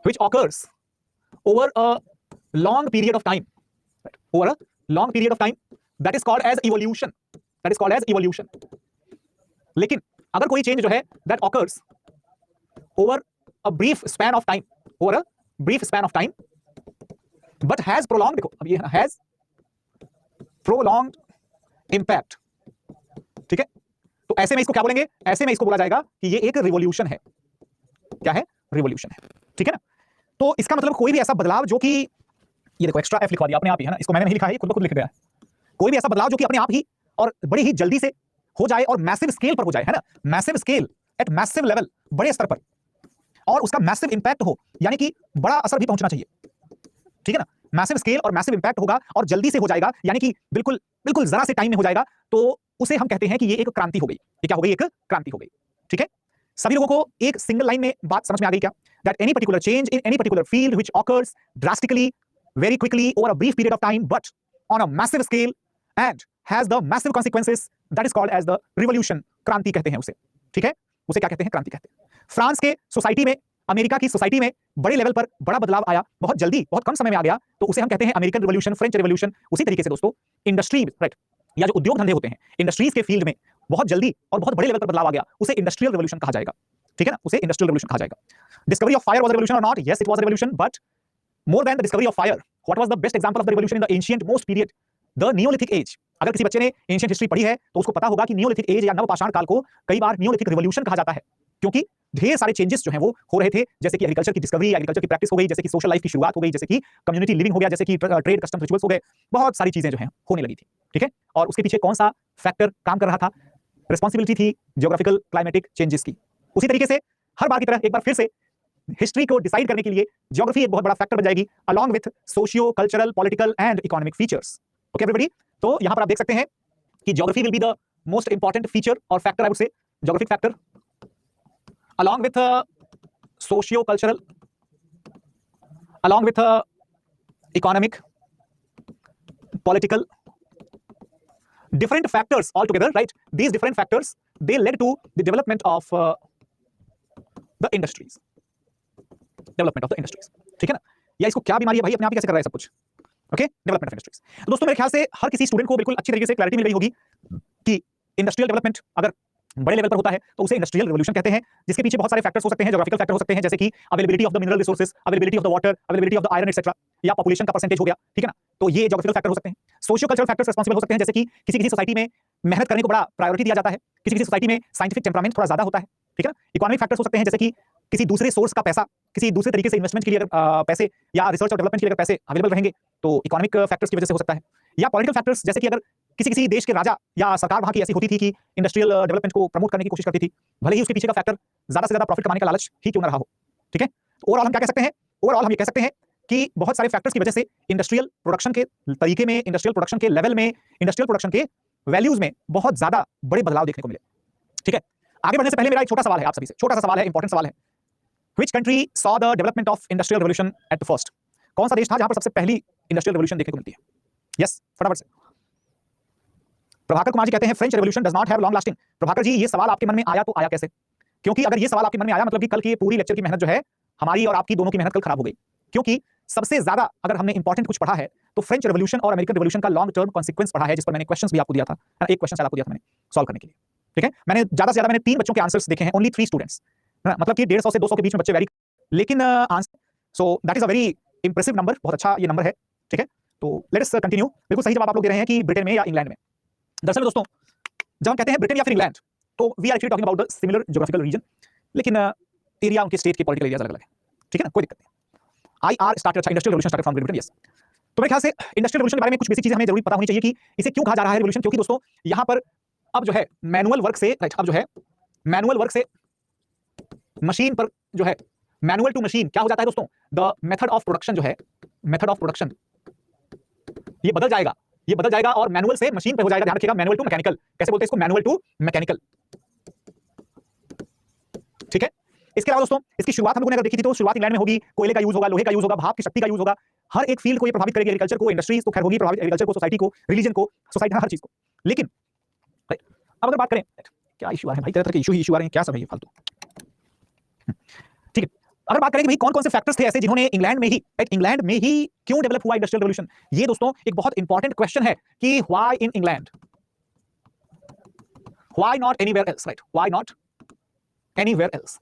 which occurs over a long period of time, right? Over a long period of time, that is called as evolution. That is called as evolution. लेकिन अगर कोई change जो है that occurs over a brief span of time, over a brief span of time, but has prolonged, देखो अब ये has prolonged impact, ठीक है? तो ऐसे में इसको क्या बोलेंगे? ऐसे में इसको बोला जाएगा कि ये एक रिवॉल्यूशन है। क्या है? रिवॉल्यूशन है, ठीक है ना? तो इसका मतलब कोई भी ऐसा बदलाव जो कि, ये देखो एक्स्ट्रा एफ लिखवा दिया अपने आप ही, है ना? इसको मैंने नहीं लिखा है, खुद ब खुद लिख गया है। कोई भी ऐसा बदलाव जो कि अपने आप ही और बड़ी ही जल्दी से हो जाए और मैसिव स्केल पर हो जाए, है ना? Massive scale, at massive level, बड़े स्तर पर, और उसका मैसिव इंपैक्ट हो, यानी कि बड़ा असर भी पहुंचना चाहिए, ठीक है ना? मैसिव स्केल और मैसिव इंपैक्ट होगा और जल्दी से हो जाएगा, यानी कि बिल्कुल बिल्कुल जरा से टाइम में हो जाएगा, तो उसे हम कहते हैं कि ये एक क्रांति हो गई। ये क्या हो गई? एक क्रांति हो गई, ठीक है? सभी लोगों को एक सिंगल लाइन में बात समझ में आ गई क्या? That any particular change in any particular field which occurs drastically, very quickly, over a brief period of time, but on a massive scale and has the massive consequences, that is called as the revolution. क्रांति कहते हैं उसे, ठीक है? उसे क्या कहते हैं? क्रांति कहते हैं। फ्रांस के सोसाइटी में, अमेरिका की सोसाइटी में बड़े लेवल पर बड़ा बदलाव आया, बहुत जल्दी, बहुत कम समय में आ गया, तो उसे हम कहते हैं अमेरिकन रिवॉल्यूशन, फ्रेंच रिवॉल्यूशन। उसी तरीके से दोस्तों इंडस्ट्री, राइट, या जो उद्योग धंधे होते हैं, इंडस्ट्रीज के फील्ड में बहुत जल्दी और बहुत बड़े लेवल पर बदलाव आ गया, उसे इंडस्ट्रियल रिवॉल्यूशन कहा जाएगा, ठीक है ना? उसे इंडस्ट्रियल रिवॉल्यूशन कहा जाएगा। Discovery of fire was a revolution or not? Yes, it was a revolution, but more than the discovery of fire, what was the best example of the revolution in the ancient most period? The neolithic age. अगर किसी बच्चे ने ancient history पढ़ी है तो उसको पता होगा कि नियोलिथिक एज या नवपाषाण काल को कई बार नियोलिथिक रिवॉल्यूशन कहा जाता है, क्योंकि ढेर सारे चेंजेस जो हैं वो हो रहे थे, जैसे कि एग्रीकल्चर की डिस्कवरी, एग्रीकल्चर की प्रैक्टिस हो गई, जैसे कि सोशल लाइफ की शुरुआत हो गई, जैसे कि कम्युनिटी लिविंग हो गया, जैसे कि ट्रेड कस्टम रिचुअल्स हो गए, बहुत सारी चीजें जो हैं होने लगी थी, ठीक है? और उसके पीछे कौन सा फैक्टर काम कर रहा था? रिस्पांसिबिलिटी थी जियोग्राफिकल क्लाइमेटिक चेंजेस की। उसी तरीके से हर बार की तरह एक बार फिर से हिस्ट्री को डिसाइड करने के लिए ज्योग्राफी एक बहुत बड़ा फैक्टर बन जाएगी, along with socio cultural, political and economic features. Okay everybody, तो यहां पर आप देख सकते हैं कि geography will be the most important feature और factor, I would say geographic factor, along with socio-cultural, along with economic, political, different factors altogether, right? These different factors, they led to the development of the industries, development of the industries, ठीक है ना? या इसको क्या बीमारी है भाई, अपने आप ही कैसे कर रहा है सब कुछ? Okay, development of industries. तो दोस्तों मेरे ख्याल से हर किसी स्टूडेंट को बिल्कुल अच्छी तरीके से क्लैरिटी मिल गई होगी कि इंडस्ट्रियल डेवलपमेंट अगर बड़े लेवल पर होता है तो उसे इंडस्ट्रियल रिवॉल्यूशन कहते हैं, जिसके पीछे बहुत सारे फैक्टर्स हो सकते हैं, ज्योग्राफिकल फैक्टर हो सकते हैं, जैसे कि availability of the mineral resources, availability of the water, availability of the iron etcetera, या पॉपुलेशन का परसेंटेज हो गया, ठीक है ना? तो ये ज्योग्राफिकल फैक्टर हो सकते हैं। सोशियो कल्चरल फैक्टर्स रिस्पांसिबल हो सकते हैं, जैसे कि किसी सोसाइटी में मेहनत करने को बड़ा प्रायोरिटी दिया जाता है, किसी सोसाइटी में साइंटिफिक टेम्परामेंट थोड़ा ज्यादा होता है, ठीक है ना? इकोनॉमिक फैक्टर्स हो सकते हैं, जैसे कि किसी दूसरे सोर्स का पैसा, किसी दूसरे तरीके से इन्वेस्टमेंट के लिए अगर पैसे या रिसर्च और डेवलपमेंट के लिए अगर पैसे अवेलेबल रहेंगे तो इकोनॉमिक फैक्टर्स की वजह से हो सकता है। या पॉलिटिकल फैक्टर्स, जैसे कि अगर किसी देश के राजा या सरकार वहां की ऐसी होती थी कि इंडस्ट्रियल डेवलपमेंट को प्रमोट करने की कोशिश करती थी, भले ही उसके पीछे का फैक्टर ज्यादा से ज्यादा प्रॉफिट कमाने का लालच ही क्यों ना रहा हो, ठीक है? तो ओवरऑल हम क्या कह सकते हैं? ओवरऑल हम ये कह सकते हैं कि बहुत सारे फैक्टर्स की वजह से इंडस्ट्रियल प्रोडक्शन के तरीके में, इंडस्ट्रियल प्रोडक्शन के लेवल में, इंडस्ट्रियल प्रोडक्शन के वैल्यूज में बहुत ज्यादा बड़े बदलाव देखने को मिले, ठीक है? आगे बढ़ने से पहले मेरा एक छोटा सवाल है आप सभी से, छोटा सा सवाल है, इंपॉर्टेंट सवाल है। Which country saw the development of industrial revolution at the first? कौन सा देश था जहां पर सबसे पहली इंडस्ट्रियल रिवॉल्यूशन देखने को मिलती है? यस, फटाफट से। प्रभाकर कुमार जी कहते हैं French revolution does not have long lasting. Prabhakar ji, ये सवाल आपके मन में आया तो आया कैसे? क्योंकि अगर ये सवाल आपके मन में आया मतलब कि कल की ये पूरी लेक्चर की मेहनत जो है, हमारी और आपकी दोनों की मेहनत कल खराब हो गई, क्योंकि सबसे ज्यादा अगर हमने इंपॉर्टेंट कुछ पढ़ा है तो फ्रेंच रिवॉल्यूशन और अमेरिकन रिवॉल्यूशन का लॉन्ग टर्म कॉन्सिक्वेंस पढ़ा है, जिस पर मैंने क्वेश्चंस भी आपको दिया था, एक क्वेश्चन शायद आपको दिया था मैंने सॉल्व करने के लिए, ठीक है? मैंने ज्यादा से ज्यादा मैंने 3 बच्चों के आंसर्स देखे हैं, ओनली 3 स्टूडेंट्स, मतलब कि 150 से 200 के बीच में बच्चे वेरी, लेकिन answer, so that is a very impressive number, बहुत अच्छा ये नंबर है, ठीक है? तो लेट अस कंटिन्यू। बिल्कुल सही जवाब आप लोग दे रहे हैं कि ब्रिटेन में या इंग्लैंड में। दरअसल दोस्तों जब हम कहते हैं ब्रिटेन या फिर इंग्लैंड तो we are actually talking about the similar geographical region, लेकिन एरिया उनके स्टेट के पॉलिटिकल एरियाज अलग-अलग है, ठीक है ना? कोई दिक्कत नहीं। आईआर स्टार्टेड, अच्छा industrial revolution started from Britain, yes. तो मेरे ख्याल से इंडस्ट्रियल रिवॉल्यूशन के बारे में कुछ बेसिक चीजें हमें जरूर पता होनी चाहिए कि इसे क्यों कहा जा रहा है रिवॉल्यूशन, क्योंकि दोस्तों यहां पर अब जो है मैनुअल वर्क से, राइट, अब जो है मैनुअल वर्क से मशीन पर जो है, मैनुअल टू मशीन क्या हो जाता है दोस्तों? द मेथड ऑफ प्रोडक्शन जो है, मेथड ऑफ प्रोडक्शन ये बदल जाएगा, ये बदल जाएगा और मैनुअल से मशीन पे हो जाएगा। ध्यान रखिएगा, मैनुअल टू मैकेनिकल, कैसे बोलते हैं इसको? मैनुअल टू मैकेनिकल, ठीक है? इसके अलावा दोस्तों इसकी शुरुआत हम लोगों ने अगर देखी थी तो शुरुआत इंग्लैंड में होगी, कोयले का यूज होगा, लोहे का यूज होगा, भाप की शक्ति का यूज होगा, हर एक फील्ड को ये प्रभावित करेगी, एग्रीकल्चर को, इंडस्ट्रीज को खैर होगी प्रभावित, एग्रीकल्चर को, सोसाइटी को, रिलीजन को, सोसाइटी, हर चीज को। लेकिन अब अगर बात करें, क्या इशू आ रहे हैं भाई, तरह तरह के इशू ही इशू आ रहे हैं, क्या सब है ये फालतू, ठीक है? अगर बात करें कि भाई कौन कौन से फैक्टर्स थे ऐसे जिन्होंने इंग्लैंड में ही, राइट, इंग्लैंड में ही क्यों डेवलप हुआ इंडस्ट्रियल रेवोल्यूशन, ये दोस्तों एक बहुत इंपॉर्टेंट क्वेश्चन है कि why in England, why not anywhere else, right, why not anywhere else,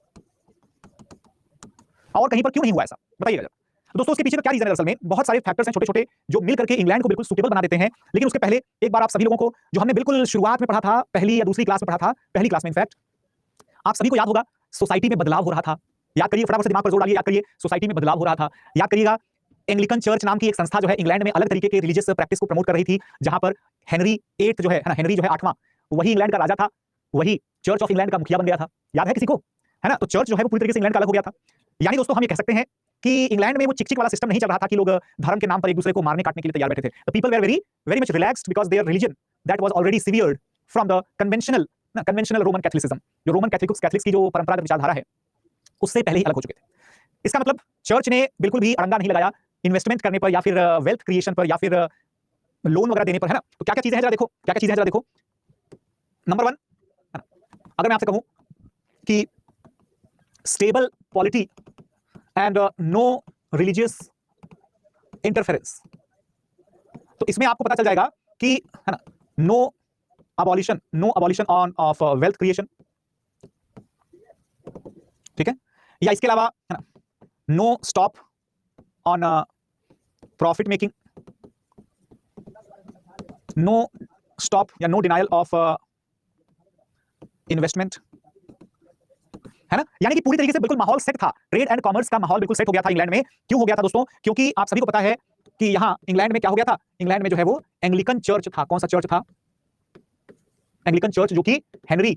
और कहीं पर क्यों नहीं हुआ ऐसा, बताइएगा जरा। दोस्तों उसके पीछे का क्या रीजन है? असल में बहुत सारे फैक्टर्स हैं छोटे छोटे जो मिल करके इंग्लैंड को बिल्कुल सुटेबल बना देते हैं। लेकिन उसके पहले एक बार आप सभी लोगों को, जो हमने बिल्कुल शुरुआत में पढ़ा था, पहली या दूसरी क्लास में पढ़ा था, पहली क्लास में इनफैक्ट, आप सभी को याद होगा सोसाइटी में बदलाव हो रहा था। याद करिए, फटाफट से दिमाग पर जोर डालिए, याद करिए, सोसाइटी में बदलाव हो रहा था। याद करिएगा, एंग्लिकन चर्च नाम की एक संस्था जो है इंग्लैंड में अलग तरीके के रिलीजियस प्रैक्टिस को प्रमोट कर रही थी, जहां पर हेनरी एट जो है ना, हेनरी जो है 8वां, वही इंग्लैंड का राजा था, वही चर्च ऑफ इंग्लैंड का मुखिया बन गया था। याद है किसी को? है ना? तो चर्च जो है वो पूरी तरीके से इंग्लैंड का अलग हो गया था। यानी दोस्तों हम ये कह सकते हैं कि इंग्लैंड में वो चिक चिक वाला सिस्टम नहीं चल रहा था कि लोग धर्म के नाम पर एक दूसरे को मारने काटने के लिए तैयार बैठे थे। The people were very very much relaxed because their religion that was already severed from the conventional Roman Catholicism. जो रोमन कैथलिक्स की जो परंपरागत विचारधारा है उससे पहले ही अलग हो चुके थे। इसका मतलब चर्च ने बिल्कुल भी अड़ंगा नहीं लगाया इन्वेस्टमेंट करने पर या फिर वेल्थ क्रिएशन पर या फिर लोन वगैरह देने पर, है ना? तो क्या क्या चीजें हैं जरा देखो, क्या क्या चीजें हैं जरा देखो। नंबर 1, अगर मैं आपसे कहूं कि stable polity and no religious interference, तो इसमें आपको पता चल जाएगा कि, है ना, no abolition on of wealth creation, ठीक है, या इसके अलावा, है ना, no stop on profit making, no stop या नो डिनायल ऑफ इन्वेस्टमेंट, है ना? यानी कि पूरी तरीके से बिल्कुल माहौल सेट था, ट्रेड एंड कॉमर्स का माहौल बिल्कुल सेट हो गया था इंग्लैंड में। क्यों हो गया था दोस्तों? क्योंकि आप सभी को पता है कि यहां इंग्लैंड में क्या हो गया था, इंग्लैंड में जो है वो एंग्लिकन चर्च था। कौन सा चर्च था? एंग्लिकन चर्च, जो कि हेनरी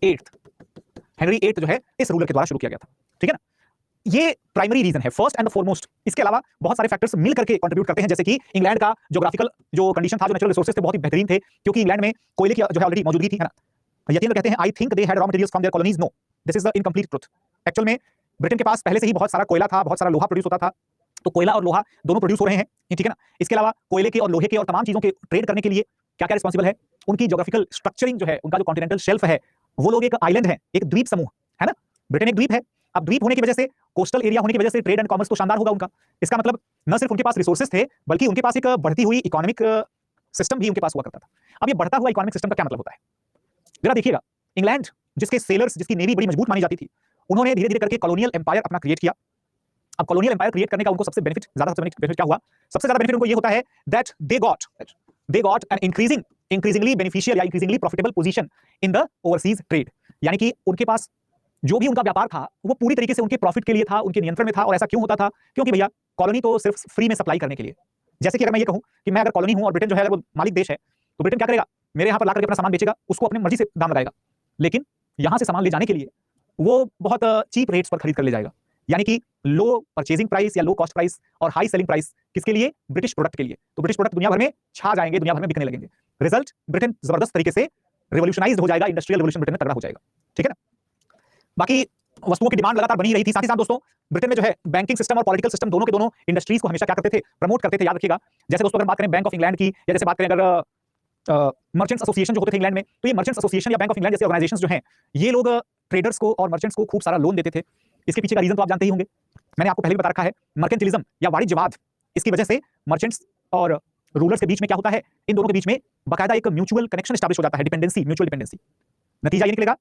एट जो है इस रूलर के द्वारा शुरू किया गया था, ठीक है ना? ये प्राइमरी रीजन है, फर्स्ट एंड फॉरमोस्ट। इसके अलावा बहुत सारे फैक्टर्स मिल करके कंट्रीब्यूट करते हैं, जैसे कि इंग्लैंड का ज्योग्राफिकल जो कंडीशन था, जो नेचुरल रिसोर्सेज थे बहुत ही बेहतरीन थे, क्योंकि इंग्लैंड में कोयले की जो है ऑलरेडी मौजूदगी थी, है ना? यतीन कहते हैं I think they had raw materials from their colonies. No, this is the incomplete truth. Actual में ब्रिटेन के पास पहले से ही बहुत सारा कोयला था, बहुत सारा लोहा प्रोड्यूस होता था, तो कोयला और लोहा दोनों प्रोड्यूस हो रहे हैं, ठीक है ना? इसके अलावा कोयले के और लोहे के और तमाम चीजों के ट्रेड करने के लिए क्या क्या रिस्पॉन्सिबल है? उनकी ज्योग्राफिकल स्ट्रक्चरिंग जो है, उनका जो कॉन्टिनेंटल शेल्फ है, वो लोग एक आइलैंड है, एक द्वीप समूह, है ना? ब्रिटेन एक द्वीप है। अब द्वीप होने की वजह से, कोस्टल एरिया होने की वजह से ट्रेड एंड कॉमर्स तो शानदार होगा उनका। इसका मतलब न सिर्फ उनके पास रिसोर्सेज थे, बल्कि उनके पास एक बढ़ती हुई इकोनॉमिक सिस्टम भी उनके पास हुआ करता था। अब ये बढ़ता हुआ इकोनॉमिक सिस्टम का क्या मतलब होता है? जरा देखिएगा, इंग्लैंड जिसके सेलर्स, जिसकी नेवी बड़ी मजबूत मानी जाती थी, उन्होंने धीरे धीरे करके कॉलोनियल एम्पायर अपना क्रिएट किया। अब कॉलोनियल एम्पायर क्रिएट करने का उनको सबसे बेनिफिट क्या हुआ? सबसे ज्यादा बेनिफिट उनको ये होता है that they got an increasingly beneficial या increasingly profitable position in the overseas trade. यानी कि उनके पास जो भी उनका व्यापार था वो पूरी तरीके से उनके प्रॉफिट के लिए था, उनके नियंत्रण में था। और ऐसा क्यों होता था? क्योंकि भैया कॉलोनी तो सिर्फ फ्री में सप्लाई करने के लिए। जैसे कि अगर मैं ये कहूं कि मैं अगर कॉलोनी हूं और ब्रिटेन जो है अगर वो मालिक देश है, तो ब्रिटेन क्या करेगा? मेरे यहां पर ला करके अपना सामान बेचेगा, उसको अपनी मर्जी से दाम लगाएगा, लेकिन यहां से सामान ले जाने के लिए वो बहुत चीप रेट्स पर खरीद कर ले जाएगा। यानी कि लो परचेजिंग प्राइस या लो कॉस्ट प्राइस और हाई सेलिंग प्राइस किसके लिए? ब्रिटिश प्रोडक्ट के लिए। तो ब्रिटिश प्रोडक्ट दुनिया भर में छा जाएंगे, दुनिया भर में बिकने लगेंगे। रिजल्ट, ब्रिटेन जबरदस्त तरीके से रिवोल्यूशनाइज्ड हो जाएगा, इंडस्ट्रियल रिवोल्यूशन ब्रिटेन में तगड़ा हो जाएगा, ठीक है ना? बाकी वस्तुओं की डिमांड लगातार बनी रही थी। साथ ही साथ दोस्तों ब्रिटेन में जो है बैंकिंग सिस्टम और पॉलिटिकल सिस्टम दोनों के दोनों इंडस्ट्रीज को हमेशा क्या करते थे? प्रमोट करते थे। याद रखिएगा, जैसे दोस्तों अगर बात करें बैंक ऑफ इंग्लैंड की, या जैसे बात करें अगर मर्चेंट्स एसोसिएशन जो होते थे इंग्लैंड में, तो ये मर्चेंट्स एसोसिएशन या बैंक ऑफ इंग्लैंड जैसे ऑर्गेनाइजेशंस जो हैं, ये लोग ट्रेडर्स को और मर्चेंट्स को खूब सारा लोन देते थे। इसके पीछे का रीजन तो आप जानते ही होंगे, मैंने आपको पहले भी बता रखा है। मर्केंटिलिज्म या वाणिज्यवाद, इसकी वजह से मर्चेंट्स और रूलर्स के बीच में क्या होता है? इन दोनों के बीच में बाकायदा एक म्यूचुअल कनेक्शन एस्टैब्लिश हो जाता है, डिपेंडेंसी, म्यूचुअल डिपेंडेंसी। नतीजा ये निकलेगा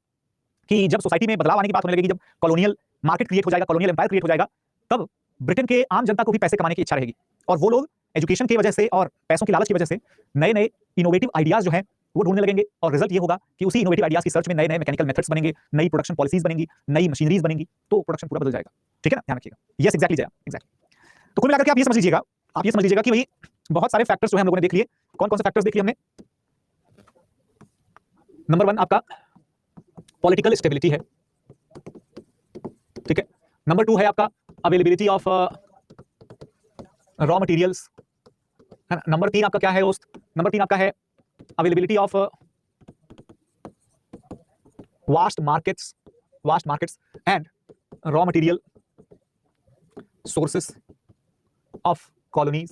कि जब सोसाइटी में बदलाव आने की बात होने लगेगी, जब कॉलोनियल मार्केट क्रिएट हो जाएगा, कॉलोनियल एम्पायर क्रिएट हो जाएगा, तब ब्रिटेन के आम जनता को भी पैसे कमाने की इच्छा रहेगी, और वो लोग एजुकेशन की वजह से और पैसों की लालच की वजह से नए नए इनोवेटिव आइडियाज जो हैं वो ढूंढने लगेंगे। और रिजल्ट ये होगा कि उसी इनोवेटिव आइडियाज की सर्च में नए नए मैकेनिकल मेथड्स बनेंगे, नई प्रोडक्शन पॉलिसीज बनेंगी, नई मशीनरीज बनेंगी, तो प्रोडक्शन पूरा बदल जाएगा, ठीक है ना? ध्यान रखिएगा। Yes, exactly Jaya, exactly. तो कुल मिलाकर के आप ये समझ लीजिएगा, कि भाई बहुत सारे फैक्टर्स जो है हम लोगों ने देख लिए। कौन कौन से फैक्टर्स देख लिए हमने? नंबर 1 आपका पॉलिटिकल स्टेबिलिटी है, ठीक है। नंबर 2 है आपका अवेलेबिलिटी ऑफ रॉ मटेरियल्स, है ना। नंबर 3 आपका क्या है दोस्त? नंबर 3 आपका है availability of vast markets and raw material sources of colonies.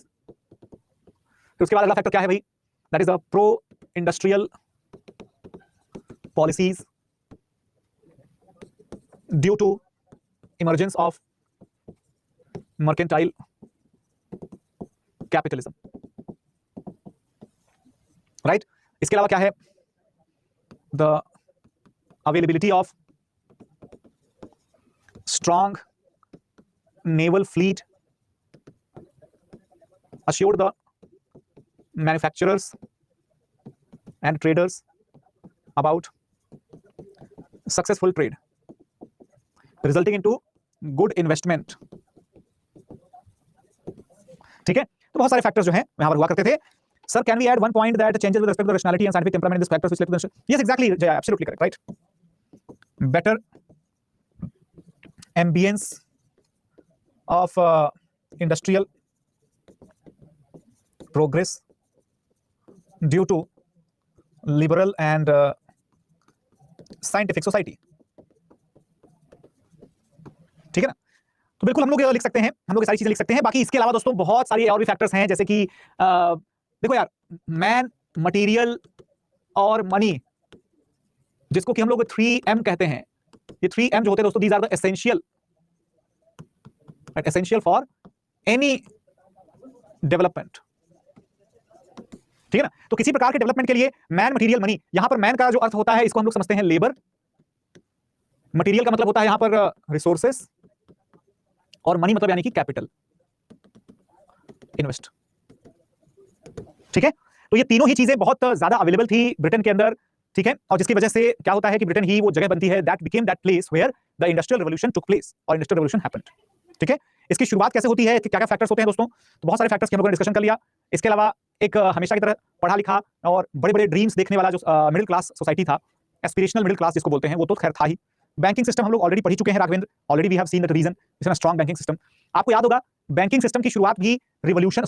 फिर उसके बाद अगला फैक्टर क्या है भाई? That is the pro industrial policies due to emergence of mercantile capitalism, right. इसके अलावा क्या है, the availability of strong naval fleet assured the manufacturers and traders about successful trade, resulting into good investment। ठीक है, तो बहुत सारे factors जो हैं यहां पर हुआ करते थे। Sir can we add one point that changes with respect to the rationality and scientific temperament this factors which led to the, yes exactly Jay, absolutely correct, right. Better ambience of industrial progress due to liberal and scientific society। ठीक है ना, तो बिल्कुल हम लोग लिख सकते हैं, हम लोग ये सारी चीजें लिख सकते हैं। बाकी इसके अलावा दोस्तों बहुत सारी और भी फैक्टर्स हैं, जैसे कि देखो यार, मैन, मटेरियल और मनी, जिसको कि हम लोग 3M कहते हैं। ये 3M जो होते हैं दोस्तों, these are the essential for any development. ठीक है ना, तो किसी प्रकार के डेवलपमेंट के लिए मैन, मटेरियल, मनी, यहां पर मैन का जो अर्थ होता है इसको हम लोग समझते हैं लेबर, मटेरियल का मतलब होता है यहां पर रिसोर्सेस, और मनी मतलब यानी कि कैपिटल, इन्वेस्ट। ठीक है, तो ये तीनों ही चीजें बहुत ज्यादा अवेलेबल थी ब्रिटेन के अंदर। ठीक है, और जिसकी वजह से क्या होता है कि ब्रिटेन ही वो जगह बनती है that became that place where the industrial revolution took place और इंडस्ट्रियल रिवॉल्यूशन हैपेंड। ठीक है, इसकी शुरुआत कैसे होती है, क्या क्या फैक्टर्स होते हैं दोस्तों, तो बहुत सारे फैक्टर्स की हम लोगों ने डिस्कशन कर लिया। इसके अलावा एक हमेशा की तरह पढ़ा लिखा और बड़े बड़े ड्रीम्स देखने वाला जो मिडिल क्लास सोसाइटी था, एस्पिरेशनल मिडिल क्लास जिसको बोलते हैं, वो तो खैर था ही। बैंकिंग सिस्टम हम लोग ऑलरेडी पढ़ चुके हैं Raghavendra, already we have seen the reason it's a strong banking system. आपको याद होगा बैंकिंग सिस्टम की शुरुआत भी रिवॉल्यूशन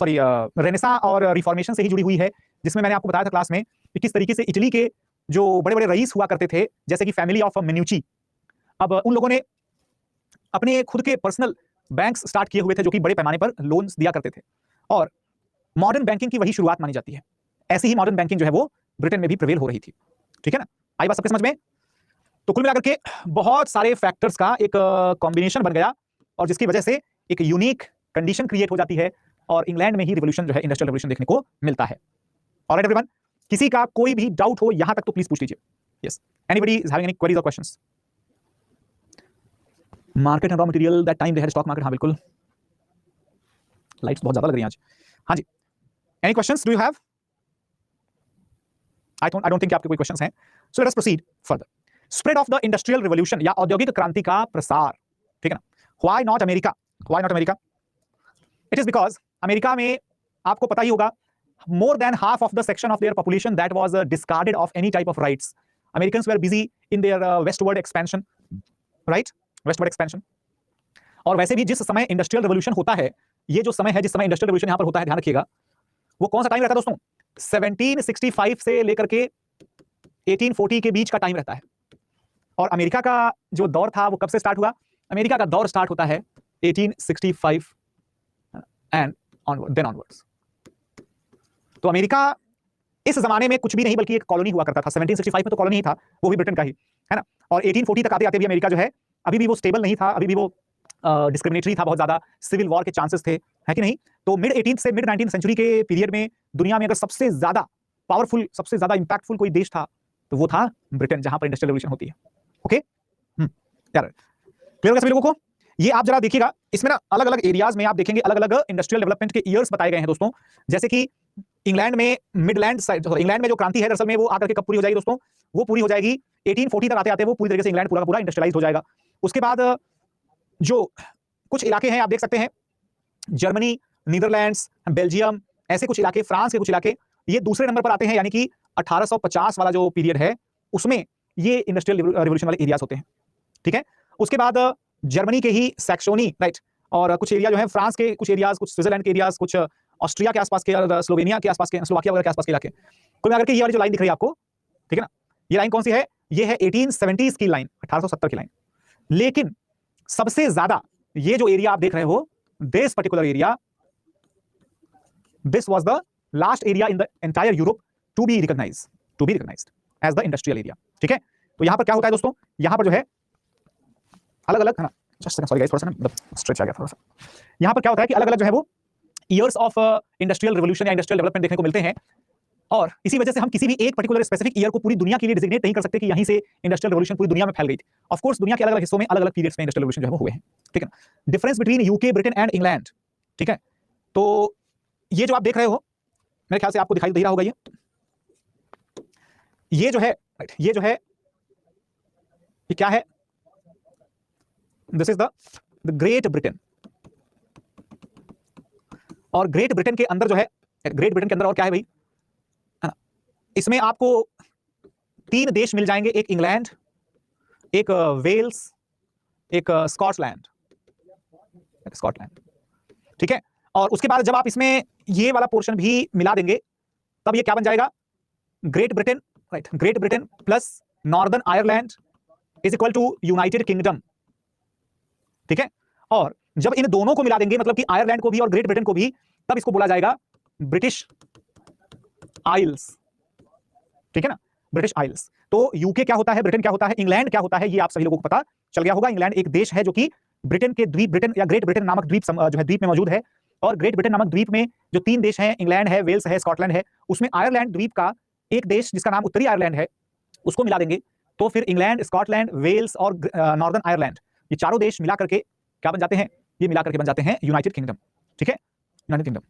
रेनेसा और रिफॉर्मेशन से ही जुड़ी हुई है, जिसमें मैंने आपको बताया था क्लास में कि किस तरीके से इटली के जो बड़े बड़े रईस हुआ करते थे, जैसे कि फैमिली ऑफ मिन्यूची, अब उन लोगों ने अपने खुद के पर्सनल बैंक्स स्टार्ट किए हुए थे जो कि बड़े पैमाने पर लोन्स दिया करते थे, और मॉडर्न बैंकिंग की वही शुरुआत मानी जाती है। ऐसी ही मॉडर्न बैंकिंग जो है वो ब्रिटेन में भी प्रिवेल हो रही थी। ठीक है ना, आई बात सबके समझ में। तो कुल मिलाकर के बहुत सारे फैक्टर्स का एक कॉम्बिनेशन बन गया, और जिसकी वजह से एक यूनिक कंडीशन क्रिएट हो जाती है, और इंग्लैंड में ही रिवॉल्यूशन जो है, इंडस्ट्रियल रिवॉल्यूशन देखने को मिलता है। ऑलराइट एवरीवन, किसी का कोई भी डाउट हो यहां तक तो प्लीज पूछ लीजिए। Yes, anybody is having any queries or questions? Market and raw material that time they had stock market, हाँ बिल्कुल, लाइट्स बहुत ज्यादा लग रही हैं आज। हाँ जी, any questions do you have? I don't think आपके कोई क्वेश्चंस हैं, so let us proceed further. Spread of the industrial revolution या औद्योगिक क्रांति का प्रसार। ठीक है ना, why not America? Why not America? It is because America में आपको पता ही होगा, more than half of the section of their population that was discarded of any type of rights. Americans were busy in their westward expansion, right? Westward expansion. और वैसे भी जिस समय industrial revolution होता है, ये जो समय है जिस समय इंडस्ट्रियल रिवॉल्यूशन यहां पर होता है, ध्यान रखिएगा, वो कौन सा टाइम रहता है दोस्तों? 1765 से लेकर के 1840 के बीच का टाइम रहता है। और अमेरिका का जो दौर था वो कब से स्टार्ट हुआ? अमेरिका का दौर स्टार्ट होता है 1865 एंड देन ऑनवर्ड्स। तो अमेरिका इस जमाने में कुछ भी नहीं बल्कि एक कॉलोनी हुआ करता था। 1765 में तो कॉलोनी ही था, वो भी ब्रिटेन का ही, है ना। और 1840 तक आते आते भी अमेरिका जो है अभी भी वो स्टेबल नहीं था, अभी भी वो डिस्क्रिमिनेटरी था, बहुत ज्यादा सिविल वॉर के चांसेस थे, है कि नहीं। तो मिड 18th से मिड 19th सेंचुरी के पीरियड में दुनिया में अगर सबसे ज्यादा पावरफुल, सबसे ज्यादा इंपैक्टफुल कोई देश था तो वो था ब्रिटेन, जहां पर इंडस्ट्रियल रिवॉल्यूशन होती है। ओके, यार क्लियर होगा सभी लोगों को? ये आप जरा देखिएगा, इसमें ना अलग अलग एरियाज में आप देखेंगे अलग अलग इंडस्ट्रियल डेवलपमेंट के ईयर्स बताए गए हैं दोस्तों। जैसे कि इंग्लैंड में मिडलैंड साइड, इंग्लैंड में जो क्रांति है दरअसल में वो आकर के कब पूरी हो जाएगी दोस्तों? वो पूरी हो जाएगी 1840 तक आते आते वो पूरी तरीके से इंग्लैंड पूरा का पूरा इंडस्ट्रियलाइज हो जाएगा। उसके बाद जो कुछ इलाके हैं आप देख सकते हैं, जर्मनी, नीदरलैंड्स, बेल्जियम, ऐसे कुछ इलाके, फ्रांस के कुछ इलाके, ये दूसरे नंबर पर आते हैं, यानी कि 1850 वाला जो पीरियड है उसमें ये इंडस्ट्रियल रिवॉल्यूशन वाले एरियाज होते हैं। ठीक है, उसके बाद जर्मनी के ही सैक्सोनी, राइट, और कुछ एरिया जो है फ्रांस के कुछ एरियाज, कुछ स्विट्जरलैंड के एरियाज, कुछ ऑस्ट्रिया के आसपास के, स्लोवेनिया के आसपास के, स्लोवाकिया वगैरह के आसपास के इलाके। कुल मिलाकर के ये वाली जो लाइन दिख रही है आपको, ठीक है ना, ये लाइन कौन सी है? ये है 1870s की लाइन, 1870 की लाइन। लेकिन सबसे ज्यादा ये जो एरिया आप देख रहे हो, this particular area, this was the last area in the entire Europe to be recognised as the industrial area. ठीक है, तो यहां पर क्या होता है दोस्तों, यहां पर जो है अलग अलग, है ना, सॉरी गाइस, थोड़ा सा ना मतलब स्ट्रेच आ गया थोड़ा सा। यहाँ पर क्या होता है कि अलग अलग जो है वो ईयर्स ऑफ इंडस्ट्रियल रिवोल्यूशन या इंडस्ट्रियल डेवलपमेंट देखने को मिलते हैं, और इसी वजह से हम किसी भी एक पर्टिकुलर स्पेसिफिक ईयर को पूरी दुनिया के लिए डिजिग्नेट नहीं कर सकते कि यहीं से इंडस्ट्रियल रिवोल्यूशन पूरी दुनिया में फैल गई थी। ऑफ कोर्स दुनिया के अलग अलग हिस्सों में अलग अलग पीरियड्स में इंडस्ट्रियल रिवोल्यूशन जो है वो हुए हैं, ठीक है ना। Difference between UK, Britain and England, ठीक है। तो ये जो आप देख रहे हो मेरे ख्याल से आपको दिखाई दे रहा होगा, ये जो है राइट, ये जो है ये क्या है, this is the great Britain. और ग्रेट ब्रिटेन के अंदर जो है, ग्रेट ब्रिटेन के अंदर और क्या है भाई, है ना, इसमें आपको 3 देश मिल जाएंगे, एक इंग्लैंड, एक वेल्स, एक स्कॉटलैंड, ठीक है। और उसके बाद जब आप इसमें ये वाला पोर्शन भी मिला देंगे तब ये क्या बन जाएगा, Great Britain, right, Great Britain plus Northern Ireland is equal to United Kingdom, ठीक है। और जब इन दोनों को मिला देंगे, मतलब कि आयरलैंड को भी और ग्रेट ब्रिटेन को भी, तब इसको बोला जाएगा ब्रिटिश आइल्स, ठीक है ना, ब्रिटिश आइल्स। तो यूके क्या होता है, ब्रिटेन क्या होता है, इंग्लैंड क्या होता है, ये आप सभी लोगों को पता चल गया होगा। इंग्लैंड एक देश है जो कि ब्रिटेन के द्वीप, ब्रिटेन या ग्रेट ब्रिटेन नामक द्वीप जो है द्वीप में मौजूद है। और ग्रेट ब्रिटेन नामक द्वीप में जो 3 देश हैं, इंग्लैंड है, वेल्स है, स्कॉटलैंड है, उसमें आयरलैंड द्वीप का एक देश जिसका नाम उत्तरी आयरलैंड है, उसको मिला देंगे तो फिर इंग्लैंड, स्कॉटलैंड, वेल्स और नॉर्दर्न आयरलैंड, ये चारों देश मिला करके क्या बन जाते हैं, ये मिला करके बन जाते हैं यूनाइटेड किंगडम, ठीक है, यूनाइटेड किंगडम।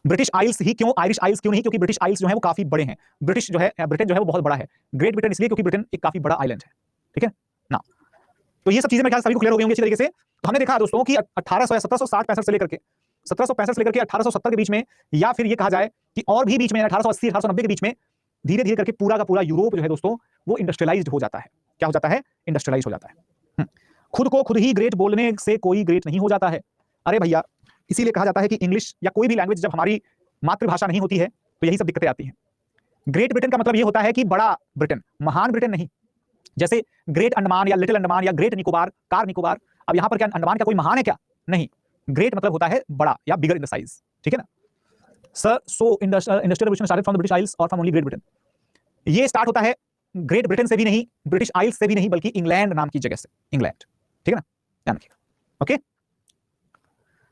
ब्रिटिश आइल्स ही क्यों, आयरिश आइल्स क्यों नहीं, क्योंकि ब्रिटिश आइल्स जो है वो काफी बड़े हैं। ब्रिटिश जो है, ब्रिटेन जो है वो बहुत बड़ा है। ग्रेट ब्रिटेन इसलिए क्योंकि ब्रिटेन एक काफी बड़ा आइलैंड है, ठीक है ना। तो ये सब चीजें मेरे ख्याल सभी को क्लियर हो गई होंगी अच्छी तरीके से। तो हमने देखा दोस्तों कि 1800 या 1760-65 से लेकर के 1765 से लेकर के 1870 के बीच में, या फिर ये कहा जाए कि और भी बीच में 1880 1890 के बीच में धीरे धीरे करके पूरा का पूरा यूरोप जो है दोस्तों वो इंडस्ट्रियलाइज्ड हो जाता है। क्या हो जाता है, इंडस्ट्रियलाइज हो जाता है। खुद को खुद ही ग्रेट बोलने से कोई ग्रेट नहीं हो जाता है। अरे भैया, इसीलिए कहा जाता है कि इंग्लिश या कोई भी लैंग्वेज जब हमारी मातृभाषा नहीं होती है तो यही सब दिक्कतें आती हैं। ग्रेट ब्रिटेन का मतलब ये होता है कि बड़ा ब्रिटेन, महान ब्रिटेन नहीं। जैसे ग्रेट अंडमान या लिटिल अंडमान या ग्रेट निकोबार, कार निकोबार, अब यहां पर क्या अंडमान का कोई महान है क्या, नहीं। ग्रेट मतलब होता है बड़ा या बिगर इन द साइज, ठीक है ना। Sir, so industrial revolution started from the British Isles और फ्रॉम ओनली ग्रेट ब्रिटेन। ये स्टार्ट होता है ग्रेट ब्रिटेन से भी नहीं, ब्रिटिश आइल्स से भी नहीं, बल्कि इंग्लैंड नाम की जगह से, इंग्लैंड, ठीक है ना, ध्यान रखिएगा। ओके,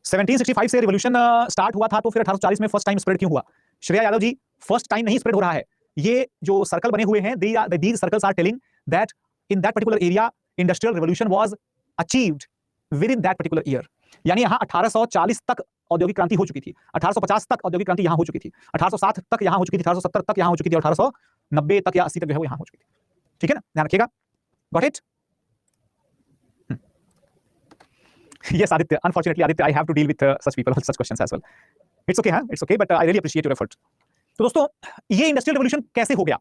1765 से रिवोल्यूशन स्टार्ट हुआ था, तो फिर 1840 में फर्स्ट टाइम स्प्रेड क्यों हुआ? श्रेया यादव जी, फर्स्ट टाइम नहीं स्प्रेड हो रहा है। ये जो सर्कल बने हुए हैं, these circles are telling that in that particular area industrial revolution was achieved within that particular year। यानी यहाँ 1840 तक औद्योगिक क्रांति हो चुकी थी, 1850 तक औद्योगिक क्रांति यहाँ हो चुकी थी, 1860 तक यहाँ हो चुकी थी, 1870 तक यहाँ हो चुकी थी, और 1890 तक या 80 तक जो है वो यहाँ हो चुकी थी, ठीक है ना, ध्यान रखिएगा। Got it? Yes, Aditya. Unfortunately, Aditya, I have to deal with such people, such questions as well. It's okay, हाँ, it's okay, but I really appreciate your effort. तो दोस्तों, ये इंडस्ट्रियल रिवोल्यूशन कैसे हो गया?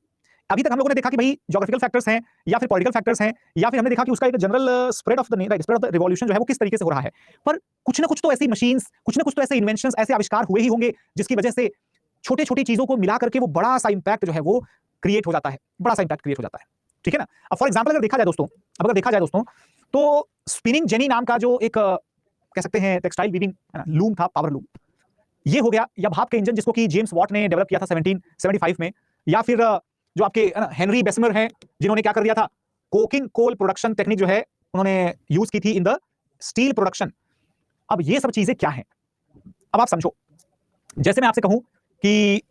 अभी तक हम लोगों ने देखा कि भाई ज्योग्राफिकल फैक्टर्स हैं या फिर पॉलिटिकल फैक्टर्स हैं, या फिर हमने देखा कि उसका एक general spread of the revolution जो है वो किस तरीके से हो रहा है। पर कुछ ना कुछ तो ऐसी मशीन्स, कुछ ना कुछ तो ऐसे इन्वेंशंस, ऐसे आविष्कार हुए ही होंगे जिसकी वजह से छोटी छोटी चीजों को मिला करके वो बड़ा सा इंपैक्ट जो है वो क्रिएट हो जाता है, बड़ा सा इंपैक्ट क्रिएट हो जाता है, ठीक है ना। अब फॉर एग्जाम्पल अगर देखा जाए दोस्तों, तो स्पिनिंग जेनी नाम का जो एक कह सकते हैं टेक्सटाइल वीविंग लूम था, पावर लूम, ये हो गया। या भाप के इंजन जिसको कि जेम्स वॉट ने डेवलप किया था 1775 में, या फिर जो आपके हेनरी बेसमर हैं जिन्होंने क्या कर दिया था, कोकिंग कोल प्रोडक्शन टेक्निक जो है उन्होंने यूज की थी इन द स्टील प्रोडक्शन। अब ये सब चीजें क्या हैं, अब आप समझो। जैसे मैं आपसे कहूं कि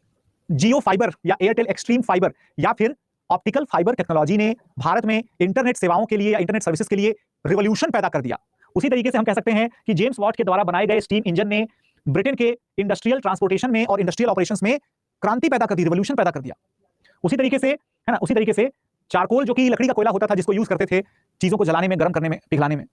जियो फाइबर या एयरटेल एक्सट्रीम फाइबर या फिर ऑप्टिकल फाइबर टेक्नोलॉजी ने भारत में इंटरनेट सेवाओं के लिए या इंटरनेट सर्विसेज के लिए रिवॉल्यूशन पैदा कर दिया, उसी तरीके से हम कह सकते हैं कि जेम्स वॉट के द्वारा बनाए गए स्टीम इंजन ने ब्रिटेन के इंडस्ट्रियल ट्रांसपोर्टेशन में और इंडस्ट्रियल ऑपरेशंस में क्रांति पैदा कर दी, रिवॉल्यूशन पैदा कर दिया। उसी तरीके से, है ना, उसी तरीके से चारकोल जो कि लकड़ी का कोयला होता था जिसको यूज करते थे चीजों को जलाने में, गर्म करने में, पिघलाने में,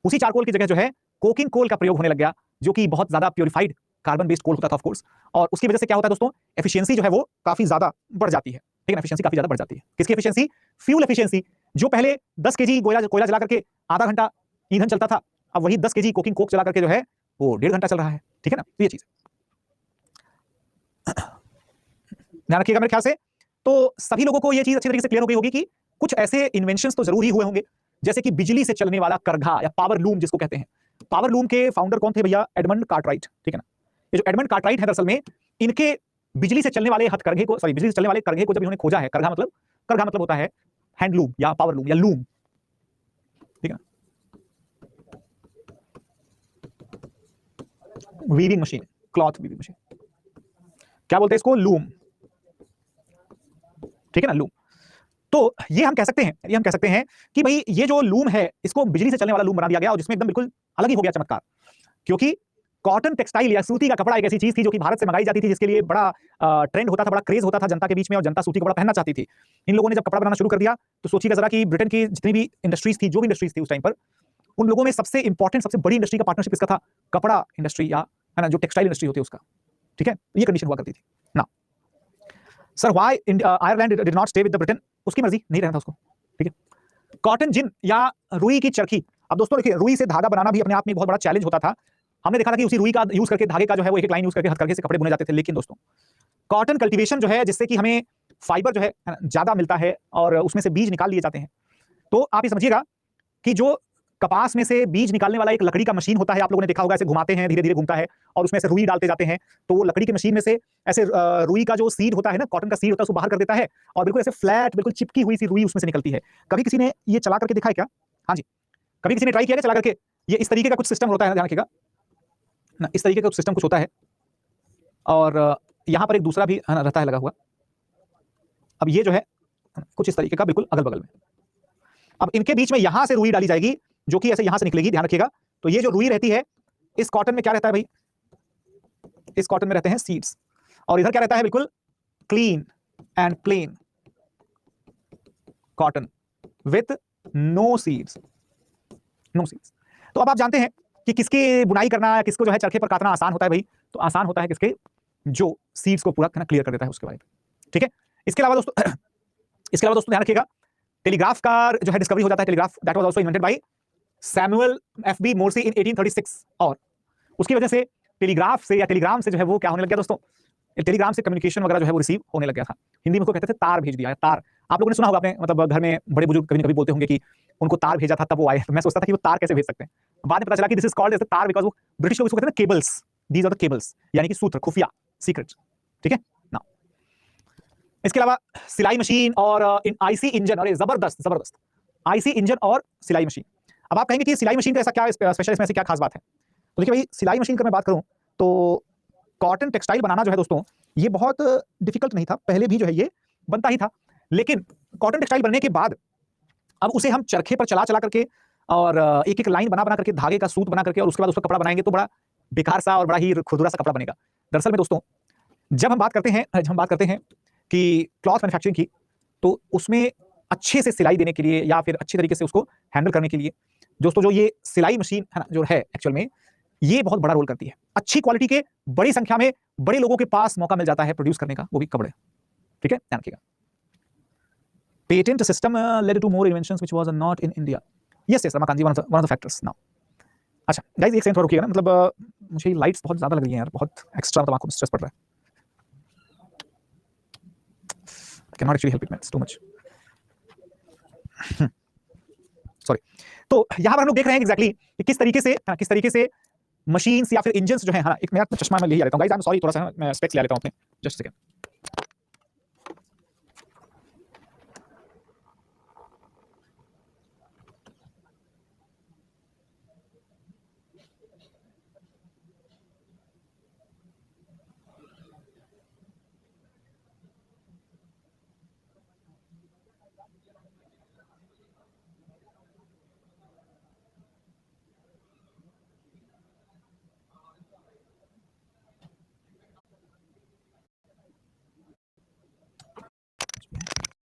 उसी चारकोल की जगह जो है कोकिंग कोल का प्रयोग होने लग गया, जो कि बहुत ज्यादा प्योरीफाइड कार्बन बेस्ड कोल होता था ऑफ कोर्स। और उसकी वजह से क्या होता है दोस्तों, एफिशिएंसी जो है वो काफी ज्यादा बढ़ जाती है, ठीक है, एफिशिएंसी काफी ज्यादा बढ़ जाती है। किसकी एफिशिएंसी? Fuel efficiency. जो पहले 10 केजी कोयला जला करके आधा घंटा ईंधन चलता था, अब वही 10 केजी कोकिंग कोक चला करके जो है वो 1.5 घंटा चल रहा है, ठीक है ना। तो ये चीज ध्यान रखिएगा मेरे ख्याल से। तो सभी लोगों को ये चीज अच्छी तरीके से क्लियर हो गई होगी कि कुछ ऐसे इन्वेंशंस तो जरूर ही हुए होंगे, जैसे कि बिजली से चलने वाला करघा या पावर लूम जिसको कहते हैं। पावर लूम के फाउंडर कौन थे भैया? एडमंड कार्टराइट, ठीक है ना। ये जो एडमंड कार्टराइट है दरअसल में इनके बिजली से चलने वाले हथकरघे को, सॉरी, बिजली से चलने वाले करघे को जब इन्होंने खोजा है, करघा मतलब होता है हैंडलूम या पावर लूम या लूम, ठीक है ना। Weaving machine, cloth weaving machine, क्या बोलते हैं इसको, लूम, ठीक है ना, लूम। तो ये हम कह सकते हैं कि भाई ये जो लूम है इसको बिजली से चलने वाला लूम बना दिया गया और जिसमें एकदम बिल्कुल अलग ही हो गया चमत्कार, क्योंकि कॉटन टेक्सटाइल या सूती का कपड़ा एक ऐसी चीज थी जो कि भारत से मंगाई जाती थी, जिसके लिए बड़ा ट्रेंड होता था, बड़ा क्रेज होता था जनता के बीच में, और जनता सूती कपड़ा पहनना चाहती थी। इन लोगों ने जब कपड़ा बनाना शुरू कर दिया तो सोचिएगा जरा कि ब्रिटेन की जितनी भी इंडस्ट्रीज थी, जो भी इंडस्ट्रीज थी उस टाइम पर, उन लोगों में सबसे इंपॉर्टेंट, सबसे बड़ी इंडस्ट्री का पार्टनरशिप इसका था, कपड़ा इंडस्ट्री या है ना जो टेक्सटाइल इंडस्ट्री होती है उसका, ठीक है, ये कंडीशन हुआ करती थी ना। Sir why Ireland did not stay with the Britain, उसकी मर्जी, नहीं रहना था उसको, ठीक है। कॉटन जिन या रुई की चरखी, अब दोस्तों देखिए रुई से धागा बनाना भी अपने आप में बहुत बड़ा चैलेंज होता था। हमने देखा था कि उसी रुई का यूज करके, धागे का जो है वो एक लाइन यूज करके हथकरघे से कपड़े बुने जाते थे। लेकिन दोस्तों कॉटन कल्टीवेशन जो है, जिससे कि हमें फाइबर जो है ज्यादा मिलता है और उसमें से बीज निकाल लिए जाते हैं, तो आप ये समझिएगा कि जो कपास में से बीज निकालने वाला एक लकड़ी का मशीन होता है, आप लोगों ने देखा होगा, ऐसे घुमाते हैं, धीरे धीरे घूमता है और उसमें से रुई डालते जाते हैं, तो वो लकड़ी की मशीन में से ऐसे रुई का जो सीड होता है ना, कॉटन का सीड होता है, उसको बाहर कर देता है और बिल्कुल ऐसे फ्लैट, बिल्कुल चिपकी हुई सी रुई उसमें से निकलती है। कभी किसी ने ये चला करके दिखा है क्या? हाँ जी, कभी किसी ने ट्राई किया क्या चला करके? ये इस तरीके का कुछ सिस्टम होता है, ध्यान रखिएगा ना, इस तरीके का सिस्टम कुछ होता है और यहाँ पर एक दूसरा भी रहता है लगा हुआ। अब ये जो है कुछ इस तरीके का बिल्कुल अगल बगल में, अब इनके बीच में यहां से रुई डाली जाएगी जो कि ऐसे यहां से निकलेगी, ध्यान रखिएगा। तो ये जो रुई रहती है इस कॉटन में क्या रहता है भाई, इस कॉटन में रहते हैं सीड्स, और इधर क्या रहता है, बिल्कुल clean and plain cotton with no seeds, no seeds. तो अब आप जानते हैं कि किसकी बुनाई करना, किसको जो है चरखे पर काटना आसान होता है भाई, तो आसान होता है किसके, जो सीड्स को पूरा क्लियर कर देता है उसके बाद, ठीक है। इसके अलावा दोस्तों ध्यान रखिएगा, टेलीग्राफ का जो है डिस्कवरी हो जाता है। Telegraph that was also invented by Samuel F B. Morse in 1836, और उसकी वजह से टेलीग्राफ से या टेलीग्राम से जो है वो क्या होने लग गया दोस्तों, टेलीग्राम से कम्युनिकेशन वगैरह जो है वो रिसीव होने लग गया था। हिंदी में उसको कहते थे तार भेज दिया, तार। आप लोगों ने सुना होगा, अपने मतलब घर में बड़े बुजुर्ग कभी न कभी बोलते होंगे कि उनको तार भेजा था तब वो आए। तो मैं सोचता था कि वो तार कैसे भेज सकते हैं, बाद में पता चला कि this is called as the तार बिकॉज़ वो ब्रिटिश लोग इसको कहते हैं cables, these are the cables, यानी कि सूत्र, खुफिया, सीक्रेट, ठीक है ना। इसके अलावा सिलाई मशीन और आईसी इंजन, अरे जबरदस्त आईसी इंजन और सिलाई मशीन। अब आप कहेंगे कि सिलाई मशीन का ऐसा क्या स्पेशल, इसमें से क्या खास बात है? तो देखिए भाई, सिलाई मशीन का मैं बात करूं तो कॉटन टेक्सटाइल बनाना जो है दोस्तों, ये बहुत डिफिकल्ट नहीं था, पहले भी जो है ये बनता ही था। लेकिन कॉटन टेक्सटाइल बनने के बाद अब उसे हम चरखे पर चला करके और एक एक लाइन बना करके, धागे का सूत बना करके, और उसके बाद उसका कपड़ा बनाएंगे तो बड़ा बेकार सा और बड़ा ही खुरदुरा सा कपड़ा बनेगा। दरअसल में दोस्तों, जब हम बात करते हैं कि क्लॉथ मैन्युफैक्चरिंग की, तो उसमें अच्छे से सिलाई देने के लिए या फिर अच्छे तरीके से उसको हैंडल करने के लिए दोस्तों, जो ये सिलाई मशीन है ना, जो है एक्चुअल में ये बहुत बड़ा रोल करती है। अच्छी क्वालिटी के, बड़ी संख्या में, बड़े लोगों के पास मौका मिल जाता है प्रोड्यूस करने का, वो भी कपड़े, ठीक है, ध्यान रखिएगा। Patent system led to more inventions which was not in India. Yes Ramakant ji, one of the factors now. अच्छा गाइस, एक सेकंड थोड़ा रुकिएगा ना, मतलब मुझे लाइट्स बहुत ज्यादा लग रही हैं यार, बहुत एक्स्ट्रा, मतलब आंखों में स्ट्रेस पड़ रहा है। Can not actually help it, it's too much, sorry. तो यहां पर हम लोग देख रहे हैं एग्जैक्टली कि किस तरीके से मशीन्स या फिर इंजन्स जो है, हाँ एक मेरा चश्मा मैं ले लेता हूं गाइस, आई एम सॉरी, थोड़ा सा मैं स्पेक्स ले लेता हूं अपने, जस्ट सेकंड।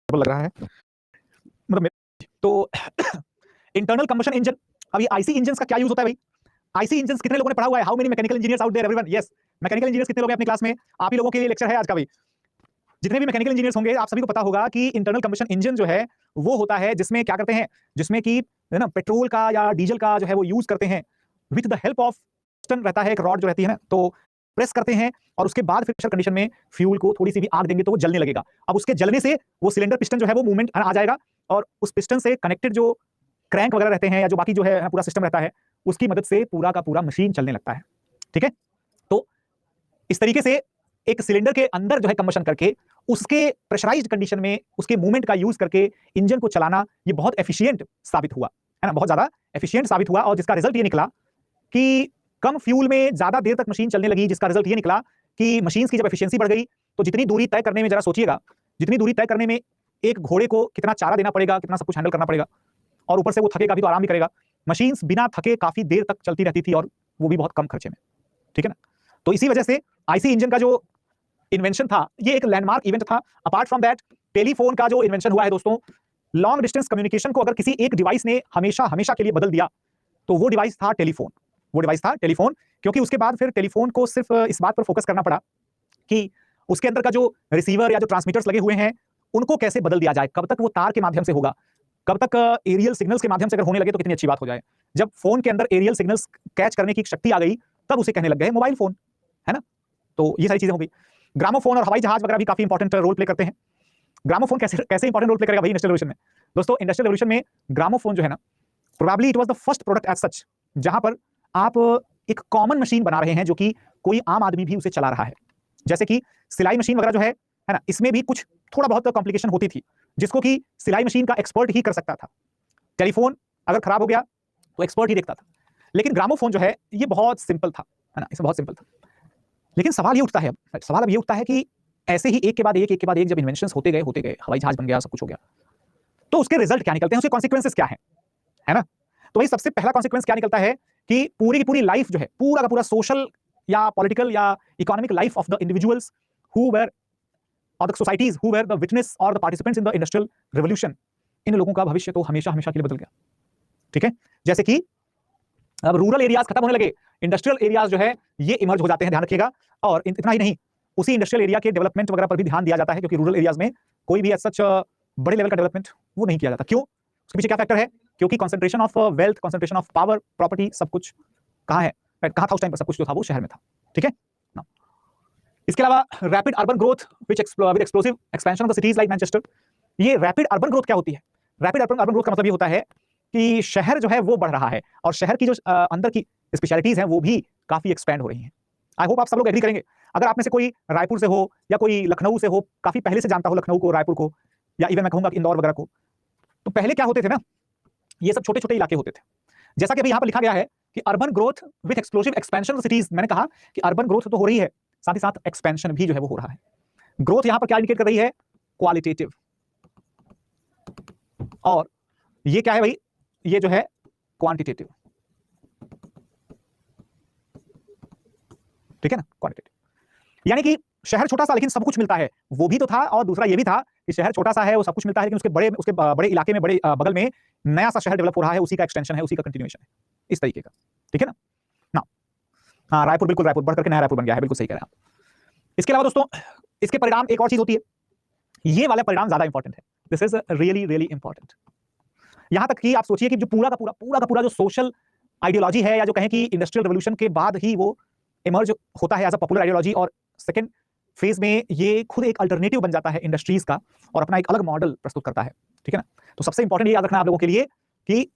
लग रहा है मतलब तो इंटरनल कंबशन इंजन। अब ये आईसी इंजन्स का क्या यूज होता है भाई? आईसी इंजन्स कितने लोगों ने पढ़ा हुआ है? How many mechanical engineers out there everyone? Yes, mechanical engineers कितने लोग हैं अपनी क्लास में? आप ही लोगों के लिए लेक्चर है आज का भाई। जितने भी मैकेनिकल इंजीनियर्स होंगे, आप सभी को पता होगा कि इंटरनल कंबशन इंजन जो है वो होता है जिसमें क्या करते हैं, जिसमें कि है ना पेट्रोल का या डीजल का जो है वो यूज करते हैं with the help of piston रहता है, एक रॉड जो रहती है ना, तो प्रेस करते हैं और उसके बाद फिर प्रेशर कंडीशन में फ्यूल को थोड़ी सी भी आग देंगे तो वो जलने लगेगा। अब उसके जलने से वो सिलेंडर पिस्टन जो है वो मूवमेंट आ जाएगा और उस पिस्टन से कनेक्टेड जो क्रैंक वगैरह रहते हैं या जो बाकी जो है पूरा सिस्टम रहता है, उसकी मदद से पूरा का पूरा मशीन चलने लगता है, ठीक है। तो इस तरीके से एक सिलेंडर के अंदर जो है कंबशन करके उसके प्रेशराइज्ड कंडीशन में उसके मूवमेंट का यूज करके इंजन को चलाना, ये बहुत एफिशिएंट साबित हुआ, है ना, बहुत ज्यादा एफिशिएंट साबित हुआ। और जिसका रिजल्ट ये निकला कि कम फ्यूल में ज्यादा देर तक मशीन चलने लगी, जिसका रिजल्ट ये निकला कि मशीन की जब एफिशिएंसी बढ़ गई तो जितनी दूरी तय करने में, जरा सोचिएगा, जितनी दूरी तय करने में एक घोड़े को कितना चारा देना पड़ेगा, कितना सब कुछ हैंडल करना पड़ेगा, और ऊपर से वो थकेगा भी तो आराम भी करेगा। मशीन्स बिना थके काफी देर तक चलती रहती थी, और वो भी बहुत कम खर्चे में, ठीक है ना। तो इसी वजह से आईसी इंजन का जो इन्वेंशन था ये एक लैंडमार्क इवेंट था। अपार्ट फ्रॉम दैट टेलीफोन का जो इन्वेंशन हुआ है दोस्तों, लॉन्ग डिस्टेंस कम्युनिकेशन को अगर किसी एक डिवाइस ने हमेशा हमेशा के लिए बदल दिया तो वो डिवाइस था टेलीफोन। वो डिवाइस था टेलीफोन, क्योंकि उसके बाद फिर टेलीफोन को सिर्फ इस बात पर फोकस करना पड़ा कि उसके अंदर का जो रिसीवर या जो ट्रांसमीटर्स लगे हुए हैं उनको कैसे बदल दिया जाए, कब तक वो तार के माध्यम से होगा, कब तक एरियल सिग्नल्स के माध्यम से अगर होने लगे तो कितनी अच्छी बात हो जाए। जब फोन के अंदर एरियल सिग्नल्स कैच करने की शक्ति आ गई तब उसे कहने लग गए मोबाइल फोन, है ना। तो ये सारी चीजें हो गई। ग्रामोफोन और हवाई जहाज वगैरह भी काफी इंपॉर्टेंट रोल प्ले करते हैं। ग्रामोफोन कैसे कैसे इंपॉर्टेंट रोल प्ले करेगा भाई इंडस्ट्रियल रेवोल्यूशन में? दोस्तों इंडस्ट्रियल रेवोल्यूशन में ग्रामोफोन जो है ना, probably it was the first product as such, जहां पर आप एक कॉमन मशीन बना रहे हैं जो कि कोई आम आदमी भी उसे चला रहा है। जैसे कि सिलाई मशीन वगैरह जो है ना, इसमें भी कुछ थोड़ा बहुत कॉम्प्लिकेशन होती थी जिसको कि सिलाई मशीन का एक्सपर्ट ही कर सकता था। टेलीफोन अगर खराब हो गया तो एक्सपर्ट ही देखता था, लेकिन ग्रामोफोन जो है ये बहुत सिंपल था, है ना, इसमें बहुत सिंपल था। लेकिन सवाल ये उठता है, सवाल अब ये उठता है कि ऐसे ही एक के बाद एक जब इन्वेंशंस होते गए, हवाई जहाज बन गया, सब कुछ हो गया, तो उसके रिजल्ट क्या निकलते हैं, उसके कॉन्सिक्वेंसेस क्या है ना। तो भाई सबसे पहला कॉन्सिक्वेंस क्या निकलता है कि पूरी की पूरी लाइफ जो है, पूरा का पूरा सोशल या पॉलिटिकल या economic life of the individuals who were और the societies who were the witness और the participants in the industrial revolution, इन लोगों का भविष्य तो हमेशा हमेशा के लिए बदल गया, ठीक है। जैसे कि अब रूरल एरियाज खत्म होने लगे, इंडस्ट्रियल एरियाज जो है ये इमर्ज हो जाते हैं, ध्यान रखिएगा। और इतना ही नहीं, उसी इंडस्ट्रियल एरिया के डेवलपमेंट वगैरह पर भी ध्यान दिया जाता है, क्योंकि रूरल एरियाज में कोई भी सच बड़े लेवल का डेवलपमेंट वो नहीं किया जाता। क्यों? उसके पीछे क्या फैक्टर है? क्योंकि concentration of wealth, concentration of power, property, सब कुछ कहाँ है, कहाँ था उस टाइम पर? सब कुछ जो था वो शहर में था, ठीक है ना। इसके अलावा rapid urban growth with explosive expansion of the cities like Manchester. ये रैपिड अर्बन ग्रोथ क्या होती है? रैपिड अर्बन ग्रोथ का मतलब ये होता है कि शहर जो है वो बढ़ रहा है और शहर की जो अंदर की स्पेशलिटीज हैं वो भी काफी एक्सपैंड हो रही हैं। आई होप आप सब लोग एग्री करेंगे। अगर आप में से कोई रायपुर से हो या कोई लखनऊ से हो, काफी पहले से जानता हो लखनऊ को, रायपुर को, या इवन मैं कहूंगा इंदौर वगैरह को, तो पहले क्या होते थे ना, ये सब छोटे छोटे इलाके होते थे। जैसा कि अभी यहाँ पर लिखा गया है कि urban growth with explosive expansion of cities, मैंने कहा कि अर्बन ग्रोथ तो हो रही है, साथ ही साथ एक्सपेंशन भी जो है वो हो रहा है। ग्रोथ यहाँ पर क्या इंडिकेट कर रही है? क्वालिटेटिव। और ये क्या है भाई? ये जो है क्वांटिटेटिव, ठीक है ना, क्वांटिटेटिव। यानी कि शहर छोटा सा लेकिन सब कुछ मिलता है, वो भी तो था। और दूसरा ये भी था कि शहर छोटा सा है, वो सब कुछ मिलता है, लेकिन उसके बड़े इलाके में, बड़े बगल में नया सा शहर डेवलप हो रहा है, उसी का एक्सटेंशन है, उसी का कंटिन्यूएशन है, इस तरीके का, ठीक है ना। हाँ, रायपुर, बिल्कुल रायपुर बढ़ करके नया रायपुर बन गया है, बिल्कुल सही कह रहे हैं आप। इसके अलावा दोस्तों इसके परिणाम एक और चीज होती है, ये वाला परिणाम ज्यादा इंपॉर्टेंट है। This is really really important. यहां तक कि आप सोचिए कि जो पूरा का पूरा जो सोशल आइडियोलॉजी है, या जो कहें कि इंडस्ट्रियल रिवोल्यूशन के बाद ही वो इमर्ज होता है एज अ पॉपुलर आइडियोलॉजी, और सेकंड फेज में ये खुद एक अल्टरनेटिव बन जाता है इंडस्ट्रीज का और अपना एक अलग मॉडल प्रस्तुत करता है, ठीक है ना। तो सबसे इंपॉर्टेंट ये याद रखना आप लोगों के लिए कि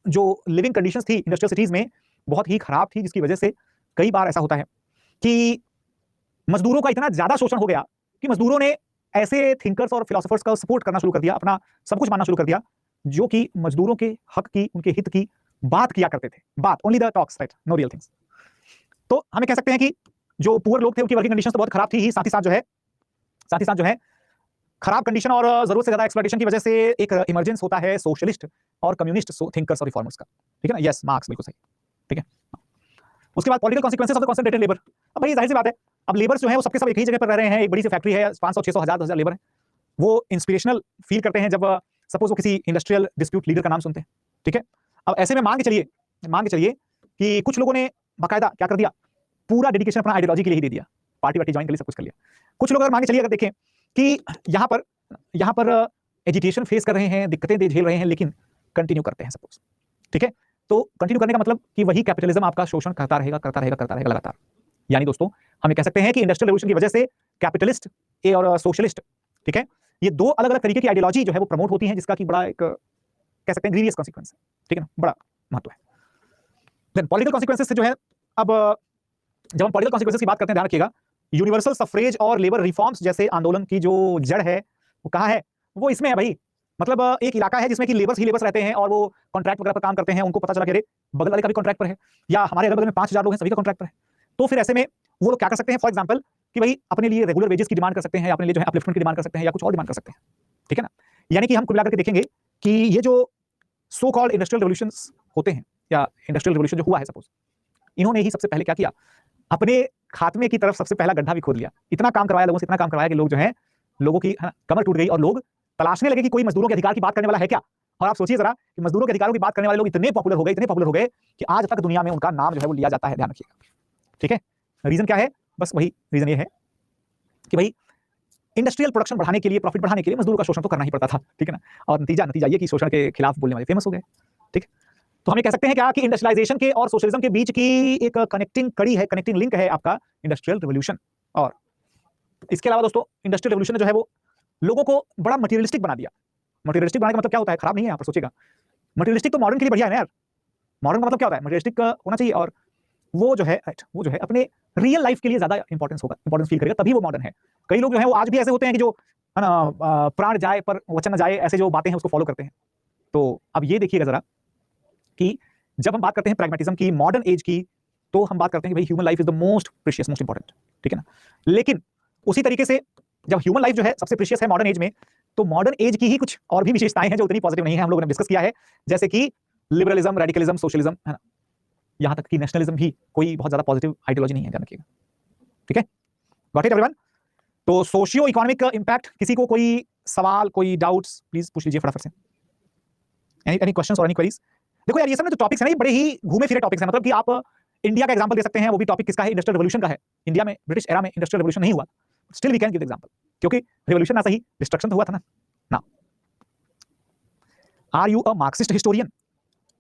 जो लिविंग कंडीशंस थी इंडस्ट्रियल सिटीज में बहुत ही खराब थी, जिसकी वजह से कई बार ऐसा होता है कि मजदूरों का इतना ज्यादा शोषण हो गया कि मजदूरों ने ऐसे थिंकर्स और फिलोसोफर्स का सपोर्ट करना शुरू कर दिया, अपना सब कुछ मानना शुरू कर दिया, जो कि मजदूरों के हक की, उनके हित की बात किया करते थे। बात, only the talks, right, no real things. तो हमें कह सकते हैं कि जो पुअर लोग थे उनकी वर्किंग कंडीशन तो बहुत खराब थी ही, साथ ही साथ जो है खराब कंडीशन और जरूरत से ज्यादा एक्सप्लॉइटेशन की वजह से एक इमरजेंस होता है सोशलिस्ट और कम्युनिस्ट थिंकर्स और रिफॉर्मर्स का, ठीक है ना। यस, मार्क्स, बिल्कुल सही, ठीक है। उसके बाद political consequences of the concentrated labour. अब भाई जाहिर सी बात है, अब लेबर्स जो है वो सबके सब एक ही जगह पर रह रहे हैं, एक बड़ी सी फैक्ट्री है, 500 600 1000 10,000 लेबर है, वो इंस्पिरेशनल फील करते हैं जब सपोज वो किसी इंडस्ट्रियल डिस्प्यूट लीडर का नाम सुनते हैं, ठीक है। अब ऐसे में मान के चलिए कि कुछ लोगों ने बाकायदा क्या कर दिया, पूरा डेडिकेशन अपना आइडियोलॉजी के लिए ही दे दिया, पार्टी वार्टी ज्वाइन कर ली, सब कुछ कर लिया। कुछ लोग अगर मान के चलिए, अगर देखें कि यहाँ पर एजिटेशन फेस कर रहे हैं, दिक्कतें झेल रहे हैं, लेकिन कंटिन्यू करते हैं सब कुछ, ठीक है। तो कंटिन्यू करने का मतलब कि वही कैपिटलिज्म आपका शोषण करता रहेगा लगातार। यानी दोस्तों हम कह सकते हैं कि इंडस्ट्रियल रेवोल्यूशन की वजह से कैपिटलिस्ट और सोशलिस्ट, ठीक है, ये दो अलग अलग तरीके की आइडियोलॉजी जो है वो प्रमोट होती है, जिसका कि बड़ा एक कह सकते हैं ग्रीवियस कॉन्सिक्वेंस है, ठीक है ना, बड़ा महत्व है। देन पॉलिटिकल कॉन्सिक्वेंसेस से जो है, अब जब हम पॉलिटिकल कॉन्सिक्वेंसेस की बात करते हैं, ध्यान रखिएगा, यूनिवर्सल सफरेज और लेबर रिफॉर्म्स जैसे आंदोलन की जो जड़ है वो कहाँ है? वो इसमें है भाई, मतलब एक इलाका है जिसमें कि लेबर्स ही लेबर्स रहते हैं और वो कॉन्ट्रैक्ट वगैरह पर काम करते हैं, उनको पता चला कि अरे बगल वाले का भी कॉन्ट्रैक्ट पर है, या हमारे अगल बगल में 5,000 लोग हैं, सभी का कॉन्ट्रैक्ट पर है। तो फिर ऐसे में वो लोग क्या कर सकते हैं, फॉर एग्जाम्पल कि भाई अपने लिए रेगुलर वेजेस की डिमांड कर सकते हैं, या अपने लिए जो है अपलिफ्टमेंट की डिमांड कर सकते हैं, या कुछ और डिमांड कर सकते हैं, ठीक है ना। यानी कि हम कुल मिलाकर के देखेंगे कि ये जो सो कॉल्ड इंडस्ट्रियल रिवोल्यूशंस होते हैं, या इंडस्ट्रियल रिवोल्यूशन जो हुआ है सपोज, इन्होंने ही सबसे पहले क्या किया, अपने खात्मे की तरफ सबसे पहला गड्ढा भी खोद लिया। इतना काम करवाया लोगों से, इतना काम करवाया कि लोग जो है, लोगों की कमर टूट गई और लोग तलाशने लगे कि कोई मजदूरों के अधिकार की बात करने वाला है क्या। और आप सोचिए जरा कि मजदूरों के अधिकारों की बात करने वाले लोग इतने पॉपुलर हो गए, इतने पॉपुलर हो गए कि आज तक दुनिया में उनका नाम जो है वो लिया जाता है, ध्यान रखिएगा, ठीक है। रीजन क्या है, बस वही रीजन ये है कि भाई इंडस्ट्रियल प्रोडक्शन बढ़ाने के लिए, प्रॉफिट बढ़ाने के लिए मजदूरों का शोषण तो करना ही पड़ता था, ठीक है ना। और नतीजा ये कि शोषण के खिलाफ बोलने वाले फेमस हो गए, ठीक। तो हम ये कह सकते हैं क्या कि इंडस्ट्रियलाइजेशन के और सोशलिज्म के बीच की एक कनेक्टिंग कड़ी है, कनेक्टिंग लिंक है आपका इंडस्ट्रियल रिवोल्यूशन। और इसके अलावा दोस्तों इंडस्ट्रियल रिवोल्यूशन ने जो है वो लोगों को बड़ा मटेरियलिस्टिक बना दिया। मटेरियलिस्टिक बनाने का मतलब क्या होता है, खराब नहीं है, यहाँ पर सोचिएगा। मटेरियलिस्टिक तो मॉडर्न के लिए बढ़िया है ना यार। मॉडर्न का मतलब क्या होता है, मटेरियलिस्टिक होना चाहिए, और वो जो है अपने रियल लाइफ के लिए ज्यादा इंपॉर्टेंस फील करेगा, तभी वो मॉडर्न है। कई लोग जो है वो आज भी ऐसे होते हैं कि जो है ना, प्राण जाए पर वचन न जाए, ऐसे जो बातें हैं उसको फॉलो करते हैं। तो अब ये देखिएगा जरा कि जब हम बात करते हैं प्रैग्मेटिज्म की, मॉडर्न एज की, तो हम बात करते हैं कि भाई human life is the most precious, most important, ठीक है ना। लेकिन उसी तरीके से जब ह्यूमन लाइफ जो है सबसे प्रीशियस है मॉडर्न एज में, तो मॉडर्न एज की ही कुछ और भी विशेषताएं हैं जो उतनी पॉजिटिव नहीं है, हम लोगों ने डिस्कस किया है, जैसे कि लिबरलिज्म, रेडिकलिज्म, सोशलिज्म, है ना, यहां तक कि नेशनलिज्म भी कोई बहुत ज्यादा पॉजिटिव आइडियोलॉजी नहीं है, ध्यान रखिएगा, ठीक है। Got it everyone. तो सोशियो इकोनॉमिक इंपैक्ट, किसी को कोई सवाल, कोई डाउट्स, प्लीज पूछ लीजिए फटाफट से। एनी क्वेश्चंस और एनी क्वेरीज। देखो यार, ये सब जो टॉपिक्स है ना, ये बड़े ही घूमे फिरे टॉपिक्स हैं। मतलब कि आप इंडिया का एग्जांपल दे सकते हैं, वो भी टॉपिक किसका है, इंडस्ट्रियल रिवोल्यूशन का है। इंडिया में ब्रिटिश एरा में इंडस्ट्रियल रिवोल्यूशन नहीं हुआ, still we can give example, क्योंकि रिवोल्यूशन ना सही, डिस्ट्रक्शन तो हुआ था ना। Now, are you a Marxist historian?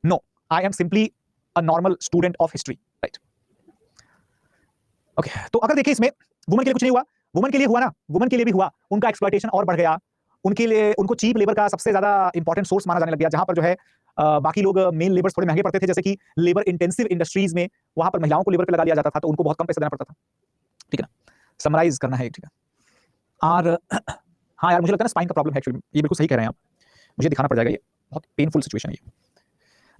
No, I am simply a normal student of history, right. Okay, तो अगर देखिए इसमें वुमेन के लिए कुछ नहीं हुआ, वुमेन के लिए हुआ ना, वुमेन के लिए भी हुआ, उनका एक्सप्लॉयटेशन और बढ़ गया, उनके लिए, उनको चीप लेबर का सबसे ज्यादा इंपॉर्टेंट सोर्स माना जाने लग गया, जहां पर जो है बाकी लोग मेल लेबर्स थोड़े महंगे पड़ते थे, जैसे कि लेबर इंटेंसिव इंडस्ट्रीज में वहां पर महिलाओं को लेबर पे लगा दिया जाता था, तो उनको बहुत कम पैसे देना पड़ता था, ठीक है ना। समराइज करना है, ठीक है। और हाँ यार, मुझे लगता है ना स्पाइन का प्रॉब्लम है एक्चुअली, ये बिल्कुल सही कह रहे हैं आप, मुझे दिखाना पड़ जाएगा, ये बहुत पेनफुल सिचुएशन है ये।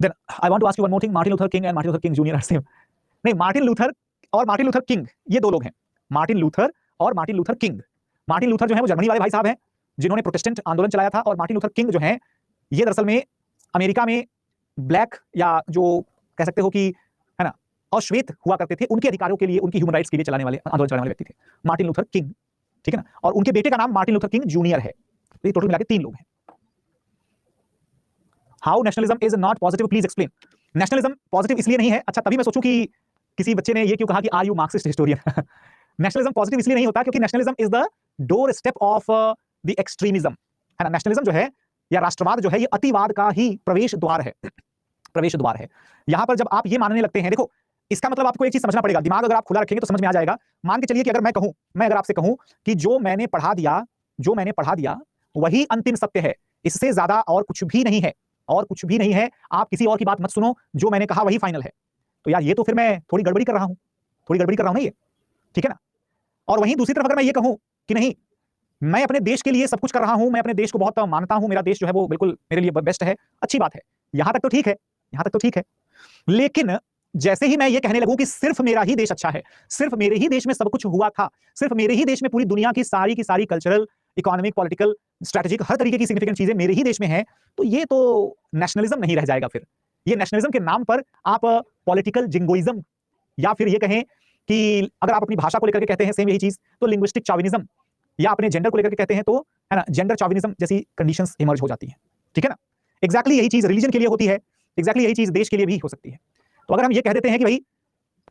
Then I want to ask you one more thing, Martin Luther King and Martin Luther King junior are same? नहीं, मार्टिन लूथर और मार्टिन लूथर किंग ये दो लोग हैं, मार्टिन लूथर और Martin Luther King. Martin Luther जो है वो जर्मनी वाले भाई साहब हैं जिन्होंने प्रोटेस्टेंट आंदोलन चलाया था, और मार्टिन लूथर किंग जो है ये दरअसल में अमेरिका में ब्लैक, या जो कह सकते हो कि है ना, अश्वेत हुआ करते थे, उनके अधिकारों के लिए, उनकी ह्यूमन राइट्स के लिए चलाने वाले, आंदोलन चलाने वाले व्यक्ति थे मार्टिन लूथर किंग, ठीक है ना। और उनके बेटे का नाम मार्टिन लूथर किंग जूनियर है। तो ये टोटल मिला के 3 लोग हैं। How nationalism is not positive, please explain. Nationalism positive इसलिए नहीं है, अच्छा तभी मैं सोचूं कि किसी बच्चे ने ये क्यों कहा कि are you Marxist historian. Nationalism positive इसलिए नहीं होता क्योंकि nationalism is the door step of the extremism, है ना। नेशनलिज्म जो है या राष्ट्रवाद जो है, ये अतिवाद का ही प्रवेश द्वार है, प्रवेश द्वार है। यहां पर जब आप ये मानने लगते हैं, देखो इसका मतलब आपको एक चीज समझना पड़ेगा, दिमाग अगर आप खुला रखेंगे तो समझ में आ जाएगा। मान के चलिए कि अगर मैं अगर आपसे कहूं कि जो मैंने पढ़ा दिया वही अंतिम सत्य है, इससे ज्यादा और कुछ भी नहीं है, और कुछ भी नहीं है, आप किसी और की बात मत सुनो, जो मैंने कहा वही फाइनल है। तो यार ये तो फिर मैं थोड़ी गड़बड़ी कर रहा हूं ना ये, ठीक है ना। और वहीं दूसरी तरफ अगर मैं ये कहूं कि नहीं, मैं अपने देश के लिए सब कुछ कर रहा हूं, मैं अपने देश को बहुत मानता हूं, मेरा देश जो है वो बिल्कुल मेरे लिए बेस्ट है, अच्छी बात है, यहां तक तो ठीक है, यहां तक तो ठीक है। लेकिन जैसे ही मैं ये कहने लगूं कि सिर्फ मेरा ही देश अच्छा है, सिर्फ मेरे ही देश में सब कुछ हुआ था, सिर्फ मेरे ही देश में पूरी दुनिया की सारी कल्चरल, इकोनॉमिक, पॉलिटिकल, स्ट्रेटेजिक, हर तरीके की सिग्निफिकेंट चीजें मेरे ही देश में हैं, तो ये तो नेशनलिज्म नहीं रह जाएगा। फिर ये नेशनलिज्म के नाम पर आप पॉलिटिकल जिंगोइज्म, या फिर ये कहें कि अगर आप अपनी भाषा को लेकर के कहते हैं सेम यही चीज, तो लिंग्विस्टिक चॉविनिज्म, या अपने जेंडर को लेकर के कहते हैं तो है ना, जेंडर चॉविनिज्म जैसी कंडीशंस इमर्ज हो जाती हैं, ठीक है ना। एग्जैक्टली यही चीज रिलीजन के लिए होती है, एग्जैक्टली यही चीज देश के लिए भी हो सकती है। तो अगर हम ये कह देते हैं कि भाई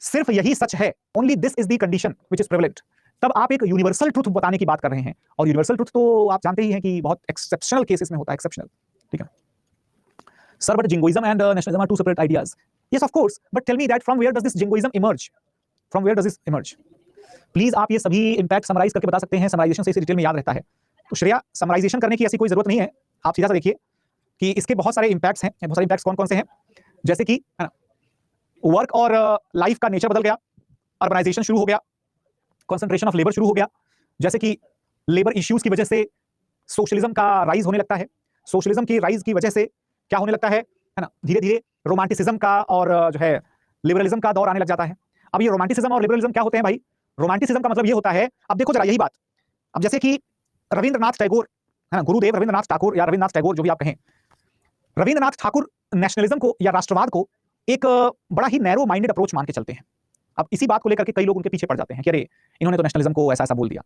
सिर्फ यही सच है, only this is the condition which is privileged, तब आप एक यूनिवर्सल ट्रुथ बताने की बात कर रहे हैं, और यूनिवर्सल ट्रुथ तो आप जानते ही हैं कि बहुत एक्सेप्शनल केसेस में होता है, एक्सेप्शनल, ठीक है। Sir, but jingoism and nationalism are two separate ideas. Yes of course, but tell me that from where does this jingoism emerge, from where does this emerge? Please आप ये सभी impact summarise करके बता सकते हैं, summarization से इसे detail में याद रहता है। तो श्रेया, समराइजेशन करने की ऐसी कोई जरूरत नहीं है, आप सीधा सा देखिए कि इसके बहुत सारे इंपैक्ट्स हैं। बहुत सारे इंपैक्ट्स कौन कौन से हैं, जैसे कि है ना, वर्क और लाइफ का नेचर बदल गया, अर्बनाइजेशन शुरू हो गया, कंसंट्रेशन ऑफ लेबर शुरू हो गया, जैसे कि लेबर इश्यूज की वजह से सोशलिज्म का राइज होने लगता है। सोशलिज्म की राइज की वजह से क्या होने लगता है ना, धीरे धीरे रोमांटिसिज्म का और जो है लिबरलिज्म का दौर आने लग जाता है। अब ये रोमांटिसिज्म और लिबरलिज्म क्या होते हैं भाई? रोमांटिसिज्म का मतलब ये होता है, अब देखो जरा यही बात, अब जैसे कि रविंद्रनाथ टैगोर है ना, गुरुदेव रविंद्रनाथ ठाकुर या रविंद्रनाथ टैगोर जो भी आप कहें, रविंद्रनाथ ठाकुर नेशनलिज्म को या राष्ट्रवाद को एक बड़ा ही नैरो माइंडेड अप्रोच मान के चलते हैं। अब इसी बात को लेकर के कई लोग उनके पीछे पड़ जाते हैं कि अरे इन्होंने तो नेशनलिज्म को ऐसा ऐसा बोल दिया।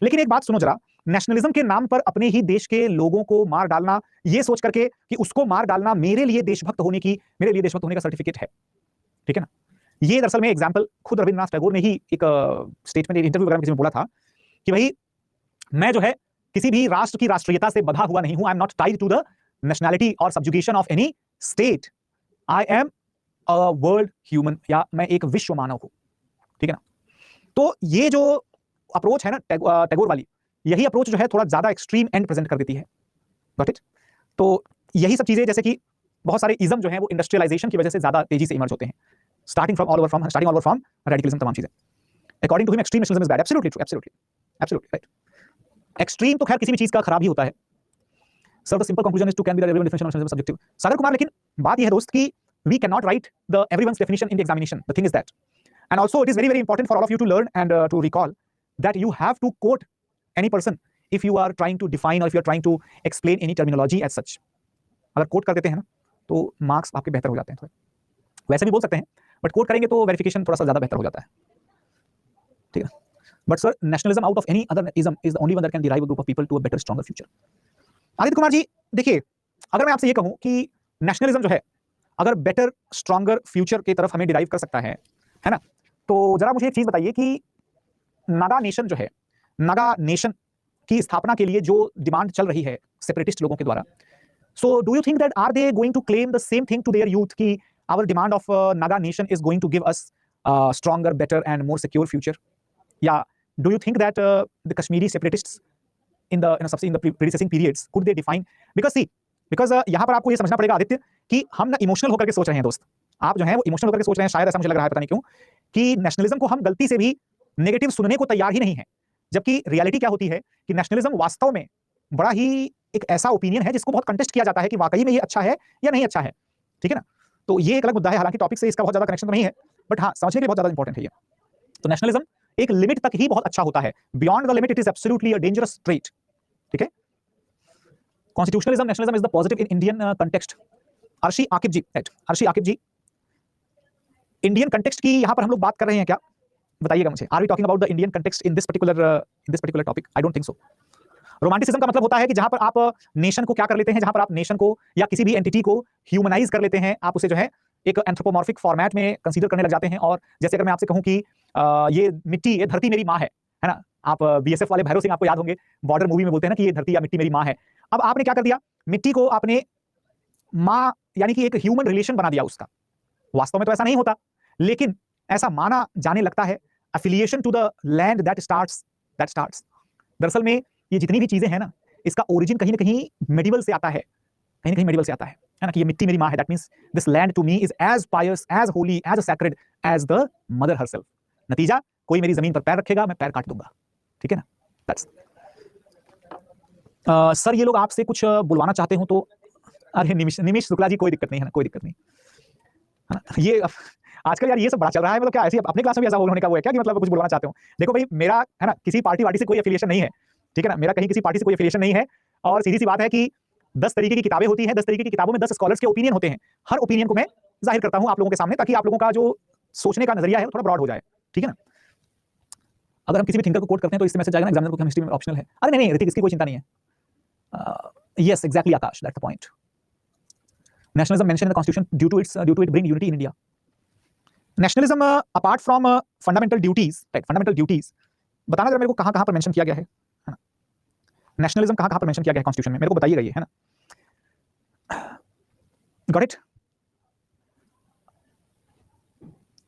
लेकिन एक बात सुनो जरा, नेशनलिज्म के नाम पर अपने ही देश के लोगों को मार डालना, ये सोच करके कि उसको मार डालना मेरे लिए देशभक्त होने का सर्टिफिकेट है, ठीक है ना। ये दरअसल में एग्जांपल खुद रविंद्रनाथ टैगोर ने ही एक स्टेटमेंट इंटरव्यू वगैरह में किसी में बोला था कि भाई मैं जो है किसी भी राष्ट्र की राष्ट्रीयता से बंधा हुआ नहीं हूं, I am not tied to the nationality और subjugation of any state, I am a world human, या मैं एक विश्व मानव हूं, ठीक है ना। तो ये जो अप्रोच है ना टैगोर वाली, यही अप्रोच जो है थोड़ा ज्यादा एक्सट्रीम एंड प्रेजेंट कर देती है, गॉट इट। तो यही सब चीजें जैसे कि बहुत सारे इज्म जो है वो इंडस्ट्रियलाइजेशन की वजह से ज्यादा तेजी से इमर्ज होते हैं, starting all over from radicalism, तमाम चीजें। According to him extreme nationalism is bad, absolutely true, absolutely right. Extreme तो खैर किसी भी चीज का खराब ही होता है। Sir the simple conclusion is to can be the relevant definition of nationalism subjective. Sagar Kumar, लेकिन बात यह है दोस्त कि we cannot write the everyone's definition in the examination. The thing is that, and also it is very important for all of you to learn and to recall that you have to quote any person if you are trying to define or if you are trying to explain any terminology as such. अगर coat कर देते हैं ना तो marks आपके बेहतर हो जाते हैं थोड़े, वैसे भी बोल सकते हैं बट कोट करेंगे तो वेरिफिकेशन थोड़ा सा ज्यादा बेहतर हो जाता है, ठीक है। But sir nationalism out of any other ism is the only one that can derive a group of people to a better stronger future. Aditya Kumar ji देखिए, अगर मैं आपसे ये कहूं कि नेशनलिज्म जो है अगर बेटर स्ट्रॉन्गर फ्यूचर की तरफ हमें डिराइव कर सकता है ना, तो जरा मुझे एक चीज बताइए कि नागा नेशन जो है, नागा नेशन की स्थापना के लिए जो डिमांड चल रही है सेपरेटिस्ट लोगों के द्वारा, so do you think that are they going to claim the same thing to their youth कि our demand of Naga nation is going to give us stronger, better and more secure future, या do you think that the Kashmiri separatists in the predecessing periods could they define, because यहाँ पर आपको ये समझना पड़ेगा आदित्य कि हम ना इमोशनल होकर के सोच रहे हैं दोस्त, आप जो है वो इमोशनल होकर के सोच रहे हैं, शायद ऐसा मुझे लग रहा है, पता नहीं क्यों, कि नेशनलिज्म को हम गलती से भी नेगेटिव सुनने को तैयार ही नहीं है, जबकि रियलिटी क्या होती है कि नेशनलिज्म वास्तव में बड़ा ही एक ऐसा ओपिनियन है जिसको बहुत कंटेस्ट किया जाता है कि वाकई में ये अच्छा है या नहीं अच्छा है, ठीक है ना। तो ये एक अलग मुद्दा है, हालांकि टॉपिक से इसका बहुत ज्यादा कनेक्शन तो नहीं है, बट हाँ समझने के लिए बहुत ज्यादा इंपॉर्टेंट है ये। तो नेशनलिज्म एक लिमिट तक ही बहुत अच्छा होता है, beyond the limit it is absolutely a dangerous trait, ठीक है। Constitutionalism nationalism is the positive in Indian context. Arshi Aqib ji, right, Arshi Aqib ji, Indian context की यहां पर हम लोग बात कर रहे हैं क्या, बताइएगा मुझे। Are we talking about the Indian context in this particular topic? I don't think so. Romanticism का मतलब होता है कि जहां पर आप नेशन को क्या कर लेते हैं, जहां पर आप नेशन को या किसी भी एंटिटी को ह्यूमनाइज कर लेते हैं, आप उसे जो है एक एंथ्रोपोमॉर्फिक फॉर्मेट में कंसीडर करने लग जाते हैं। और जैसे अगर मैं आपसे कहूं कि ये मिट्टी, ये धरती मेरी माँ है ना, आप बीएसएफ वाले भैरव सिंह आपको याद होंगे, बॉर्डर मूवी में बोलते हैं ना कि ये धरती या मिट्टी मेरी माँ है। अब आपने क्या कर दिया, मिट्टी को आपने माँ यानी कि एक ह्यूमन रिलेशन बना दिया उसका। वास्तव में तो ऐसा नहीं होता, लेकिन ऐसा माना जाने लगता है। Affiliation to the land that starts. दरअसल में ये जितनी भी चीजें हैं ना, इसका ओरिजिन कहीं ना कहीं मेडिवल से आता है, कहीं ना कहीं मेडिवल से आता है ना, कि ये मिट्टी मेरी माँ है। That means this land to me is as pious, as holy, as sacred as the mother herself. नतीजा, कोई मेरी जमीन पर पैर रखेगा, मैं पैर काट दूंगा, ठीक है ना। दैट्स सर ये लोग आपसे कुछ बुलवाना चाहते हो तो, अरे निमिष शुक्ला जी, कोई दिक्कत नहीं है ना, कोई दिक्कत नहीं है ना। ये आजकल यार ये सब बड़ा चल रहा है, मतलब क्या ऐसे अपने क्लास में भी ऐसा होने का वो है क्या कि मतलब कुछ बुलवाना चाहते हो? देखो भाई, मेरा है ना किसी पार्टी से कोई एफिलिएशन नहीं है, ठीक है ना, मेरा कहीं किसी पार्टी से कोई एफिलिएशन नहीं है। और सीधी सी बात है कि 10 तरीके की किताबें होती हैं, 10 तरीके की किताबों में 10 स्कॉलर्स के ओपिनियन होते हैं। हर ओपिनियन को मैं जाहिर करता हूं आप लोगों के सामने, ताकि आप लोगों का जो सोचने का नजरिया है वो थोड़ा ब्रॉड हो जाए, ठीक है ना। अगर हम किसी भी थिंकर को कोट करते हैं तो इससे मैसेज आएगा ना एग्जामिनर को कि हिस्ट्री में ऑप्शनल है। अरे नहीं ऋतिक, इसकी कोई चिंता नहीं है। Yes exactly Akash, that's the point. Nationalism mention in the constitution due to it bring unity in India. Nationalism apart from fundamental duties, right, fundamental duties बताना जरा मेरे को कहां पर मेंशन किया गया है ना। नेशनलिज्म कहां पर मेंशन किया गया है कॉन्स्टिट्यूशन में, मेरे को बताइएगा ये, है ना। Got it?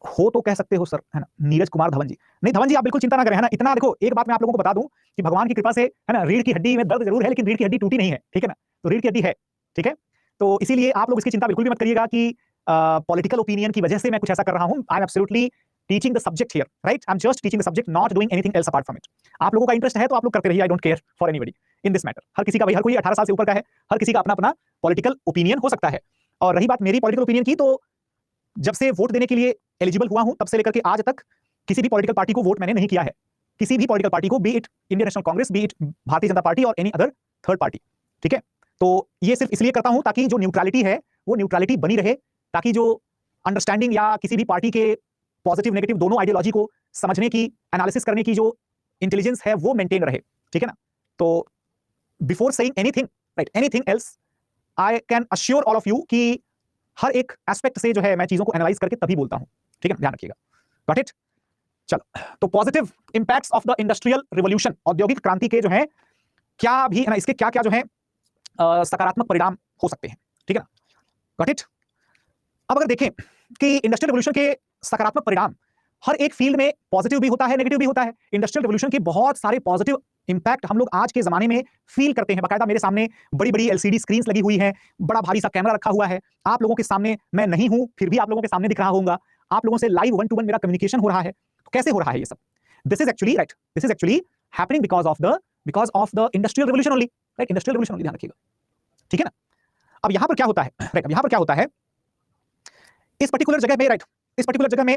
हो तो कह सकते हो सर, है ना। नीरज कुमार धवन जी, नहीं धवन जी आप बिल्कुल चिंता ना करें, है ना। इतना देखो, एक बात मैं आप लोगों को बता दूं कि भगवान की कृपा से, है ना, रीढ़ की हड्डी में दर्द जरूर है लेकिन रीढ़ की हड्डी टूटी नहीं है, ठीक है ना। तो रीढ़ की हड्डी है, ठीक है। तो इसीलिए आप लोग इसकी चिंता बिल्कुल भी मत करिएगा कि पॉलिटिकल ओपिनियन की वजह से मैं कुछ ऐसा कर रहा हूं। I am absolutely teaching the subject here, right? I am just teaching the subject, not doing anything else apart from it. आप लोगों का इंटरेस्ट है तो आप लोग करते रहिए, I don't care for anybody in this matter. हर किसी का भाई, हर कोई 18 साल से ऊपर का है, हर किसी का अपना अपना पॉलिटिकल ओपिनियन हो सकता है। और रही बात मेरी पॉलिटिकल ओपिनियन की, तो जब से वोट देने के लिए एलिजिबल हुआ हूं तब से लेकर के आज तक किसी भी पॉलिटिकल पार्टी को वोट मैंने नहीं किया है, किसी भी पॉलिटिकल पार्टी को, B it Indian national Congress, B it Bharatiya Janata party और एनी अदर थर्ड पार्टी, ठीक है? तो ये सिर्फ इसलिए करता हूं ताकि जो न्यूट्रलिटी है वो न्यूट्रलिटी बनी रहे, ताकि जो अंडरस्टैंडिंग या किसी भी पार्टी के पॉजिटिव नेगेटिव दोनों आइडियोलॉजी को समझने की, एनालिसिस करने की जो इंटेलिजेंस है वो मेंटेन रहे, ठीक है ना? तो before saying anything, right, anything else, I can assure all of you कि हर एक एस्पेक्ट से जो है मैं चीजों को एनालाइज करके तभी बोलता हूं, ठीक है? ध्यान रखिएगा, गॉट इट? चलो, तो positive impacts of the industrial revolution, औद्योगिक क्रांति के जो है क्या भी है ना, इसके क्या क्या जो है सकारात्मक परिणाम हो सकते हैं, ठीक है ना? Got it? अब अगर देखें कि इंडस्ट्रियल रिवॉल्यूशन के सकारात्मक परिणाम हर एक फील्ड में पॉजिटिव भी होता है, नेगेटिव भी होता है। इंडस्ट्रियल रिवॉल्यूशन के बहुत सारे पॉजिटिव इंपैक्ट हम लोग आज के जमाने में फील करते हैं। बाकायदा मेरे सामने बड़ी बड़ी एलसीडी स्क्रीन्स लगी हुई है, बड़ा भारी सा कैमरा रखा हुआ है, आप लोगों के सामने मैं नहीं हूं फिर भी आप लोगों के सामने दिख रहा होऊंगा, आप लोगों से लाइव 1 to 1 मेरा कम्युनिकेशन हो रहा है। तो कैसे हो रहा है ये सब? This is actually, right, this is actually happening because of the industrial revolution only, right? Industrial revolution only, ध्यान रखिएगा, ठीक है ना? अब यहां पर क्या होता है, राइट, अब यहां पर क्या होता है इस पर्टिकुलर जगह में, राइट, इस पर्टिकुलर जगह में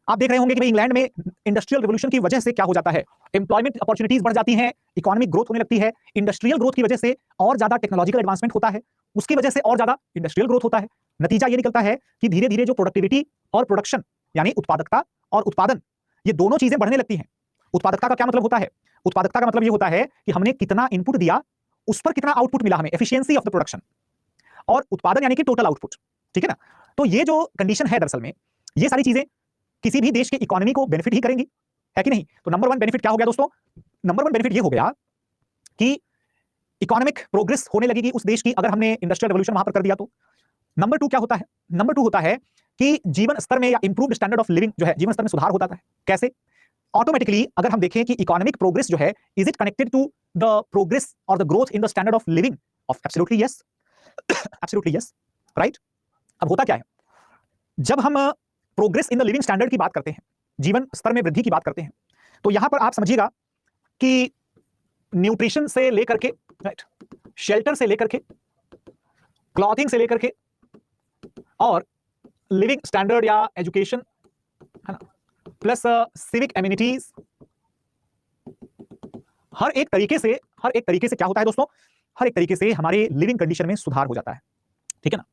आप देख रहे होंगे कि भाई इंग्लैंड में इंडस्ट्रियल रिवॉल्यूशन की वजह से क्या हो जाता है, एम्प्लॉयमेंट अपॉर्चुनिटीज बढ़ जाती हैं, इकोनॉमिक ग्रोथ होने लगती है, इंडस्ट्रियल ग्रोथ की वजह से और ज्यादा टेक्नोलॉजिकल एडवांसमेंट होता है, उसकी वजह से और ज्यादा इंडस्ट्रियल ग्रोथ होता है। नतीजा ये निकलता है कि धीरे धीरे जो प्रोडक्टिविटी और प्रोडक्शन यानी उत्पादकता और उत्पादन, ये दोनों चीजें बढ़ने लगती हैं। उत्पादकता का क्या मतलब होता है? उत्पादकता का मतलब ये होता है कि हमने कितना इनपुट दिया उस पर कितना आउटपुट मिला हमें, एफिशिएंसी ऑफ द प्रोडक्शन। और उत्पादन यानी कि टोटल आउटपुट, ठीक है ना? तो ये जो कंडीशन है दरअसल में, ये सारी चीजें किसी भी देश के इकोनॉमी को बेनिफिट ही करेंगी, है कि नहीं? तो नंबर 1 बेनिफिट क्या हो गया दोस्तों? नंबर 1 बेनिफिट ये हो गया कि इकोनॉमिक प्रोग्रेस होने लगेगी उस देश की अगर हमने इंडस्ट्रियल रिवॉल्यूशन वहां पर कर दिया तो। नंबर 2 क्या होता है? नंबर 2 होता है कि जीवन स्तर में या इंप्रूव्ड स्टैंडर्ड ऑफ लिविंग जो है, जीवन स्तर में सुधार होता है। कैसे? ऑटोमेटिकली अगर हम देखें कि इकोनॉमिक प्रोग्रेस जो है, is it connected to the progress और the growth in the standard of living of? Absolutely yes, absolutely yes, right? अब होता क्या है, जब हम progress in the living standard की बात करते हैं, जीवन स्तर में वृद्धि की बात करते हैं, तो यहां पर आप समझिएगा कि न्यूट्रिशन से लेकर के, राइट, शेल्टर से लेकर के, क्लॉथिंग से लेकर के और लिविंग स्टैंडर्ड या एजुकेशन, है ना, प्लस सिविक एमिनिटीज, हर एक तरीके से क्या होता है दोस्तों? हर एक तरीके से हमारे लिविंग कंडीशन में सुधार हो जाता है, ठीक है ना?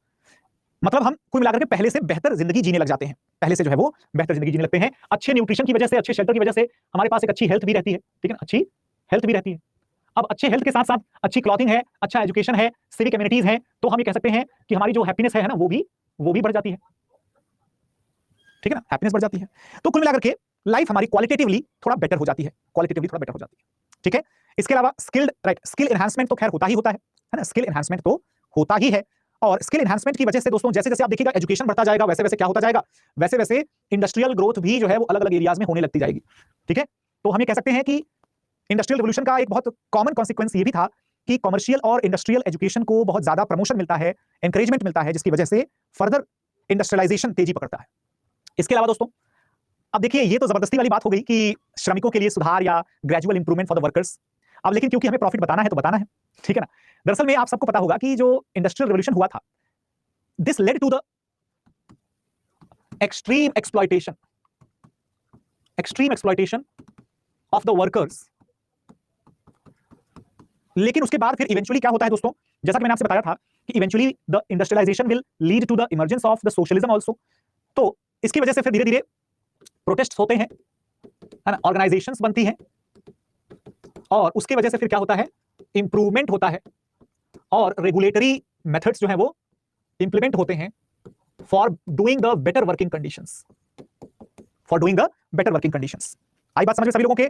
मतलब हम कुल मिलाकर के पहले से बेहतर जिंदगी जीने लग जाते हैं, पहले से जो है वो बेहतर जिंदगी जीने लगते हैं। अच्छे न्यूट्रिशन की वजह से, अच्छे शेल्टर की वजह से हमारे पास एक अच्छी हेल्थ भी रहती है, ठीक है ना? अच्छी हेल्थ भी रहती है। अब अच्छे हेल्थ के साथ साथ अच्छी क्लॉथिंग है, अच्छा एजुकेशन है, सिविक एमिनिटीज है, तो हम ये कह सकते हैं कि हमारी जो हैप्पीनेस है ना, वो भी बढ़ जाती है, ठीक है ना? हैप्पीनेस बढ़ जाती है। तो कुल मिलाकर के लाइफ हमारी क्वालिटेटिवली थोड़ा बेटर हो जाती है, क्वालिटेटिवली थोड़ा बेटर हो जाती है, ठीक है? इसके अलावा स्किल्ड, राइट, स्किल एनहांसमेंट तो खैर होता ही होता है ना? स्किल एनहांसमेंट तो होता ही है। और स्किल एनहांसमेंट की वजह से दोस्तों जैसे जैसे आप देखिएगा एजुकेशन बढ़ता जाएगा, वैसे वैसे क्या होता जाएगा, वैसे वैसे इंडस्ट्रियल ग्रोथ भी जो है वो अलग अलग एरियाज में होने लगती जाएगी, ठीक है? तो हम ये कह सकते हैं कि इंडस्ट्रियल रिवॉल्यूशन का एक बहुत कॉमन कॉन्सिक्वेंस ये भी था कि कमर्शियल और इंडस्ट्रियल एजुकेशन को बहुत ज्यादा प्रमोशन मिलता है, एनकरेजमेंट मिलता है, जिसकी वजह से फर्दर इंडस्ट्रियलाइजेशन तेजी पकड़ता है। इसके अलावा दोस्तों अब देखिए, ये तो जबरदस्ती वाली बात हो गई कि श्रमिकों के लिए सुधार या gradual improvement for the workers. अब लेकिन क्योंकि हमें प्रॉफिट बताना है तो बताना है, ठीक है ना? दरअसल में आप सबको पता होगा कि जो इंडस्ट्रियल रिवॉल्यूशन हुआ था, this led to the extreme exploitation of the workers. लेकिन उसके बाद फिर इवेंचुअली क्या होता है दोस्तों, जैसा कि मैंने आपसे बताया था कि eventually the industrialisation will lead to the emergence of the socialism also. तो इसकी वजह से फिर धीरे धीरे प्रोटेस्ट होते हैं, है ना, ऑर्गेनाइजेशंस बनती हैं, और उसके वजह से फिर क्या होता है, इंप्रूवमेंट होता है और रेगुलेटरी मेथड्स जो है वो इंप्लीमेंट होते हैं for doing the better working conditions, for doing the better working conditions. आई बात समझ में सभी लोगों के?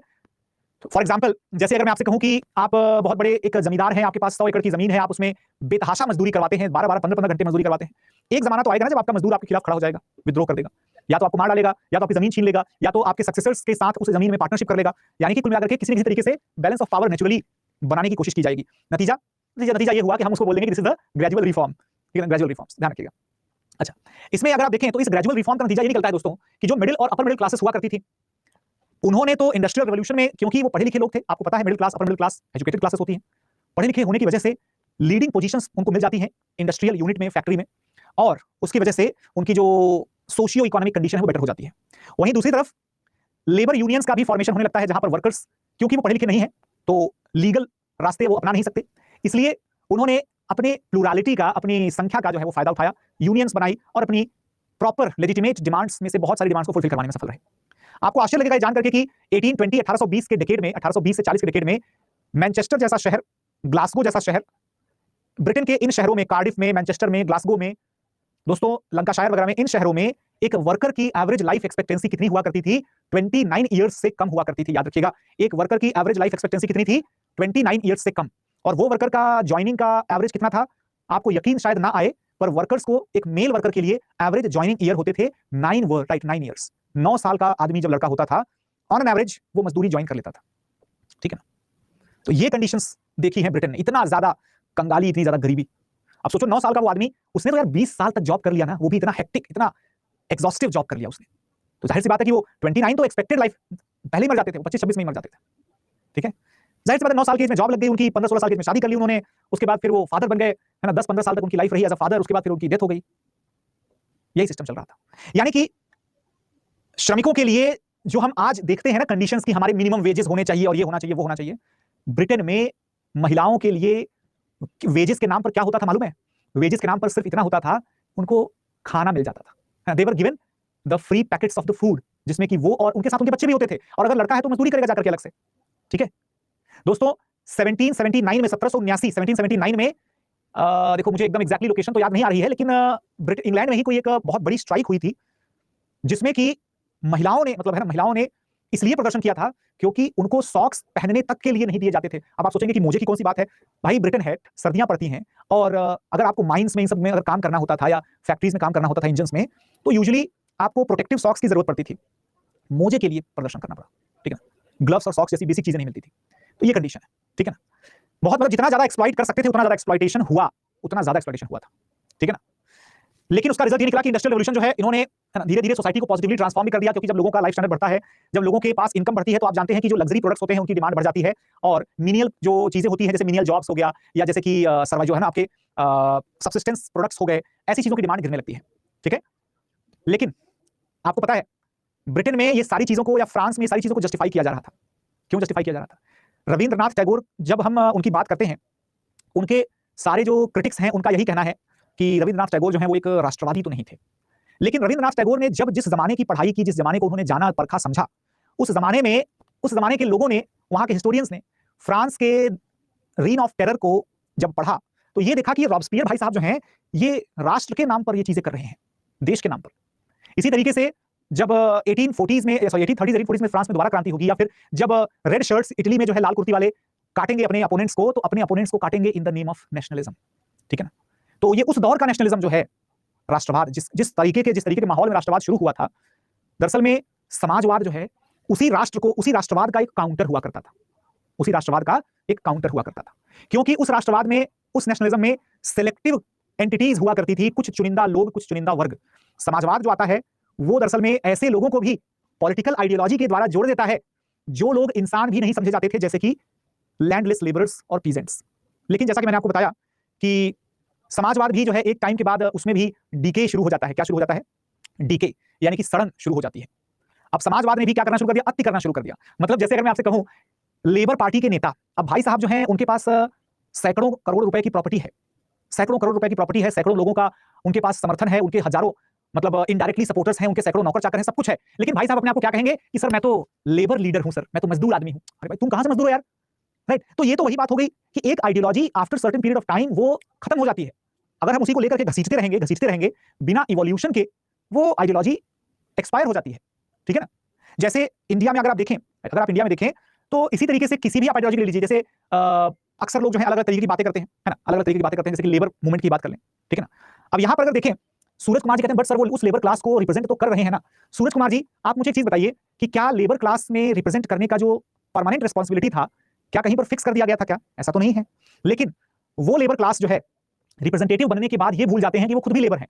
फॉर एग्जाम्पल, जैसे अगर मैं आपसे कहूं कि आप बहुत बड़े एक जमींदार हैं, आपके पास 100 एकड़ की जमीन है, आप उसमें बेतहाशा मजदूरी करवाते हैं, 12-12, 15-15 घंटे मजदूरी करवाते हैं। एक जमाना तो आएगा ना जब आपका मजदूर आपके खिलाफ खड़ा हो जाएगा, विद्रोह कर देगा, या तो आपको मार डालेगा, या तो आपकी जमीन छीन लेगा, या तो आपके सक्सेसर्स के साथ उस जमीन में पार्टनरशिप कर लेगा। यानी कि कुल मिलाकर के किसी न किसी तरीके से बैलेंस ऑफ पावर नेचुरली बनाने की कोशिश की जाएगी। नतीजा ये हुआ कि हम उसको बोलेंगे कि this is the gradual reform, ठीक है, ग्रेजुअल रिफॉर्म्स, ध्यान रखिएगा। अच्छा, इसमें अगर आप देखें तो इस ग्रेजुअल रिफॉर्म का नतीजा ये निकलता है दोस्तों कि जो मिडिल और अपर मिडिल क्लासेस हुआ करती थी, उन्होंने तो इंडस्ट्रियल रिवॉल्यूशन में, क्योंकि वो पढ़े लिखे लोग थे, आपको पता है middle class upper middle class educated classes होती हैं, पढ़े लिखे होने की वजह से लीडिंग पोजीशंस उनको मिल जाती हैं इंडस्ट्रियल यूनिट में, फैक्ट्री में, और उसकी वजह से उनकी जो सोशियो इकोनॉमिक कंडीशन है वो बेटर हो जाती है। वहीं दूसरी तरफ लेबर यूनियंस का भी फॉर्मेशन होने लगता है, जहां पर वर्कर्स, क्योंकि वो पढ़े लिखे नहीं है तो लीगल रास्ते वो अपना नहीं सकते, इसलिए उन्होंने अपने प्लूरालिटी का, अपनी संख्या का जो है वो फायदा उठाया, यूनियंस बनाई और अपनी प्रॉपर लेजिटिमेट डिमांड्स में से बहुत सारी डिमांड्स को फुलफिल करवाने में सफल रहे। आपको आश्चर्य लगेगा ये जान करके कि 1820 1820 के डिकेड में, 1820 से 40 के डिकेड में मैनचेस्टर जैसा शहर, ग्लासगो जैसा शहर, ब्रिटेन के इन शहरों में, कार्डिफ में, मैनचेस्टर में, ग्लासगो में, दोस्तों लंकाशायर वगैरह में, इन शहरों में एक वर्कर की एवरेज लाइफ एक्सपेक्टेंसी कितनी हुआ करती थी? 29 ईयर्स से कम हुआ करती थी। याद रखिएगा, एक वर्कर की एवरेज लाइफ एक्सपेक्टेंसी कितनी थी? 29 ईयर्स से कम। और वो वर्कर का ज्वाइनिंग का एवरेज कितना था? आपको यकीन शायद ना आए, पर वर्कर्स को, एक मेल वर्कर के लिए एवरेज ज्वाइनिंग ईयर होते थे 9 ईयर्स। 9 साल का आदमी जब लड़का होता था, ऑन एन एवरेज वो मजदूरी ज्वाइन कर लेता था। ठीक है ना? तो ये कंडीशंस देखी है ब्रिटेन ने, इतना ज्यादा कंगाली, इतनी ज्यादा गरीबी। अब सोचो 9 साल का वो आदमी, उसने तो यार 20 साल तक जॉब कर लिया ना, वो भी इतना हेक्टिक, इतना एग्जॉस्टिव जॉब कर लिया उसने। तो जाहिर सी बात है कि वो 29 तो एक्सपेक्टेड लाइफ, पहले ही मर जाते थे, 25-26 में ही मर जाते थे। ठीक है, जाहिर सी बात है 9 साल की एज में जॉब लग गई उनकी, 15-16 साल की एज में शादी कर ली उन्होंने, उसके बाद फिर वो फादर बन गए, है ना, 10-15 साल तक उनकी लाइफ रही एज अ फादर, उसके बाद फिर उनकी डेथ हो गई। यही सिस्टम चल रहा था। यानी कि श्रमिकों के लिए जो हम आज देखते हैं ना कंडीशंस की, हमारे मिनिमम वेजेस होने चाहिए और ये होना चाहिए, वो होना चाहिए, ब्रिटेन में महिलाओं के लिए वेजेस के नाम पर क्या होता था मालूम है? वेजेस के नाम पर सिर्फ इतना होता था, उनको खाना मिल जाता था। They were given the free packets of the food, जिसमें कि वो और उनके साथ उनके बच्चे भी होते थे, और अगर लड़का है तो मजदूरी करेगा जाकर के अलग से। ठीक है दोस्तों, 1779 में, 1779, 1779 में, देखो मुझे एकदम एग्जैक्टली लोकेशन तो याद नहीं आ रही है, लेकिन इंग्लैंड में ही कोई एक बहुत बड़ी स्ट्राइक हुई थी, जिसमें कि महिलाओं ने, मतलब है ना, महिलाओं ने इसलिए प्रदर्शन किया था क्योंकि उनको सॉक्स पहनने तक के लिए नहीं दिए जाते थे। अब आप सोचेंगे कि मुझे की कौन सी बात है, भाई ब्रिटेन है, सर्दियां पड़ती हैं, और अगर आपको माइंस में, इन सब में अगर काम करना होता था, या फैक्ट्रीज में काम करना होता था, इंजन्स में, तो यूजुअली आपको प्रोटेक्टिव सॉक्स की जरूरत पड़ती थी। मोजे के लिए प्रदर्शन करना पड़ा। ठीक है, ग्लव्स और सॉक्स जैसी बेसिक चीजें नहीं मिलती थी। तो ये कंडीशन है। ठीक है ना, बहुत, मतलब जितना ज्यादा एक्सप्लॉइट कर सकते थे, उतना ज्यादा एक्सप्लॉइटेशन हुआ, उतना ज्यादा एक्सप्लॉइटेशन हुआ था। ठीक है ना, लेकिन उसका रिजल्ट ये निकला कि इंडस्ट्रियल रेवोल्यूशन जो है, इन्होंने धीरे धीरे सोसाइटी को पॉजिटिवली ट्रांसफॉर्म भी कर दिया, क्योंकि जब लोगों का लाइफ स्टैंडर्ड बढ़ता है, जब लोगों के पास इनकम बढ़ती है, तो आप जानते हैं कि जो लग्जरी प्रोडक्ट्स होते हैं उनकी डिमांड बढ़ जाती है, और मिनियल जो चीजें होती हैं, जैसे मिनियल जॉब्स हो गया, या जैसे कि सर्वाइव जो है ना आपके सब्सिस्टेंस प्रोडक्ट्स हो गए, ऐसी चीजों की डिमांड गिरने लगती है। ठीक है, लेकिन आपको पता है ब्रिटेन में ये सारी चीजों को, या फ्रांस में ये सारी चीजों को जस्टिफाई किया जा रहा था। क्यों जस्टिफाई किया जा रहा था? रविंद्रनाथ टैगोर, जब हम उनकी बात करते हैं, उनके सारे जो क्रिटिक्स हैं, उनका यही कहना है कि रविंद्रनाथ टैगोर जो है वो एक राष्ट्रवादी तो नहीं थे। लेकिन रविंद्रनाथ टैगोर ने जब जिस जमाने की पढ़ाई की, जिस जमाने को उन्होंने जाना, परखा, समझा, उस जमाने में, उस जमाने के लोगों ने, वहां के हिस्टोरियंस ने फ्रांस के रीन ऑफ टेरर को जब पढ़ा, तो ये देखा कि रॉबस्पियर भाई साहब जो हैं, ये राष्ट्र के नाम पर ये चीजें कर रहे हैं, देश के नाम पर। इसी तरीके से जब 1830 में फ्रांस में दोबारा क्रांति होगी, या फिर जब रेड शर्ट्स इटली में जो है लाल कुर्ती वाले काटेंगे अपने अपोनेंट्स को, तो अपने अपोनेंट्स को काटेंगे in the name of nationalism. ठीक है ना, तो ये उस दौर का नेशनलिज्म जो है, राष्ट्रवाद, जिस तरीके के माहौल में राष्ट्रवाद शुरू हुआ था, दरअसल में समाजवाद जो है, उसी राष्ट्र को, उसी राष्ट्रवाद का एक काउंटर हुआ करता था, उसी राष्ट्रवाद का एक काउंटर हुआ करता था, क्योंकि उस राष्ट्रवाद में, उस नेशनलिज्म में सिलेक्टिव एंटिटीज हुआ करती थी, कुछ चुनिंदा लोग, कुछ चुनिंदा वर्ग। समाजवाद जो आता है, वो दरअसल में ऐसे लोगों को भी पॉलिटिकल आइडियोलॉजी के द्वारा जोड़ देता है जो लोग इंसान भी नहीं समझे जाते थे, जैसे कि लैंडलेस लेबरर्स और पीजेंट्स। लेकिन जैसा कि मैंने आपको बताया कि समाजवाद भी जो है, एक टाइम के बाद उसमें भी डीके शुरू हो जाता है। क्या शुरू हो जाता है? डीके, यानी कि सड़न शुरू हो जाती है। अब समाजवाद ने भी क्या करना शुरू कर दिया? अति करना शुरू कर दिया। मतलब जैसे अगर मैं आपसे कहूं, लेबर पार्टी के नेता, अब भाई साहब जो हैं, उनके पास सैकड़ों करोड़ रुपए की प्रॉपर्टी है, सैकड़ों करोड़ रुपए की प्रॉपर्टी है, सैकड़ों लोगों का उनके पास समर्थन है, उनके हजारों, मतलब इनडायरेक्टली सपोर्टर्स हैं, उनके सैकड़ों नौकर चाकर हैं, सब कुछ है। लेकिन भाई साहब अपने आप को क्या कहेंगे कि सर मैं तो लेबर लीडर हूं, सर मैं तो मजदूर आदमी हूं। अरे भाई तुम कहां से मजदूर हो यार? राइट, तो ये तो वही बात हो गई कि एक ideology after certain period of time वो खत्म हो जाती है। अगर हम उसी को लेकर के घसीटते रहेंगे बिना इवोल्यूशन के, वो आइडियोलॉजी एक्सपायर हो जाती है। ठीक है ना, जैसे इंडिया में अगर आप देखें, अगर आप इंडिया में देखें, तो इसी तरीके से किसी भी आप आइडियोलॉजी ले लीजिए, जैसे अक्सर लोग जो है अलग अलग तरीके की बातें करते हैं, है ना, अलग अलग तरीके की बातें करते हैं, जैसे कि लेबर मूवमेंट की बात कर लें। ठीक है ना, अब यहां पर अगर देखें, सूरज कुमार जी कहते हैं बट सर वो उस लेबर क्लास को रिप्रेजेंट तो कर रहे हैं ना। सूरज कुमार जी, आप मुझे एक चीज बताइए कि क्या लेबर क्लास में रिप्रेजेंट करने का जो परमानेंट रिस्पॉन्सिबिलिटी था, क्या कहीं पर फिक्स कर दिया गया था क्या? ऐसा तो नहीं है। लेकिन वो लेबर क्लास जो है, रिप्रेजेंटेटिव बनने के बाद ये भूल जाते हैं कि वो खुद भी लेबर हैं।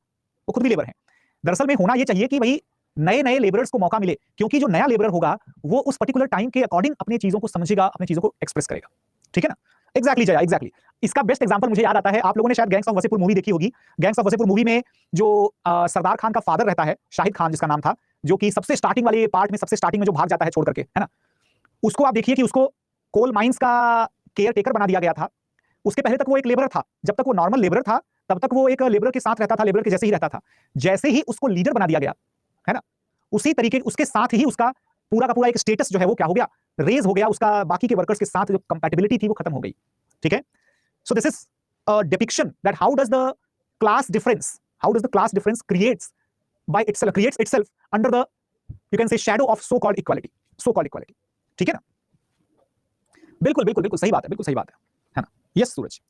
वो खुद भी लेबर हैं। दरअसल में होना ये चाहिए कि भाई नए नए लेबरर्स को मौका मिले, क्योंकि जो नया लेबरर होगा वो उस पर्टिकुलर टाइम के अकॉर्डिंग अपनी चीजों को समझेगा, अपनी चीजों को एक्सप्रेस करेगा। ठीक है ना? Exactly Jaya, exactly. इसका बेस्ट एग्जांपल मुझे याद आता है, आप लोगों ने शायद गैंग्स ऑफ वसेपुर मूवी देखी होगी। गैंग्स ऑफ वसेपुर मूवी में जो सरदार खान का फादर रहता है, शाहिद खान जिसका नाम था, जो कि सबसे स्टार्टिंग वाले पार्ट में सबसे स्टार्टिंग में जो भाग जाता है छोड़ करके, है ना, उसको आप देखिए कि उसको कोल माइंस का केयर टेकर बना दिया गया था। उसके पहले तक वो एक लेबरर था, जब तक वो नॉर्मल लेबरर था तब तक वो एक लेबरर के साथ रहता था, लेबरर के जैसे ही रहता था। जैसे ही उसको लीडर बना दिया गया, है ना, उसी तरीके उसके साथ ही उसका पूरा का पूरा एक स्टेटस जो है वो क्या हो गया, रेज हो गया, उसका बाकी के वर्कर्स के साथ जो कंपैटिबिलिटी थी वो खत्म हो गई। ठीक है? So this is a depiction that how does the class difference creates itself under the, you can say, shadow of so called equality. ठीक है ना? बिल्कुल बिल्कुल बिल्कुल सही बात है, बिल्कुल सही बात है ना? यस सूरज।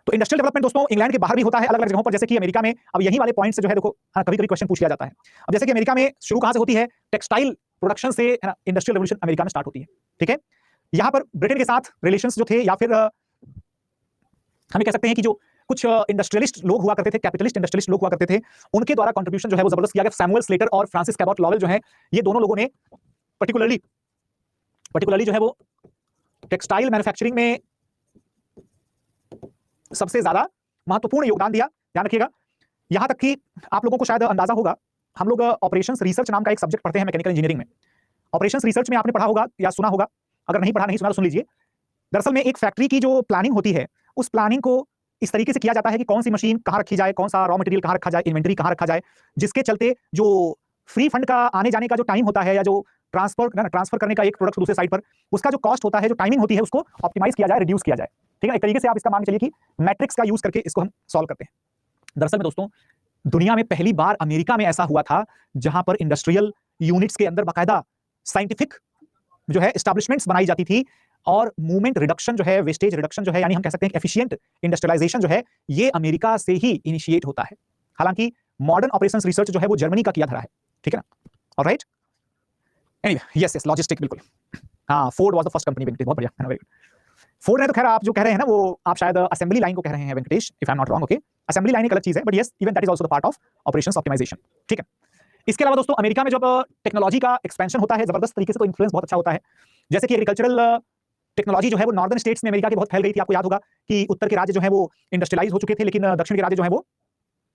तो इंडस्ट्रियल डेवलपमेंट दोस्तों इंग्लैंड के बाहर भी होता है अलग अलग जगहों पर, जैसे कि अमेरिका में। अब यही वाले पॉइंट से जो है देखो, हाँ, कभी कभी क्वेश्चन पूछ लिया जाता है। अब जैसे कि अमेरिका में शुरू कहां से होती है, टेक्सटाइल प्रोडक्शन से, है ना, इंडस्ट्रियल रेवोल्यूशन अमेरिका में स्टार्ट होती है। ठीक है? यहां पर ब्रिटेन के साथ रिलेशंस जो थे, या फिर हमें कह सकते हैं कि जो कुछ इंडस्ट्रियलिस्ट लोग हुआ करते थे, कैपिटलिस्ट इंडस्ट्रियलिस्ट लोग हुआ करते थे, उनके द्वारा कंट्रीब्यूशन जो है वो जबरदस्त किया गया। सैमुअल स्लेटर और फ्रांसिस कैबॉट लॉवेल जो है, ये दोनों लोगों ने पर्टिकुलरली जो है वो टेक्सटाइल मैन्युफैक्चरिंग में सबसे ज्यादा महत्वपूर्ण योगदान दिया। ध्यान रखिएगा। यहां तक कि आप लोगों को शायद अंदाजा होगा, हम लोग ऑपरेशंस रिसर्च नाम का एक सब्जेक्ट पढ़ते हैं मैकेनिकल इंजीनियरिंग में। ऑपरेशंस रिसर्च में आपने पढ़ा होगा या सुना होगा, अगर नहीं पढ़ा नहीं सुना तो सुन लीजिए। दरअसल में एक फैक्ट्री की जो प्लानिंग होती है, उस प्लानिंग को इस तरीके से किया जाता है कि कौन सी मशीन कहां रखी जाए, कौन सा रॉ मटेरियल कहां रखा जाए, इन्वेंटरी कहां रखा जाए, जिसके चलते जो फ्री फंड का आने जाने का जो टाइम होता है, या जो ट्रांसफर करने का एक प्रोडक्ट दूसरे साइड पर, उसका जो कॉस्ट होता है, जो टाइमिंग होती है, उसको ऑप्टिमाइज किया जाए, रिड्यूस किया जाए। ठीक है? एक तरीके से आप इसका मान के चलिए कि मैट्रिक्स का यूज करके इसको हम सॉल्व करते हैं। दरअसल में दोस्तों दुनिया में पहली बार अमेरिका में ऐसा हुआ था, जहां पर इंडस्ट्रियल यूनिट्स के अंदर बाकायदा साइंटिफिक जो है एस्टैब्लिशमेंट्स बनाई जाती थी, और मूवमेंट रिडक्शन जो है, वेस्टेज रिडक्शन जो है, यानी हम कह सकते हैं कि एफिशिएंट इंडस्ट्रियलाइजेशन जो है, ये अमेरिका से ही इनिशिएट होता है। हालांकि मॉडर्न ऑपरेशंस रिसर्च जो है वो जर्मनी का किया धरा है। ठीक है ना? Alright, anyway, yes yes, logistic, बिल्कुल। हाँ, Ford was the first company, Venkatesh, बहुत बढ़िया, है ना, वेरी गुड। फोर्ड है तो खैर आप जो कह रहे हैं ना, वो आप शायद असेंबली लाइन को कह रहे हैं Venkatesh, if I am not wrong. Okay, assembly line एक अलग चीज है, but yes, even that is also the part of operations optimisation. ठीक है? इसके अलावा दोस्तों अमेरिका में जब टेक्नोलॉजी का एक्सपेंशन होता है जबरदस्त तरीके से, तो इन्फ्लुएंस बहुत अच्छा होता है। जैसे कि एग्रीकल्चरल टेक्नोलॉजी जो है वो नॉर्दर्न स्टेट्स में अमेरिका के बहुत फैल गई थी। आपको याद होगा कि उत्तर के राज्य जो है वो इंडस्ट्रियलाइज हो चुके थे, लेकिन दक्षिण के राज्य जो है वो,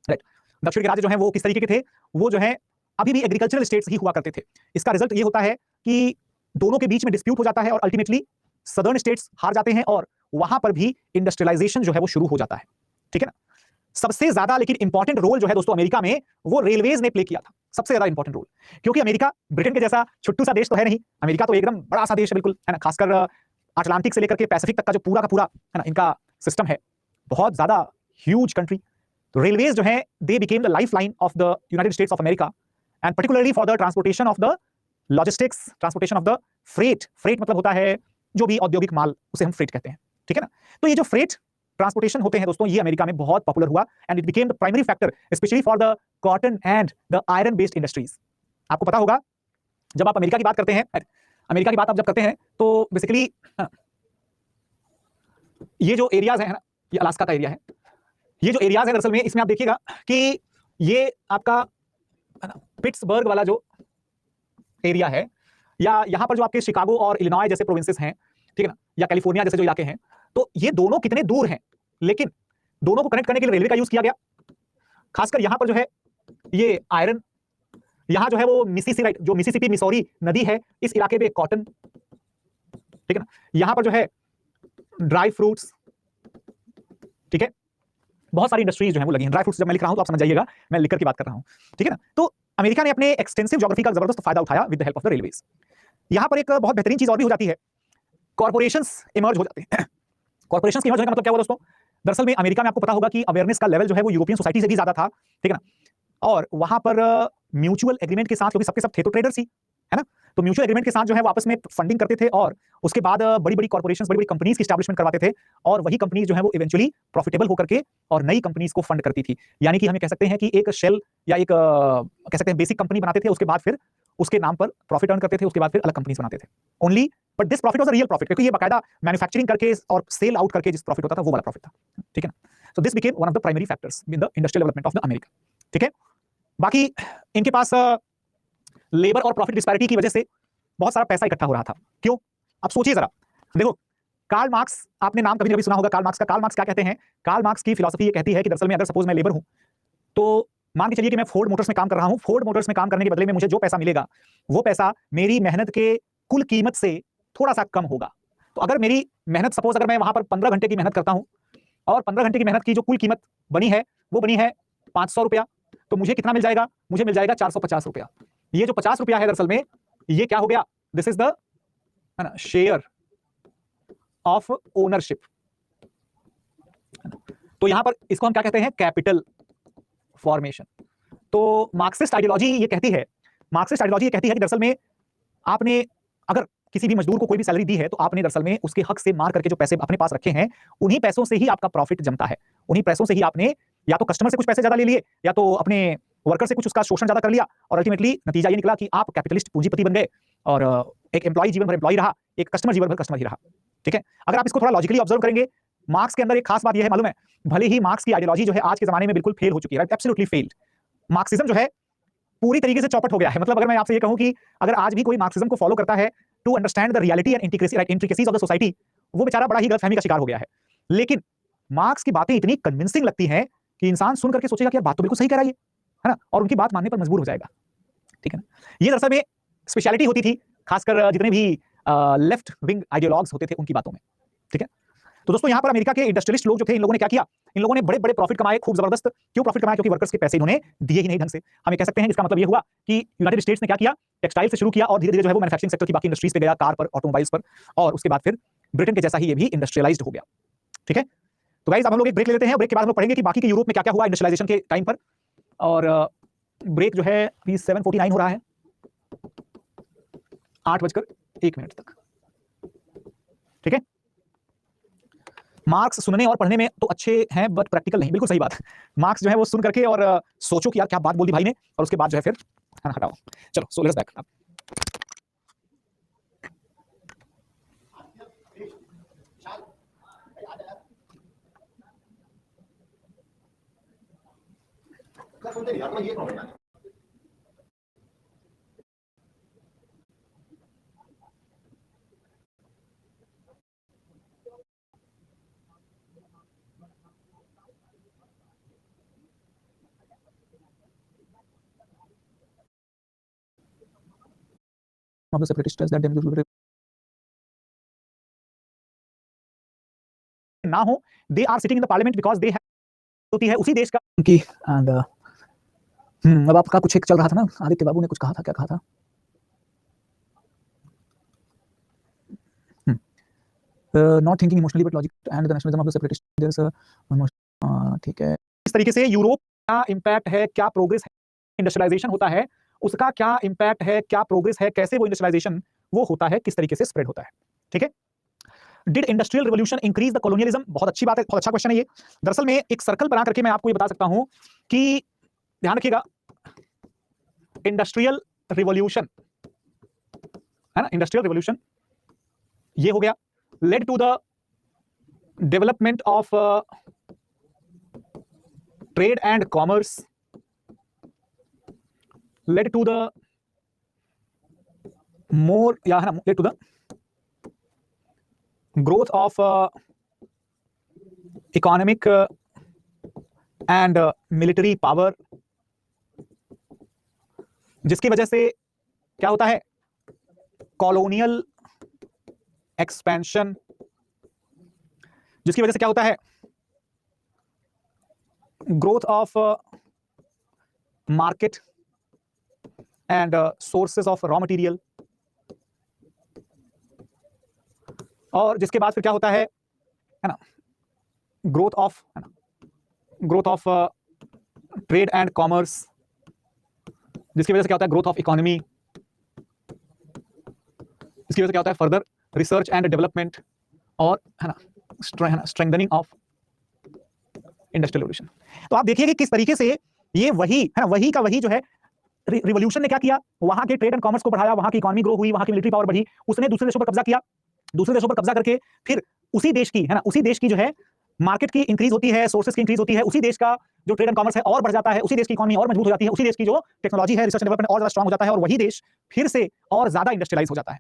राइट, दक्षिण के राज्य जो है वो किस तरीके के थे, वो जो है अभी भी एग्रीकल्चरल स्टेट्स ही हुआ करते थे। इसका रिजल्ट ये होता है कि दोनों के बीच में डिस्प्यूट हो जाता है, और अल्टीमेटली सदर्न स्टेट्स हार जाते हैं, और वहां पर भी इंडस्ट्रियलाइजेशन जो है वो शुरू हो जाता है। ठीक है ना? सबसे ज्यादा लेकिन इंपॉर्टेंट रोल जो है दोस्तों अमेरिका में, वो रेलवेज ने प्ले किया था, सबसे ज्यादा इंपॉर्टेंट रोल। क्योंकि अमेरिका ब्रिटेन के जैसा छुट्टू सा देश तो है नहीं, अमेरिका तो एकदम बड़ा सा देश है, बिल्कुल, है ना, खासकर अटलांटिक से लेकर के पैसिफिक तक का जो पूरा का पूरा, है ना, इनका सिस्टम है, बहुत ज्यादा ह्यूज कंट्री। तो रेलवेज जो है, they became the life line of the United states of America, and particularly for the transportation of the logistics, transportation of the freight. Freight मतलब होता है जो भी औद्योगिक माल, उसे हम फ्रेट कहते हैं। ठीक है ना? तो ये जो फ्रेट ट्रांसपोर्टेशन होते हैं दोस्तों, ये अमेरिका में बहुत पॉपुलर हुआ, and it became the primary factor specially for the cotton and the iron based industries. आपको पता होगा जब आप अमेरिका की बात करते हैं, अमेरिका की बात आप जब करते हैं, तो बेसिकली ये जो एरियाज है ना, ये अलास्का का एरिया है। ये जो एरियाज है दरअसल में, इसमें आप देखिएगा कि ये आपका पिट्सबर्ग वाला जो एरिया है, या यहां पर जो आपके शिकागो और इलिनॉय जैसे प्रोविंसेस हैं, ठीक है ना, या कैलिफोर्निया जैसे जो इलाके हैं, तो ये दोनों कितने दूर हैं, लेकिन दोनों को कनेक्ट करने के लिए रेलवे का यूज किया गया। खासकर यहां पर जो है ये आयरन, यहां जो है वो मिसिसिपी, जो मिसिसिपी मिसौरी नदी है, इस इलाके पे कॉटन, ठीक है ना, यहां पर जो है ड्राई फ्रूट्स। ठीक है? बहुत सारी इंडस्ट्रीज जो है वो लगी हैं। ड्राई फ्रूट्स जब मैं लिख रहा हूं तो आप समझ जाइएगा मैं लिख करके बात कर रहा हूं। ठीक है ना? तो अमेरिका ने अपने एक्सटेंसिव ज्योग्राफी का जबरदस्त फायदा उठाया with the help of the railways. यहां पर एक बहुत बेहतरीन चीज और भी हो जाती है, कॉर्पोरेशंस इमर्ज हो जाते हैं। कॉर्पोरेशंस इमर्ज होने का मतलब क्या हुआ दोस्तों? दरअसल में अमेरिका में आपको पता होगा कि अवेयरनेस का लेवल जो है वो यूरोपियन सोसाइटी से भी ज्यादा था। ठीक है ना? और वहां पर म्यूचुअल एग्रीमेंट के साथ, क्योंकि सबके सब थे तो ट्रेडर्स ही, है ना, तो म्यूचुअल एग्रीमेंट के साथ जो है वो आपस में फंडिंग करते थे, और उसके बाद बड़ी बड़ी कॉर्पोरेशंस, बड़ी बड़ी कंपनीज की एस्टैब्लिशमेंट करवाते थे, और वही कंपनीज जो है वो इवेंचुअली प्रॉफिटेबल होकर के और नई कंपनीज को फंड करती थी। यानी कि हमें कह सकते हैं कि एक शेल या एक कह सकते हैं बेसिक कंपनी बनाते थे, उसके बाद फिर उसके नाम पर प्रॉफिट अर्न करते थे, उसके बाद फिर अलग कंपनीज बनाते थे only, but this profit was a real profit, क्योंकि ये बाकायदा मैन्युफैक्चरिंग करके और सेल आउट करके जिस प्रॉफिट होता था वो वाला प्रॉफिट था। ठीक है ना? So this became one of the primary factors in the industrial development of the America. ठीक है? बाकी इनके पास लेबर और प्रॉफिट डिस्पैरिटी की वजह से बहुत सारा पैसा इकट्ठा हो रहा था। क्यों? अब सोचिए जरा, देखो कार्ल मार्क्स, आपने नाम कभी ना कभी सुना होगा कार्ल मार्क्स का। कार्ल मार्क्स क्या कहते हैं? कार्ल मार्क्स की फिलॉसफी ये कहती है कि दरअसल में अगर सपोज मैं लेबर हूं, तो मान के चलिए कि मैं फोर्ड मोटर्स में काम कर रहा हूं। फोर्ड मोटर्स में काम करने के बदले में मुझे जो पैसा मिलेगा, वो पैसा मेरी मेहनत के कुल कीमत से थोड़ा सा कम होगा। तो अगर मेरी मेहनत, सपोज अगर मैं वहां पर 15 घंटे की मेहनत करता हूं और 15 घंटे की मेहनत की जो कुल कीमत बनी है वो बनी है 500 रुपया, तो मुझे कितना मिल जाएगा? मुझे मिल जाएगा 450 रुपया। ये जो 50 रुपया है दरअसल में ये क्या हो गया? This is the share of ownership. तो यहां पर इसको हम क्या कहते हैं? Capital formation. तो मार्क्सिस्ट आइडियोलॉजी ये कहती है, मार्क्सिस्ट आइडियोलॉजी ये कहती है कि दरअसल में आपने अगर किसी भी मजदूर को कोई भी सैलरी दी है तो आपने दरअसल में उसके हक से मार करके जो पैसे अपने पास रखे हैं, उन्हीं पैसों से ही आपका प्रॉफिट जमता है। उन्हीं पैसों से ही आपने या तो कस्टमर से कुछ पैसे ज्यादा ले लिए या तो अपने वर्कर से कुछ उसका शोषण ज्यादा कर लिया, और अल्टीमेटली नतीजा ये निकला कि आप कैपिटलिस्ट पूंजीपति बन गए और एक एम्प्लॉय जीवन भर एम्प्लॉय रहा, एक कस्टमर जीवन भर कस्टमर ही रहा। ठीक है, अगर आप इसको थोड़ा लॉजिकली ऑब्जर्व करेंगे, मार्क्स के अंदर एक खास बात यह है, मालूम है, भले ही मार्क्स की आइडियोलॉजी जो है आज के जमाने में बिल्कुल फेल हो चुकी है, राइट, एब्सोल्युटली फेल्ड। मार्क्सिज्म जो है पूरी तरीके से चौपट हो गया है। मतलब अगर मैं आपसे ये कहूं कि अगर आज भी कोई मार्क्सिज्म को फॉलो करता है to understand the reality and intricacies of the society, वो बेचारा बड़ा ही गलतफहमी का शिकार हो गया है। लेकिन मार्क्स की बातें इतनी कन्विंसिंग लगती हैं कि इंसान सुन करके सोचेगा कि यार बात तो बिल्कुल सही कह रहा है ना, और उनकी बात मानने पर मजबूर हो जाएगा। ठीक है ना, ये दरअसल में स्पेशलिटी होती थी खासकर जितने भी लेफ्ट विंग आइडियोलॉग्स होते थे उनकी बातों में। ठीक है, तो दोस्तों यहाँ पर अमेरिका के इंडस्ट्रियलिस्ट लोग जो थे, इन लोगों ने क्या किया? इन लोगों ने बड़े बड़े प्रॉफिट कमाए, खूब जबरदस्त। क्यों प्रॉफिट कमाया? क्योंकि वर्कर्स के पैसे इन्होंने दिए ही नहीं ढंग से। हम ये कह सकते हैं इसका मतलब ये हुआ कि यूनाइटेड स्टेट्स ने क्या किया? टेक्सटाइल से शुरू किया और धीरे धीरे जो है वो मैन्युफैक्चरिंग सेक्टर की बाकी इंडस्ट्रीज पे गया, कार पर, ऑटोमोबाइल्स पर, और उसके बाद फिर ब्रिटेन के जैसा ही ये भी इंडस्ट्रियलाइज्ड हो गया। ठीक है, तो गाइस अब हम लोग एक ब्रेक ले लेते हैं। ब्रेक के बाद हम लोग पढ़ेंगे कि बाकी के यूरोप में क्या क्या हुआ इंडस्ट्रियलाइजेशन के टाइम पर। और ब्रेक जो है 7:49 हो रहा है, 8:01 तक। ठीक है, मार्क्स सुनने और पढ़ने में तो अच्छे हैं बट प्रैक्टिकल नहीं, बिल्कुल सही बात है। मार्क्स जो है वो सुन करके और सोचो कि यार क्या बात बोल दी भाई ने, और उसके बाद जो है फिर हटाओ। चलो, so let's back. of the separatist stress that they ना हो, they are sitting in the parliament because they होती है उसी देश का की। एंड अब आपका कुछ एक चल रहा था ना, आदित्य बाबू ने कुछ कहा था, क्या कहा था? Not thinking emotionally but logic and the nationalism of the separatist, there is a ठीक है। इस तरीके से यूरोप का इंपैक्ट है, क्या प्रोग्रेस है, इंडस्ट्रियलाइजेशन होता है उसका क्या इंपैक्ट है, क्या प्रोग्रेस है, कैसे वो इंडस्ट्रियलाइजेशन वो होता है, किस तरीके से स्प्रेड होता है। ठीक है, did industrial revolution increase the colonialism? बहुत अच्छी बात है, बहुत अच्छा क्वेश्चन है ये। दरअसल में एक सर्कल बना करके मैं आपको ये बता सकता हूं कि ध्यान रखिएगा, इंडस्ट्रियल रिवोल्यूशन है ना, इंडस्ट्रियल रिवोल्यूशन ये हो गया, led to the development of trade and commerce, led to the more या है ना, led to the growth of economic and military power, जिसकी वजह से क्या होता है? कॉलोनियल एक्सपेंशन, जिसकी वजह से क्या होता है? Growth of market and sources of raw material, और जिसके बाद फिर क्या होता है ना, ग्रोथ ऑफ, है ना, growth of trade and commerce, जिसकी वजह से क्या होता है? ग्रोथ ऑफ इकोनॉमी, इसकी वजह से क्या होता है? फर्दर रिसर्च एंड डेवलपमेंट, और है ना स्ट्रेंथनिंग ऑफ इंडस्ट्रियल रिवोल्यूशन। तो आप देखिए कि किस तरीके से ये वही है ना, वही का वही जो है रिवोल्यूशन ने क्या किया? वहां के ट्रेड एंड कॉमर्स को बढ़ाया, वहां की इकोनॉमी ग्रो हुई, वहां की मिलिट्री पावर बढ़ी, उसने दूसरे देशों पर कब्जा किया, दूसरे देशों पर कब्जा करके फिर उसी देश की है ना, उसी देश की जो है मार्केट की इंक्रीज होती है, सोर्सेज की इंक्रीज होती है, उसी देश का जो ट्रेड एंड कॉमर्स है और बढ़ जाता है, उसी देश की इकोनॉमी और मजबूत हो जाती है, उसी देश की जो टेक्नोलॉजी है, रिसर्च डेवलपमेंट और ज्यादा स्ट्रांग हो जाता है, और वही देश फिर से और ज्यादा इंडस्ट्रियलाइज हो जाता है।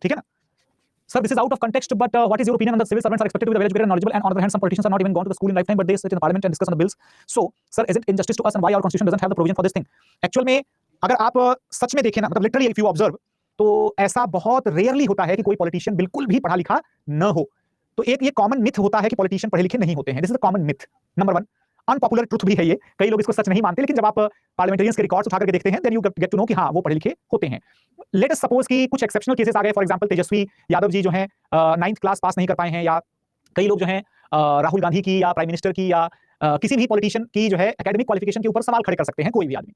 ठीक है ना? Sir, this is out of context, but what is your opinion on the civil servants are expected to be well educated and knowledgeable, and on the other hand, some politicians are not even gone to the school in lifetime, but they sit in the parliament and discuss on the bills. So, sir, is it injustice to us, and why our constitution doesn't have the provision for this thing? Actual में अगर आप सच में देखें ना, मतलब literally if you observe, तो ऐसा बहुत रेयरली होता है कि कोई पॉलिटिशियन बिल्कुल भी पढ़ा लिखा न हो। तो एक ये कॉमन मिथ होता है कि पॉलिटिशियन पढ़े लिखे नहीं होते हैं। This is the common myth number 1। Unpopular truth भी है ये, कई लोग इसको सच नहीं मानते, लेकिन जब आप पार्लियामेंटेरियंस के रिकॉर्ड्स उठा करके देखते हैं, then you get to know कि हाँ वो पढ़े लिखे होते हैं। लेट अस सपोज कि कुछ एक्सेप्शनल केसेस आ गए, फॉर एग्जांपल तेजस्वी यादव जी जो हैं 9th क्लास पास नहीं कर पाए हैं, या कई लोग जो हैं राहुल गांधी की या प्राइम मिनिस्टर की या किसी भी पॉलिटिशियन की जो है एकेडमिक क्वालिफिकेशन के ऊपर सवाल खड़े कर सकते हैं कोई भी आदमी।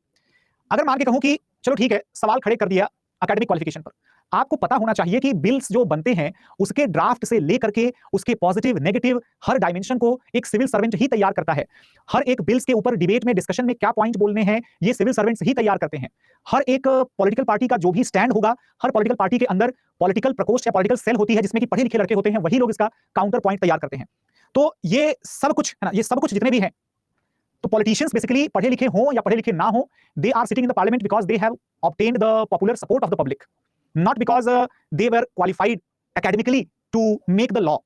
अगर मान के कहूं कि चलो ठीक है, सवाल खड़े कर दिया एकेडमिक क्वालिफिकेशन पर, आपको पता होना चाहिए कि बिल्स जो बनते हैं उसके ड्राफ्ट से लेकर के उसके पॉजिटिव नेगेटिव हर डायमेंशन को एक सिविल सर्वेंट ही तैयार करता है। हर एक बिल्स के ऊपर डिबेट में डिस्कशन में क्या पॉइंट बोलने हैं ये सिविल सर्वेंट्स ही तैयार करते हैं। हर एक पॉलिटिकल पार्टी का जो भी स्टैंड होगा, हर पॉलिटिकल पार्टी के अंदर पॉलिटिकल प्रकोष्ठ या पॉलिटिकल सेल होती है जिसमें कि पढ़े लिखे लड़के होते हैं, वही लोग इसका काउंटर पॉइंट तैयार करते हैं। तो ये सब कुछ है ना, ये सब कुछ जितने भी हैं, तो पॉलिटिशियंस बेसिकली पढ़े लिखे हों या पढ़े लिखे ना हो, they are sitting in the parliament because they have obtained the popular support of the public, not because they were qualified academically to make the law.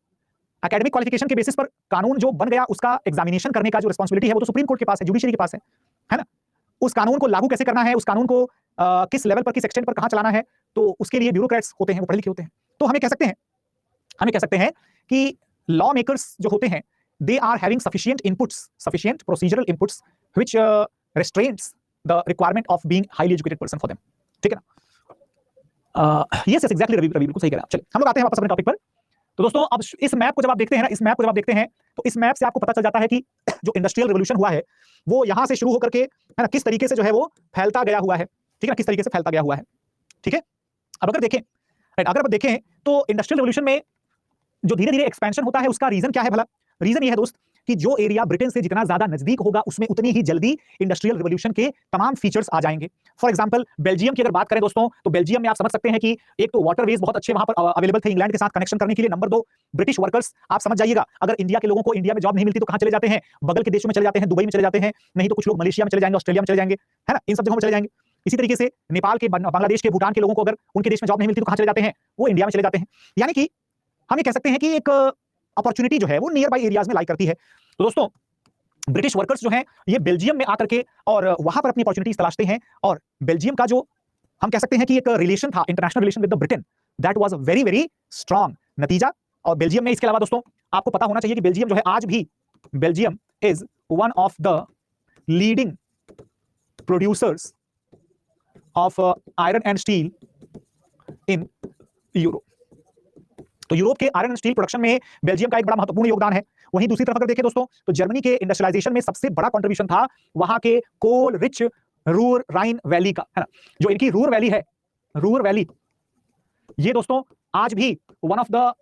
Academic qualification के बेसिस पर कानून जो बन गया उसका एग्जामिनेशन करने का जो रिस्पांसिबिलिटी है वो तो सुप्रीम कोर्ट के पास है, जुडिशरी के पास है ना। उस कानून को लागू कैसे करना है, उस कानून को किस लेवल पर, किस एक्सटेंट पर कहां चलाना है, तो उसके लिए ब्यूरोक्रेट्स होते हैं, वो पढ़े लिखे होते हैं। तो हमें कह सकते हैं कि लॉ मेकर्स जो होते हैं they are having sufficient inputs, sufficient procedural inputs which restraints the requirement of being highly educated person for them. ठीक है ना? यस एग्जैक्टली रवि बिल्कुल सही कह रहे हैं आप। चलिए हम लोग आते हैं वापस अपने टॉपिक पर। तो दोस्तों अब इस मैप को जब आप देखते हैं ना, इस मैप को जब आप देखते हैं तो इस मैप से आपको पता चल जाता है कि जो इंडस्ट्रियल रिवॉल्यूशन हुआ है वो यहां से शुरू होकर के है ना किस तरीके से जो है वो फैलता गया हुआ है। ठीक है ना, किस तरीके से फैलता गया हुआ है। ठीक है, अब अगर देखें तो इंडस्ट्रियल रिवॉल्यूशन में जो धीरे धीरे एक्सपेंशन होता है उसका रीजन क्या है भला? रीजन ये है दोस्त कि जो एरिया ब्रिटेन से जितना ज्यादा नजदीक होगा उसमें उतनी ही जल्दी इंडस्ट्रियल रिवॉल्यूशन के तमाम फीचर्स आ जाएंगे। फॉर एग्जांपल बेल्जियम की अगर बात करें दोस्तों, तो बेल्जियम में आप समझ सकते हैं कि एक तो वाटरवेज बहुत अच्छे वहां पर अवेलेबल थे इंग्लैंड के साथ कनेक्शन करने के लिए। नंबर 2 ब्रिटिश वर्कर्स, आप समझ जाइएगा अगर इंडिया के लोगों को इंडिया में जॉब नहीं मिलती तो कहां चले जाते हैं? बगल के देशों में चले जाते हैं, दुबई में चले जाते हैं, नहीं तो कुछ लोग मलेशिया में चले जाएंगे, ऑस्ट्रेलिया में चले जाएंगे, है ना, इन सब जगहों में चले जाएंगे। इसी तरीके से नेपाल के, बांग्लादेश के, भूटान के लोगों को अगर उनके देश में जॉब नहीं मिलती तो कहां चले जाते हैं? वो इंडिया में चले जाते हैं। यानी कि हम ये कह सकते हैं कि एक अपॉर्चुनिटी जो है वो नियर बाई एरियाज में लाई करती है। तो दोस्तों ब्रिटिश वर्कर्स जो हैं ये बेल्जियम में आकर के और वहां पर अपनी अपॉर्चुनिटीज तलाशते हैं, और बेल्जियम का जो हम कह सकते हैं कि एक रिलेशन था, international relation with the Britain, that was very very strong. नतीजा, और बेल्जियम में इसके अलावा दोस्तों आपको पता होना चाहिए कि बेल्जियम जो है आज भी, Belgium is one of the leading producers of iron and steel in Europe. तो यूरोप के आयरन एंड स्टील प्रोडक्शन में बेल्जियम का एक बड़ा महत्वपूर्ण योगदान है। वहीं दूसरी तरफ अगर देखें दोस्तों तो जर्मनी के इंडस्ट्रियलाइजेशन में सबसे बड़ा कंट्रीब्यूशन था वहां के coal rich Ruhr Rhine valley का, है ना। जो इनकी रूर वैली है, रूर वैली, ये दोस्तों आज भी one of the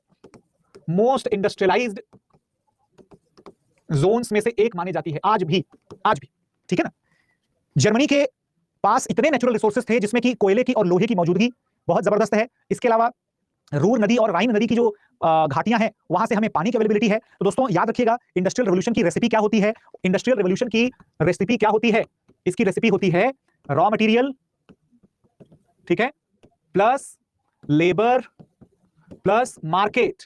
most industrialised zones में से एक मानी जाती है, आज भी। ठीक है ना। जर्मनी के पास इतने नेचुरल रिसोर्सेज थे जिसमें कि कोयले की और लोहे की मौजूदगी बहुत जबरदस्त है। इसके अलावा रूर नदी और राइन नदी की जो घाटियां हैं वहां से हमें पानी की अवेलेबिलिटी है। तो दोस्तों याद रखिएगा इंडस्ट्रियल रिवॉल्यूशन की रेसिपी क्या होती है? इंडस्ट्रियल रिवॉल्यूशन की रेसिपी क्या होती है? इसकी रेसिपी होती है रॉ मटेरियल, ठीक है, प्लस लेबर प्लस मार्केट।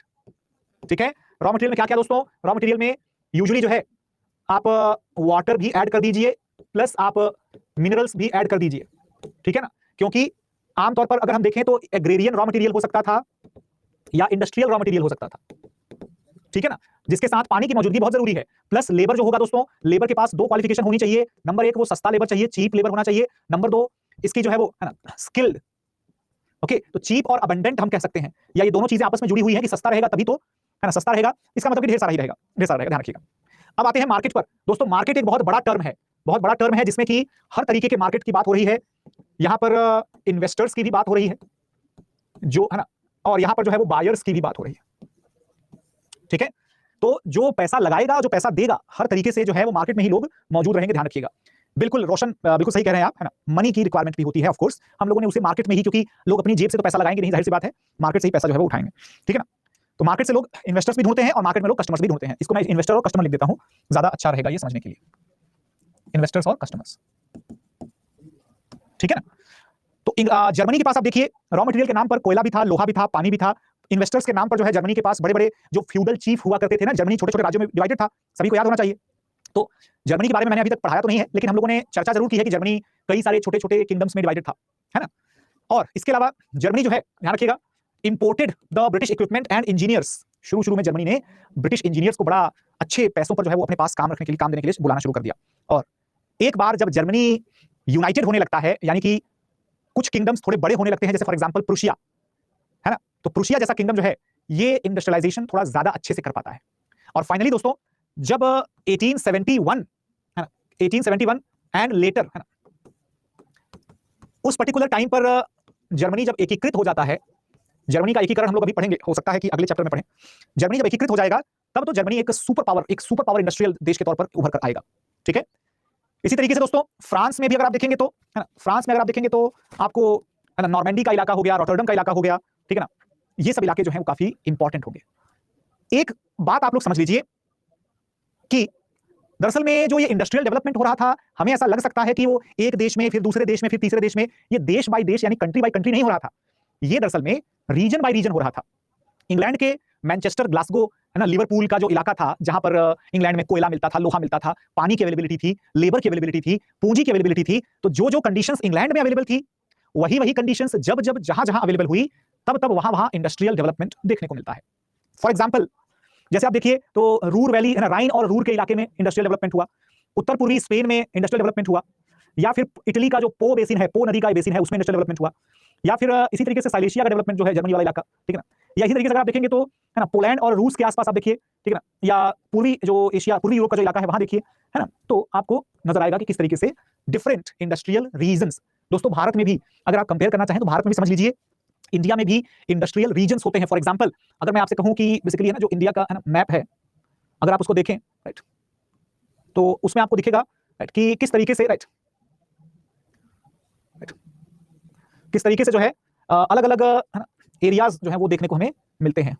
ठीक है, रॉ मटेरियल में क्या क्या दोस्तों? रॉ मटेरियल में यूजुअली जो है आप वाटर भी ऐड कर दीजिए, प्लस आप मिनरल्स भी ऐड कर दीजिए। ठीक है ना, क्योंकि आमतौर पर अगर हम देखें तो एग्रेरियन रॉ मटेरियल हो सकता था या इंडस्ट्रियल रॉ मटेरियल हो सकता था। ठीक है ना, जिसके साथ पानी की मौजूदगी बहुत जरूरी है। प्लस लेबर जो होगा दोस्तों, लेबर के पास 2 क्वालिफिकेशन होनी चाहिए। नंबर 1 वो सस्ता लेबर चाहिए, चीप लेबर होना चाहिए। नंबर 2 इसकी जो है वो है ना स्किल्ड। ओके, तो चीप और अबंडेंट हम कह सकते हैं, या ये दोनों चीजें आपस में जुड़ी हुई हैं कि सस्ता रहेगा तभी तो, है ना, सस्ता रहेगा इसका मतलब कि ढेर सारा ही रहेगा, ढेर सारा रहेगा, ध्यान रखिएगा। अब आते हैं मार्केट पर। दोस्तों मार्केट एक बहुत बड़ा टर्म है, बहुत बड़ा टर्म है जिसमें कि हर तरीके के मार्केट की बात हो रही है। यहां पर इन्वेस्टर्स की भी बात हो रही है जो है ना, और यहां पर जो है वो बायर्स की भी बात हो रही है। ठीक है, तो जो पैसा लगाएगा, जो पैसा देगा, हर तरीके से जो है वो मार्केट में ही लोग मौजूद रहेंगे, ध्यान रखिएगा। बिल्कुल रोशन बिल्कुल सही कह रहे हैं आप, है ना। मनी की रिक्वायरमेंट भी होती है ऑफ कोर्स, हम लोगों ने उसे मार्केट में ही, क्योंकि लोग अपनी जेब से तो पैसा लगाएंगे नहीं, जाहिर सी बात है, मार्केट से ही पैसा जो है वो उठाएंगे। ठीक है ना। तो मार्केट से लोग इन्वेस्टर्स भी ढूंढते हैं और मार्केट में लोग कस्टमर्स भी ढूंढते हैं। इसको मैं इन्वेस्टर और कस्टमर लिख देता हूं, ज्यादा अच्छा रहेगा ये समझने के लिए, इन्वेस्टर्स और कस्टमर्स, ठीक है ना। तो जर्मनी के पास आप देखिए रॉ मटेरियल के नाम पर कोयला भी था, लोहा भी था, पानी भी था। इन्वेस्टर्स के नाम पर जो है जर्मनी के पास बड़े बड़े जो फ्यूडल चीफ हुआ करते थे ना, जर्मनी छोटे छोटे राज्यों में डिवाइडेड था, सभी को याद होना चाहिए। तो जर्मनी के बारे में मैंने अभी तक पढ़ाया तो नहीं है, लेकिन हम लोगों ने चर्चा जरूर की है कि जर्मनी कई सारे छोटे छोटे किंगडम्स में डिवाइडेड था, है ना। और इसके अलावा जर्मनी जो है, ध्यान रखिएगा, imported the British equipment and engineers. शुरू में जर्मनी ने ब्रिटिश इंजीनियर्स को बड़ा अच्छे पैसों पर जो है वो अपने पास काम रखने के लिए, काम देने के लिए बुलाना शुरू कर दिया। और एक बार जब जर्मनी यूनाइटेड होने लगता है, यानी कि कुछ किंगडम्स थोड़े बड़े होने लगते हैं, जैसे फॉर एग्जांपल प्रूशिया, है ना, तो प्रूशिया जैसा किंगडम जो है ये इंडस्ट्रियलाइजेशन थोड़ा ज्यादा अच्छे से कर पाता है। और फाइनली दोस्तों जब 1871 है ना, 1871 एंड लेटर, है ना, उस पर्टिकुलर टाइम पर जर्मनी जब एकीकृत हो जाता है, जर्मनी का एकीकरण हम लोग अभी पढ़ेंगे, हो सकता है कि अगले चैप्टर में पढ़ें। जर्मनी जब एकीकृत हो जाएगा तब तो जर्मनी एक सुपर पावर इंडस्ट्रियल देश के तौर पर उभर कर आएगा, ठीक है। इसी तरीके से दोस्तों फ्रांस में भी अगर आप देखेंगे तो, है ना, फ्रांस में अगर आप देखेंगे तो आपको, है ना, नॉर्मैंडी का इलाका हो गया, रॉटरडम का इलाका हो गया, ठीक है ना, ये सब इलाके जो हैं वो काफी इंपॉर्टेंट होंगे। एक बात आप लोग समझ लीजिए कि दरअसल में जो ये इंडस्ट्रियल डेवलपमेंट हो रहा था, हमें ऐसा लग सकता है कि वो एक देश में, फिर दूसरे देश में, फिर तीसरे देश में, ये देश बाय देश यानी कंट्री बाय कंट्री नहीं हो रहा था, ये दरअसल में रीजन बाय रीजन हो रहा था। इंग्लैंड के मैनचेस्टर, ग्लासगो, है ना, लिवरपूल का जो इलाका था, जहां पर इंग्लैंड में कोयला मिलता था, लोहा मिलता था, पानी की अवेलेबिलिटी थी, लेबर की अवेलेबिलिटी थी, पूंजी की अवेलेबिलिटी थी, तो जो जो कंडीशंस इंग्लैंड में अवेलेबल थी, वही वही कंडीशंस जब जब जहां जहां अवेलेबल हुई, तब तब वहां वहां इंडस्ट्रियल डेवलपमेंट देखने को मिलता है। फॉर एग्जाम्पल जैसे आप देखिए तो रूर वैली, है ना, राइन और रूर के इलाके में इंडस्ट्रियल डेवलपमेंट हुआ, उत्तर पूर्वी स्पेन में इंडस्ट्रियल डेवलपमेंट हुआ, या फिर इटली का जो पो बेसिन है, पो नदी का बेसिन है, उसमें इंडस्ट्रियल डेवलपमेंट हुआ, या फिर इसी तरीके से साइलेशिया का डेवलपमेंट जो है जर्मनी वाला इलाका, ठीक है ना, या इसी तरीके से अगर आप देखेंगे तो, है ना, पोलैंड और रूस के आसपास आप देखिए, ठीक है ना, या पूर्वी जो एशिया, पूर्वी यूरोप का जो इलाका है वहां देखिए, है ना, तो आपको नजर आएगा कि किस तरीके से डिफरेंट इंडस्ट्रियल रीजन्स। दोस्तों भारत में भी अगर आप कंपेयर करना चाहें तो भारत में भी समझ लीजिए, इंडिया में भी इंडस्ट्रियल रीजन्स होते हैं। फॉर एग्जाम्पल अगर मैं आपसे कहूं कि बेसिकली, है ना, जो इंडिया का, है ना, मैप है, अगर आप उसको देखें, राइट, तो उसमें आपको दिखेगा, राइट, कि किस तरीके से, राइट, किस तरीके से जो है अलग अलग, है ना, एरियाज जो है वो देखने को हमें मिलते हैं,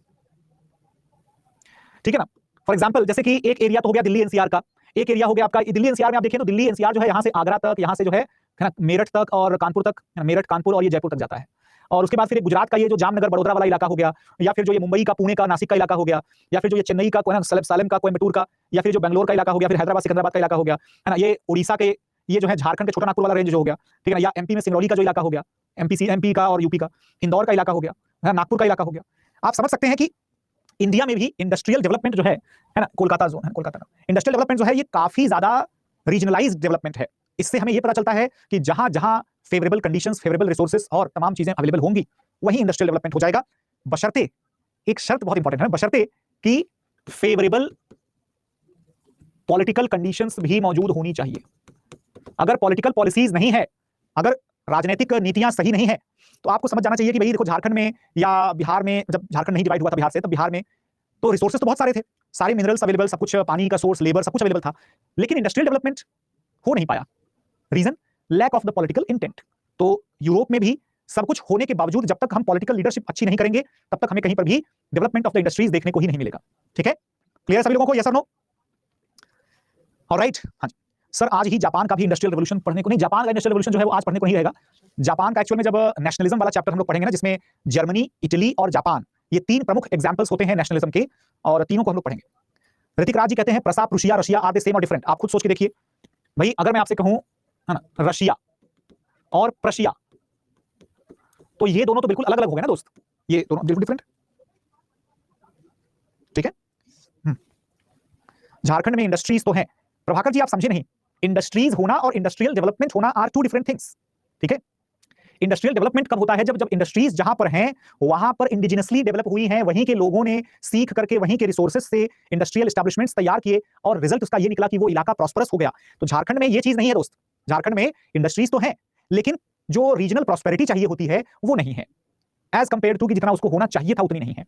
ठीक है ना। फॉर एग्जांपल जैसे कि एक एरिया तो हो गया दिल्ली एनसीआर का, एक एरिया हो गया आपका दिल्ली एनसीआर में आप देखें तो दिल्ली एनसीआर जो है यहां से आगरा तक, यहां से जो है ना मेरठ तक और कानपुर तक, मेरठ, कानपुर और ये जयपुर तक जाता है। और उसके बाद फिर गुजरात का ये जो जामनगर, बड़ोदरा वाला इलाका हो गया, या फिर जो ये मुंबई का, पुणे का, नासिक का इलाका हो गया, या फिर जो ये चेन्नई का, सालेम का, कोयम्बटूर का, या फिर जो बेंगलोर का इलाका हो गया, फिर हैदराबाद सिकंदराबाद का इलाका हो गया, है ना, ये उड़ीसा के, ये जो है झारखंड के छोटा नागपुर वाला रेंज जो हो गया, ठीक है ना, या एमपी में सिंगरौली का जो इलाका हो गया, एमपी का और यूपी का, इंदौर का इलाका हो गया, है ना, नागपुर का इलाका हो गया। आप समझ सकते हैं कि इंडिया में भी इंडस्ट्रियल डेवलपमेंट जो है ना, कोलकाता जोन है, कोलकाता का इंडस्ट्रियल डेवलपमेंट जो है ये काफी ज्यादा रीजनलाइज्ड डेवलपमेंट है। इससे हमें ये पता चलता है कि जहां जहां फेवरेबल कंडीशंस, फेवरेबल रिसोर्सेज और तमाम चीजें अवेलेबल होंगी, वही इंडस्ट्रियल डेवलपमेंट हो जाएगा, बशर्ते, एक शर्त बहुत इंपॉर्टेंट है, बशर्ते कि फेवरेबल पॉलिटिकल कंडीशंस भी मौजूद होनी चाहिए। अगर पॉलिटिकल पॉलिसीज नहीं है, अगर राजनीतिक नीतियां सही नहीं है, तो आपको समझ जाना चाहिए कि भाई देखो झारखंड में या बिहार में, जब झारखंड नहीं डिवाइड हुआ था बिहार से, तब बिहार में तो रिसोर्सेज तो बहुत सारे थे, सारे मिनरल्स अवेलेबल, सब कुछ, पानी का सोर्स, लेबर, सब कुछ अवेलेबल था, लेकिन इंडस्ट्रियल डेवलपमेंट हो नहीं पाया। Reason, lack of the political intent. तो यूरोप में भी सब कुछ होने के बावजूद जब तक हम पॉलिटिकल लीडरशिप अच्छी नहीं करेंगे, तब तक हमें कहीं पर भी डेवलपमेंट ऑफ द इंडस्ट्रीज देखने को ही नहीं मिलेगा। ठीक है, क्लियर सभी लोगों को? यस और नो? ऑलराइट, हाँ जी सर, आज ही जापान का भी इंडस्ट्रियल रेवोल्यूशन पढ़ने को नहीं, जापान का इंडस्ट्रियल रेवोल्यूशन जो है वो आज पढ़ने को नहीं रहेगा। जापान का एक्चुअल में जब नेशनलिज्म वाला चैप्टर हम लोग पढ़ेंगे ना, जिसमें जर्मनी, इटली और जापान, ये तीन प्रमुख एग्जांपल्स होते हैं नेशनलिज्म के, और तीनों को हम लोग पढ़ेंगे। ऋतिक राज जी कहते हैं प्रसा, Prussia, Russia are they same और डिफरेंट। आप खुद सोच के देखिए भाई, अगर मैं आपसे कहूं, है ना, रशिया और प्रशिया, तो ये दोनों तो बिल्कुल अलग अलग हो गए ना दोस्त, ये दोनों बिल्कुल डिफरेंट। ठीक है, झारखंड में इंडस्ट्रीज तो हैं, प्रभाकर जी आप समझे नहीं, इंडस्ट्रीज होना और इंडस्ट्रियल डेवलपमेंट होना आर टू डिफरेंट थिंग्स। ठीक है, इंडस्ट्रियल डेवलपमेंट कब होता है? जब इंडस्ट्रीज जहां पर हैं वहां पर इंडिजिनसली डेवलप हुई हैं, वहीं के लोगों ने सीख करके वहीं के रिसोर्सेज से इंडस्ट्रियल एस्टैब्लिशमेंट्स तैयार किए, और रिजल्ट उसका ये निकला कि वो इलाका प्रॉस्परस हो गया। तो झारखंड में ये चीज नहीं है दोस्त, झारखंड में इंडस्ट्रीज तो हैं, लेकिन जो रीजनल प्रॉस्पेरिटी चाहिए होती है वो नहीं है, एज कंपेयर टू कि जितना उसको होना चाहिए था उतनी नहीं है।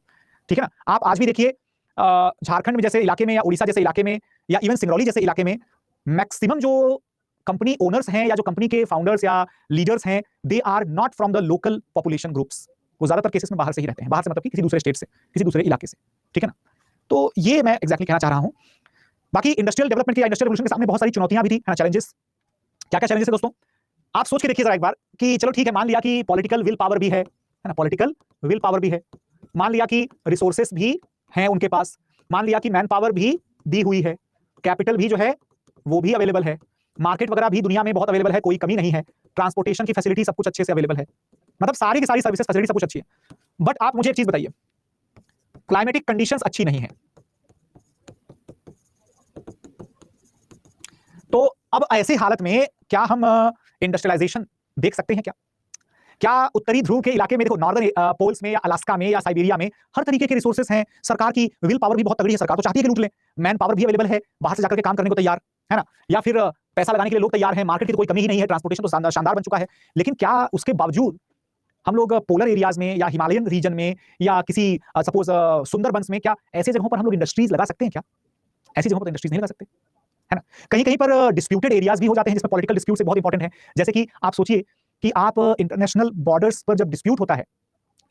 ठीक है ना, आप आज भी देखिए झारखंड में जैसे इलाके में, या उड़ीसा जैसे इलाके में, या इवन सिंगरौली जैसे इलाके में, मैक्सिमम जो कंपनी ओनर्स हैं या जो कंपनी के फाउंडर्स या लीडर्स हैं, they are not from the local population groups. वो ज्यादातर केसेस में बाहर से ही रहते हैं, बाहर से मतलब कि किसी दूसरे स्टेट से, किसी दूसरे इलाके से, ठीक है ना। तो ये मैं एग्जैक्टली कहना चाह रहा हूं। बाकी इंडस्ट्रियल डेवलपमेंट की, इंडस्ट्रियल रेवोल्यूशन के सामने बहुत सारी चुनौतियां भी थी, है ना, चैलेंजेस। क्या क्या चैलेंजेस है दोस्तों, आप सोच के देखिए जरा एक बार कि चलो ठीक है, मान लिया कि पॉलिटिकल विल पावर भी है ना, पॉलिटिकल विल पावर भी है, मान लिया कि रिसोर्सेस भी हैं उनके पास, मान लिया कि मैन पावर भी दी हुई है, कैपिटल भी जो है वो भी अवेलेबल है, मार्केट वगैरह भी दुनिया में बहुत अवेलेबल है, कोई कमी नहीं है, ट्रांसपोर्टेशन की फैसिलिटी सब कुछ अच्छे से अवेलेबल है, मतलब सारी की सारी सर्विसेज फैसिलिटी सब कुछ अच्छी है। बट आप मुझे एक चीज बताइए, क्लाइमेटिक कंडीशंस अच्छी नहीं है, तो अब ऐसी हालत में क्या हम इंडस्ट्रियलाइजेशन देख सकते हैं? क्या उत्तरी ध्रुव के इलाके में, देखो नॉर्दर्न पोल्स में या अलास्का में या साइबेरिया में हर तरीके के रिसोर्सेज हैं, सरकार की विल पावर भी बहुत तगड़ी है, सरकार तो चाहती है कि लूट ले, मैन पावर भी अवेलेबल है, बाहर से जाकर के काम करने को तैयार है ना, या फिर पैसा लगाने के लिए लोग तैयार हैं, मार्केट की तो कोई कमी ही नहीं है, ट्रांसपोर्टेशन तो शानदार बन चुका है। लेकिन क्या उसके बावजूद हम लोग पोलर एरियाज में या हिमालयन रीजन में या किसी सपोज सुंदरबंस में, क्या ऐसे जगहों पर हम लोग इंडस्ट्रीज लगा सकते हैं? क्या ऐसी जगहों पर इंडस्ट्रीज नहीं लगा सकते, है ना? कहीं कहीं पर डिस्प्यूटेड एरियाज भी हो जाते हैं जिसमें पॉलिटिकल डिस्प्यूट से बहुत इंपॉर्टेंट है। जैसे कि आप सोचिए कि आप इंटरनेशनल बॉर्डर्स पर जब डिस्प्यूट होता है,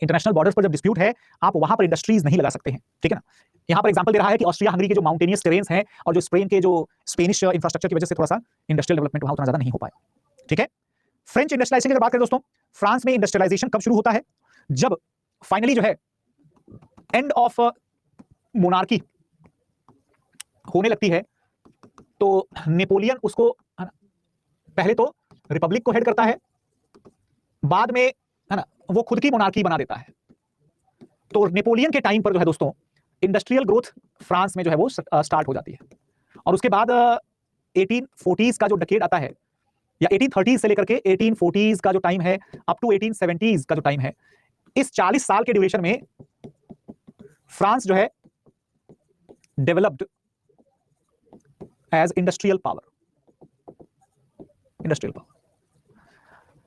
इंटरनेशनल बॉर्डर्स पर जब डिस्प्यूट है, आप वहां पर इंडस्ट्रीज नहीं लगा सकते हैं, ठीक है ना। यहां पर एग्जांपल दे रहा है कि ऑस्ट्रिया हंगरी के जो माउंटेनियस टेरेन्स हैं और जो स्पेन के जो स्पेनिश इंफ्रास्ट्रक्चर की वजह से थोड़ा सा इंडस्ट्रियल डेवलपमेंट वहां उतना ज्यादा नहीं हो पाया, ठीक है। फ्रेंच इंडस्ट्रियलाइजेशन की बात करें दोस्तों, फ्रांस में इंडस्ट्रियलाइजेशन कब शुरू होता है? जब फाइनली जो है एंड ऑफ मोनार्की होने लगती है, तो नेपोलियन उसको, है ना, पहले तो रिपब्लिक को हेड करता है, बाद में, है ना, वो खुद की मोनार्की बना देता है। तो नेपोलियन के टाइम पर जो है दोस्तों इंडस्ट्रियल ग्रोथ फ्रांस में जो है वो स्टार्ट हो जाती है, और उसके बाद 1840s का जो डिकेड आता है, या 1830s से लेकर के 1840s का जो टाइम है अप टू 1870s का जो टाइम है, इस 40 साल के ड्यूरेशन में फ्रांस जो है developed as industrial power, industrial power.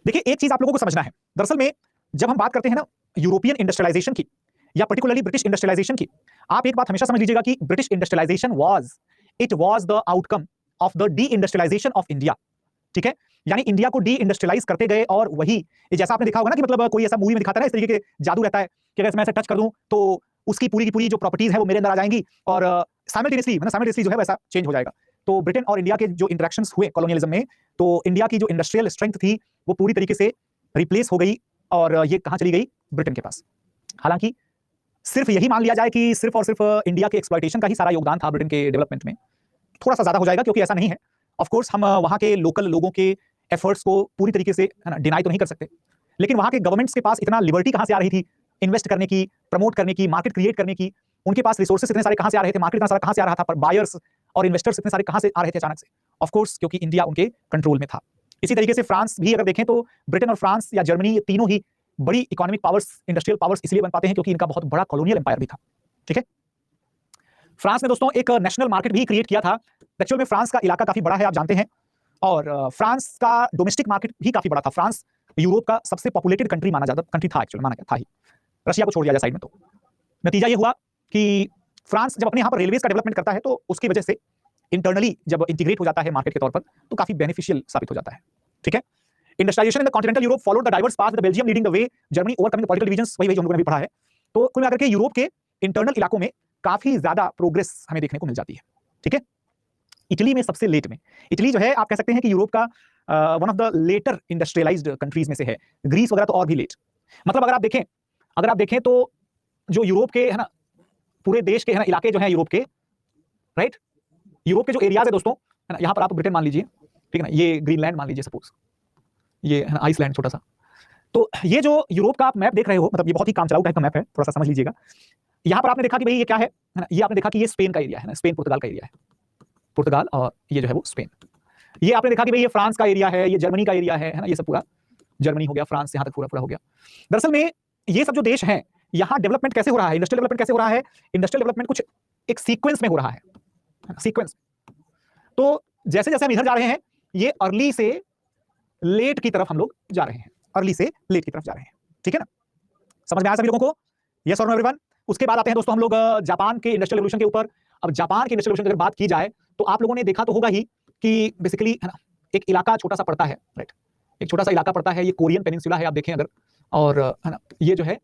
देखिए एक चीज आप लोगों को समझना है, दरअसल में जब हम बात करते हैं ना यूरोपियन इंडस्ट्रियलाइजेशन की या पर्टिकुलरली ब्रिटिश इंडस्ट्रियलाइजेशन की, आप एक बात हमेशा समझ लीजिएगा कि British industrialisation was the outcome of the deindustrialisation of India, ठीक है। यानी इंडिया को डी इंडस्ट्रियलाइज करते गए, और वही जैसा आपने देखा होगा ना कि मतलब कोई ऐसा मूवी में दिखाता है ना, इस तरीके के जादू रहता है कि अगर मैं ऐसे टच कर दूं तो उसकी पूरी की पूरी जो प्रॉपर्टीज है वो मेरे अंदर आ जाएंगी, और साइमल्टेनियसली जो है वैसा चेंज हो जाएगा। तो ब्रिटेन और इंडिया के जो इंटरेक्शंस हुए कॉलोनियलिज्म में, तो इंडिया की जो इंडस्ट्रियल स्ट्रेंथ थी वो पूरी तरीके से रिप्लेस हो गई, और ये कहां चली गई? ब्रिटेन के पास। हालांकि सिर्फ यही मान लिया जाए कि सिर्फ और सिर्फ इंडिया के एक्सप्लॉयटेशन का ही सारा योगदान था ब्रिटेन के डेवलपमेंट में, थोड़ा सा ज्यादा हो जाएगा, क्योंकि ऐसा नहीं है। ऑफ कोर्स हम वहां के लोकल लोगों के एफर्ट्स को पूरी तरीके से, है ना, डिनाई तो नहीं कर सकते, लेकिन वहां के गवर्नमेंट्स के पास इतना लिबर्टी कहां से आ रही थी इन्वेस्ट करने की, प्रमोट करने की, मार्केट क्रिएट करने की? उनके पास रिसोर्सेस इतने सारे कहां से आ रहे थे, मार्केट इतना सारा कहां से आ रहा था, पर बायर्स और इन्वेस्टर्स इतने सारे कहां से आ रहे थे अचानक से? ऑफ कोर्स क्योंकि इंडिया उनके कंट्रोल में था। इसी तरीके से फ्रांस भी अगर देखें तो ब्रिटेन और फ्रांस या जर्मनी, ये तीनों ही बड़ी इकोनॉमिक पावर्स, इंडस्ट्रियल पावर्स इसलिए बन पाते हैं क्योंकि इनका बहुत बड़ा कॉलोनियल एम्पायर भी था, ठीक है। फ्रांस ने दोस्तों एक नेशनल मार्केट भी क्रिएट किया था। एक्चुअल में फ्रांस का इलाका काफी बड़ा है, आप जानते हैं, और फ्रांस का डोमेस्टिक मार्केट भी काफी बड़ा था। फ्रांस यूरोप का सबसे पॉपुलेटेड कंट्री माना जाता, कंट्री था, एक्चुअली माना गया था ही, रशिया को छोड़ दिया जाए साइड में। तो नतीजा ये हुआ कि फ्रांस जब अपने यहाँ पर रेलवेज का डेवलपमेंट करता है, तो उसकी वजह से इंटरनली जब इंटीग्रेट हो जाता है मार्केट के तौर पर, तो काफी बेनिफिशियल साबित हो जाता है, ठीक है। Industrialisation in the continental Europe followed the diverse path with Belgium leading the way, Germany overcoming the political divisions, वही जो हम लोगों ने भी पढ़ा है। तो कुल मिलाकर के यूरोप के इंटरनल इलाकों में काफी ज्यादा प्रोग्रेस हमें देखने को मिल जाती है, ठीक है। इटली में सबसे लेट में, इटली जो है आप कह सकते हैं कि यूरोप का one of the later industrialised countries में से है। ग्रीस वगैरह तो और भी लेट। मतलब अगर आप देखें तो जो यूरोप के, है ना, पूरे देश के, है ना, इलाके जो है यूरोप के, राइट, यूरोप के जो एरियाज है दोस्तों, है ना, यहाँ पर आप ब्रिटेन मान लीजिए, ठीक है ना, ये ग्रीनलैंड मान लीजिए सपोज, ये है ना आइसलैंड छोटा सा। तो ये जो यूरोप का आप मैप देख रहे हो, मतलब ये बहुत ही काम चलाऊ टाइप का मैप है, थोड़ा सा समझ लीजिएगा। यहाँ पर आपने देखा कि भाई ये क्या है ना, ये आपने देखा कि ये स्पेन का एरिया है ना, स्पेन पुर्तगाल का एरिया है, पुर्तगाल, और ये जो है वो स्पेन। ये आपने देखा कि भाई ये फ्रांस का एरिया है, ये जर्मनी का एरिया है ना, ये सब पूरा जर्मनी हो गया, फ्रांस यहाँ तक पूरा पूरा हो गया। दरअसल में ये सब जो देश हैं, यहाँ डेवलपमेंट कैसे हो रहा है, इंडस्ट्रियल डेवलपमेंट कैसे हो रहा है? इंडस्ट्रियल डेवलपमेंट कुछ एक सीक्वेंस में हो रहा है, सीक्वेंस। तो जैसे जैसे हम इधर जा रहे हैं, ये अर्ली से लेट की तरफ हम लोग जा रहे हैं, अर्ली से लेट की तरफ जा रहे हैं, ठीक है ना। समझ में आया सभी लोगों को? यस और नो एवरीवन? उसके बाद आते हैं दोस्तों हम लोग जापान के इंडस्ट्रियल रेवोल्यूशन के ऊपर। अब जापान के इंडस्ट्रियल रेवोल्यूशन की अगर बात की जाए तो आप लोगों ने देखा तो होगा ही कि बेसिकली, है ना, एक इलाका छोटा सा पड़ता है, राइट, एक छोटा सा इलाका पड़ता है, ये कोरियन पेनिनसुला है, आप देखें अगर, और है ना, ये जो है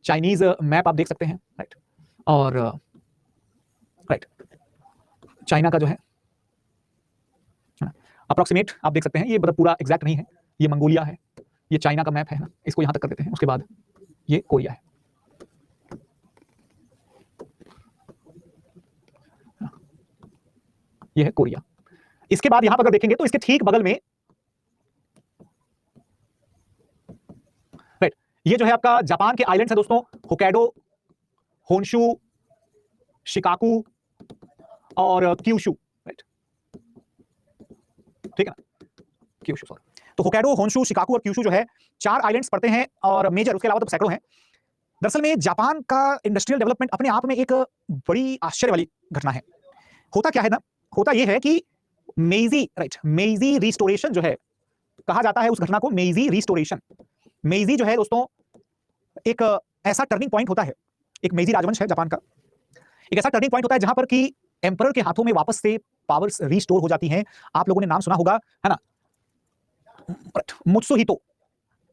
चाइनीज मैप आप देख सकते हैं, राइट। और राइट चाइना का जो है अप्रोक्सीमेट आप देख सकते हैं, ये मतलब पूरा एग्जैक्ट नहीं है, ये मंगोलिया है, ये चाइना का मैप है ना, इसको यहां तक कर देते हैं। उसके बाद ये कोरिया है, ये है कोरिया। इसके बाद यहां पर अगर देखेंगे तो इसके ठीक बगल में राइट ये जो है आपका जापान के आइलैंड्स है दोस्तों, होक्काइडो, होन्शु, शिकाकू और क्यूशू, राइट, ठीक है ना, क्यूशू सॉरी। तो होक्काइडो, होन्शु, शिकाकू और क्यूशू जो है 4 आइलैंड्स पड़ते हैं और मेजर, उसके अलावा तो सैकड़ों हैं। दरअसल में जापान का इंडस्ट्रियल डेवलपमेंट अपने आप में एक बड़ी आश्चर्य वाली घटना है। होता क्या है ना, होता यह है कि मेइजी, राइट, मेइजी रिस्टोरेशन जो है, कहा जाता है उस घटना को मेइजी रिस्टोरेशन। मेइजी जो है दोस्तों एक ऐसा टर्निंग पॉइंट होता है, एक मेइजी राजवंश है जापान का, एक ऐसा टर्निंग पॉइंट होता है जहां पर कि एम्परर के हाथों में वापस से पावर्स रिस्टोर हो जाती हैं। आप लोगों ने नाम सुना होगा, है ना, मुत्सुहितो,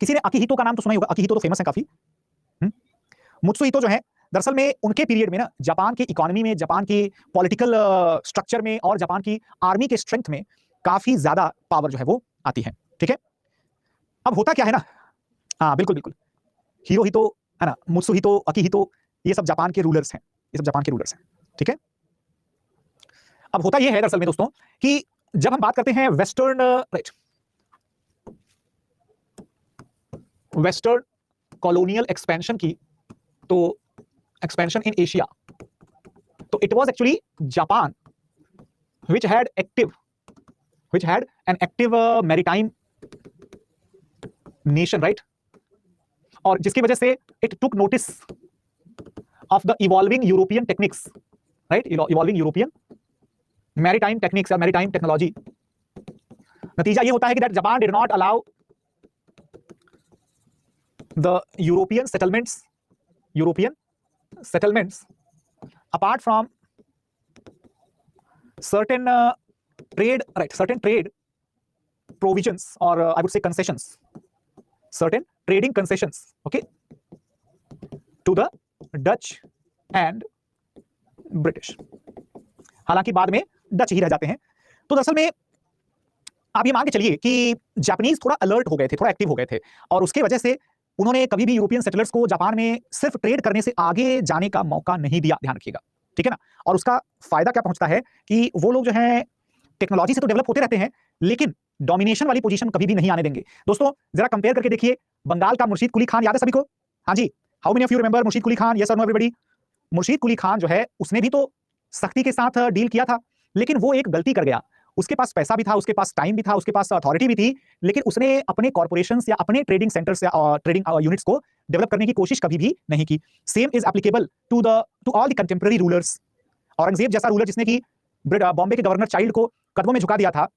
किसी ने अकिहितो का नाम तो सुना ही होगा, अकिहितो तो फेमस है काफी। मुत्सुहितो जो है दरअसल में उनके पीरियड में ना जापान की इकोनॉमी में, जापान की पॉलिटिकल स्ट्रक्चर में और जापान की आर्मी के स्ट्रेंथ में काफी ज्यादा पावर जो है वो आती है, ठीक है। अब होता क्या है ना, हाँ बिल्कुल बिल्कुल, हिरोहितो है ना, मुत्सुहितो, अकिहितो, ये सब जापान के रूलर्स हैं, ये सब जापान के रूलर्स हैं, ठीक है। अब होता यह है दरअसल में दोस्तों कि जब हम बात करते हैं western, right, western colonial expansion की, तो एक्सपेंशन इन एशिया, तो it was actually Japan which had an active maritime nation, right, और जिसकी वजह से it took notice of the evolving European techniques, right, evolving European maritime techniques या maritime technology। नतीजा ये होता है कि that Japan did not allow the European settlements apart from certain trade, right, certain trade provisions or I would say concessions, certain trading concessions, okay, to the Dutch and British। हालांकि बाद में Dutch ही रह जाते हैं। तो दरअसल में आप ये मान के चलिए कि जापानीज थोड़ा अलर्ट हो गए थे, थोड़ा एक्टिव हो गए थे, और उसके वजह से उन्होंने कभी भी यूरोपियन सेटलर्स को जापान में सिर्फ ट्रेड करने से आगे जाने का मौका नहीं दिया, ध्यान रखिएगा, ठीक है ना। और उसका फायदा क्या पहुंचता है कि वो लोग जो है टेक्नोलॉजी से तो डेवलप होते रहते हैं, लेकिन डोमिनेशन वाली पोजीशन कभी भी नहीं आने देंगे। दोस्तों जरा कंपेयर करके देखिए, बंगाल का मुर्शीद कुली खान याद है सभी को? हाँ जी, how many of you remember Murshid Quli Khan? Yes और नो एवरीबॉडी? मुर्शीद कुली खान जो है उसने भी तो सख्ती के साथ डील किया था, लेकिन वो एक गलती कर गया। उसके पास पैसा भी था, उसके पास टाइम भी था, उसके पास अथॉरिटी भी थी, लेकिन उसने अपने कॉर्पोरेशंस या अपने ट्रेडिंग सेंटर्स या ट्रेडिंग यूनिट्स को डेवलप करने की कोशिश कभी भी नहीं की। Same is applicable to all the contemporary rulers. Aurangzeb जैसा रूलर जिसने कि बॉम्बे के गवर्नर चाइल्ड को कदमों में झुका दिया था,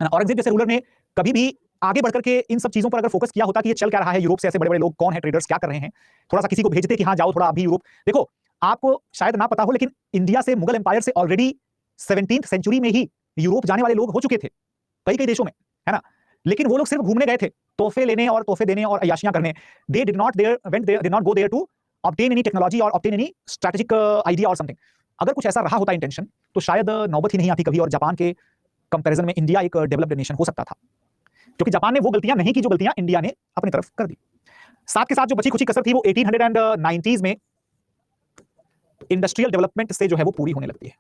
औरंगजेब जैसे रूलर ने कभी भी आगे बढ़कर के इन सब चीजों पर अगर फोकस किया होता कि ये चल क्या रहा है, यूरोप से ऐसे बड़े बड़े लोग कौन है, ट्रेडर्स क्या कर रहे हैं, थोड़ा सा किसी को भेजते कि हाँ जाओ थोड़ा अभी यूरोप। देखो आपको शायद ना पता हो, लेकिन इंडिया से, मुगल एम्पायर से ऑलरेडी 17th सेंचुरी में ही यूरोप जाने वाले लोग हो चुके थे कई कई देशों में, है ना, लेकिन वो लोग सिर्फ घूमने गए थे, तोहफे लेने और तोहफे देने और अय्याशियां करने। They did not go there to obtain any technology और ऑब्टेन एनी स्ट्रेटेजिक आइडिया और समथिंग। अगर कुछ ऐसा रहा होता इंटेंशन तो शायद नौबत ही नहीं आती कभी, और जापान के कंपैरिजन में इंडिया एक डेवलप्ड नेशन हो सकता था, क्योंकि जापान ने वो गलतियां नहीं की जो गलतियां इंडिया ने अपनी तरफ कर दी। साथ के साथ जो बची खुची कसर थी वो 1890s में इंडस्ट्रियल डेवलपमेंट से जो है वो पूरी होने लगती है,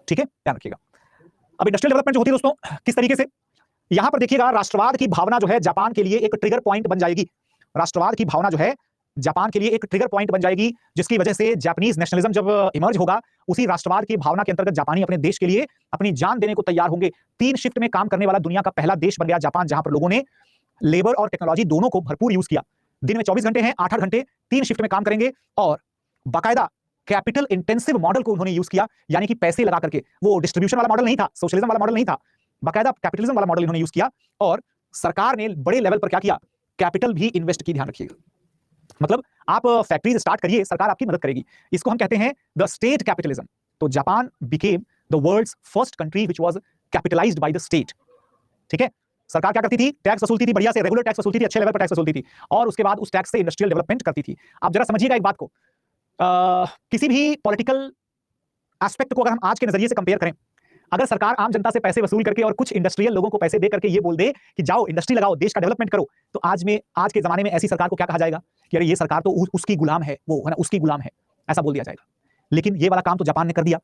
ठीक है, ध्यान रखिएगा। अब इंडस्ट्रियल डेवलपमेंट जो होती है दोस्तों किस तरीके से, यहां पर देखिएगा राष्ट्रवाद की भावना जो है जापान के लिए एक ट्रिगर पॉइंट बन जाएगी। राष्ट्रवाद की भावना जो है जापान के लिए एक ट्रिगर पॉइंट बन जाएगी, जिसकी वजह से जापानीज नेशनलिज्म जब इमर्ज होगा, उसी राष्ट्रवाद की भावना के अंतर्गत जापानी अपने देश के लिए अपनी जान देने को तैयार होंगे। 3 शिफ्ट में काम करने वाला दुनिया का पहला देश बन गया जापान, जहां पर लोगों ने लेबर और टेक्नोलॉजी दोनों को भरपूर यूज किया। दिन में 24 घंटे हैं, 8-8 घंटे 3 शिफ्ट में काम करेंगे, और बाकायदा कैपिटल इंटेंसिव मॉडल को उन्होंने यूज किया, यानी कि पैसे लगा करके, वो डिस्ट्रीब्यूशन वाला मॉडल नहीं था, सोशलिज्म वाला मॉडल नहीं था, बाकायदा कैपिटलिज्म वाला मॉडल इन्होंने यूज किया। और सरकार ने बड़े लेवल पर क्या किया, कैपिटल भी इन्वेस्ट की, ध्यान रखिएगा। मतलब आप फैक्ट्रीज स्टार्ट करिए, सरकार आपकी मदद करेगी, इसको हम कहते हैं द स्टेट कैपिटलिज्म। तो Japan became the world's first country which was capitalised by the state, ठीक है। सरकार क्या करती थी? टैक्स वसूलती थी, बढ़िया से रेगुलर टैक्स वसूलती थी, अच्छे लेवल पर टैक्स वसूलती थी, और उसके बाद उस टैक्स से इंडस्ट्रियल डेवलपमेंट करती थी। आप जरा समझिएगा एक बात को, किसी भी पॉलिटिकल एस्पेक्ट को अगर हम आज के नजरिए से कंपेयर करें, अगर सरकार आम जनता से पैसे वसूल करके और कुछ इंडस्ट्रियल लोगों को पैसे दे करके ये बोल दे कि जाओ इंडस्ट्री लगाओ, देश का डेवलपमेंट करो, तो आज के जमाने में ऐसी सरकार को क्या कहा जाएगा कि अरे ये सरकार तो उसकी गुलाम है, वो है ना, उसकी गुलाम है, ऐसा बोल दिया जाएगा। लेकिन ये वाला काम तो जापान ने कर दिया।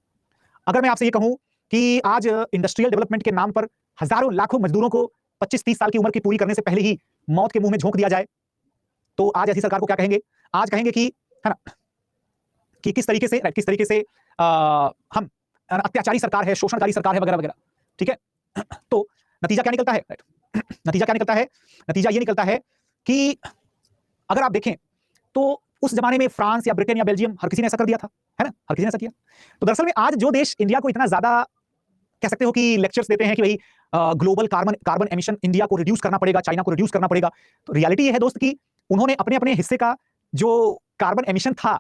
अगर मैं आपसे ये कहूं कि आज इंडस्ट्रियल डेवलपमेंट के नाम पर हजारों लाखों मजदूरों को 25-30 साल की उम्र की पूरी करने से पहले ही मौत के मुंह में झोंक दिया जाए, तो आज ऐसी सरकार को क्या कहेंगे? आज कहेंगे कि, है ना, कि किस तरीके से हम अत्याचारी सरकार है, शोषणकारी सरकार है, वगैरह वगैरह। ठीक है, तो नतीजा क्या निकलता है? नतीजा क्या निकलता है? नतीजा ये निकलता है कि अगर आप देखें तो उस जमाने में फ्रांस या ब्रिटेन या बेल्जियम, हर किसी ने ऐसा कर दिया था, है ना, हर किसी ने ऐसा किया। तो दरअसल में आज जो देश इंडिया को इतना ज्यादा कह सकते हो कि लेक्चर्स देते हैं कि भाई ग्लोबल कार्बन एमिशन इंडिया को रिड्यूस करना पड़ेगा, चाइना को रिड्यूस करना पड़ेगा, तो रियलिटी ये है दोस्त कि उन्होंने अपने अपने हिस्से का जो कार्बन एमिशन था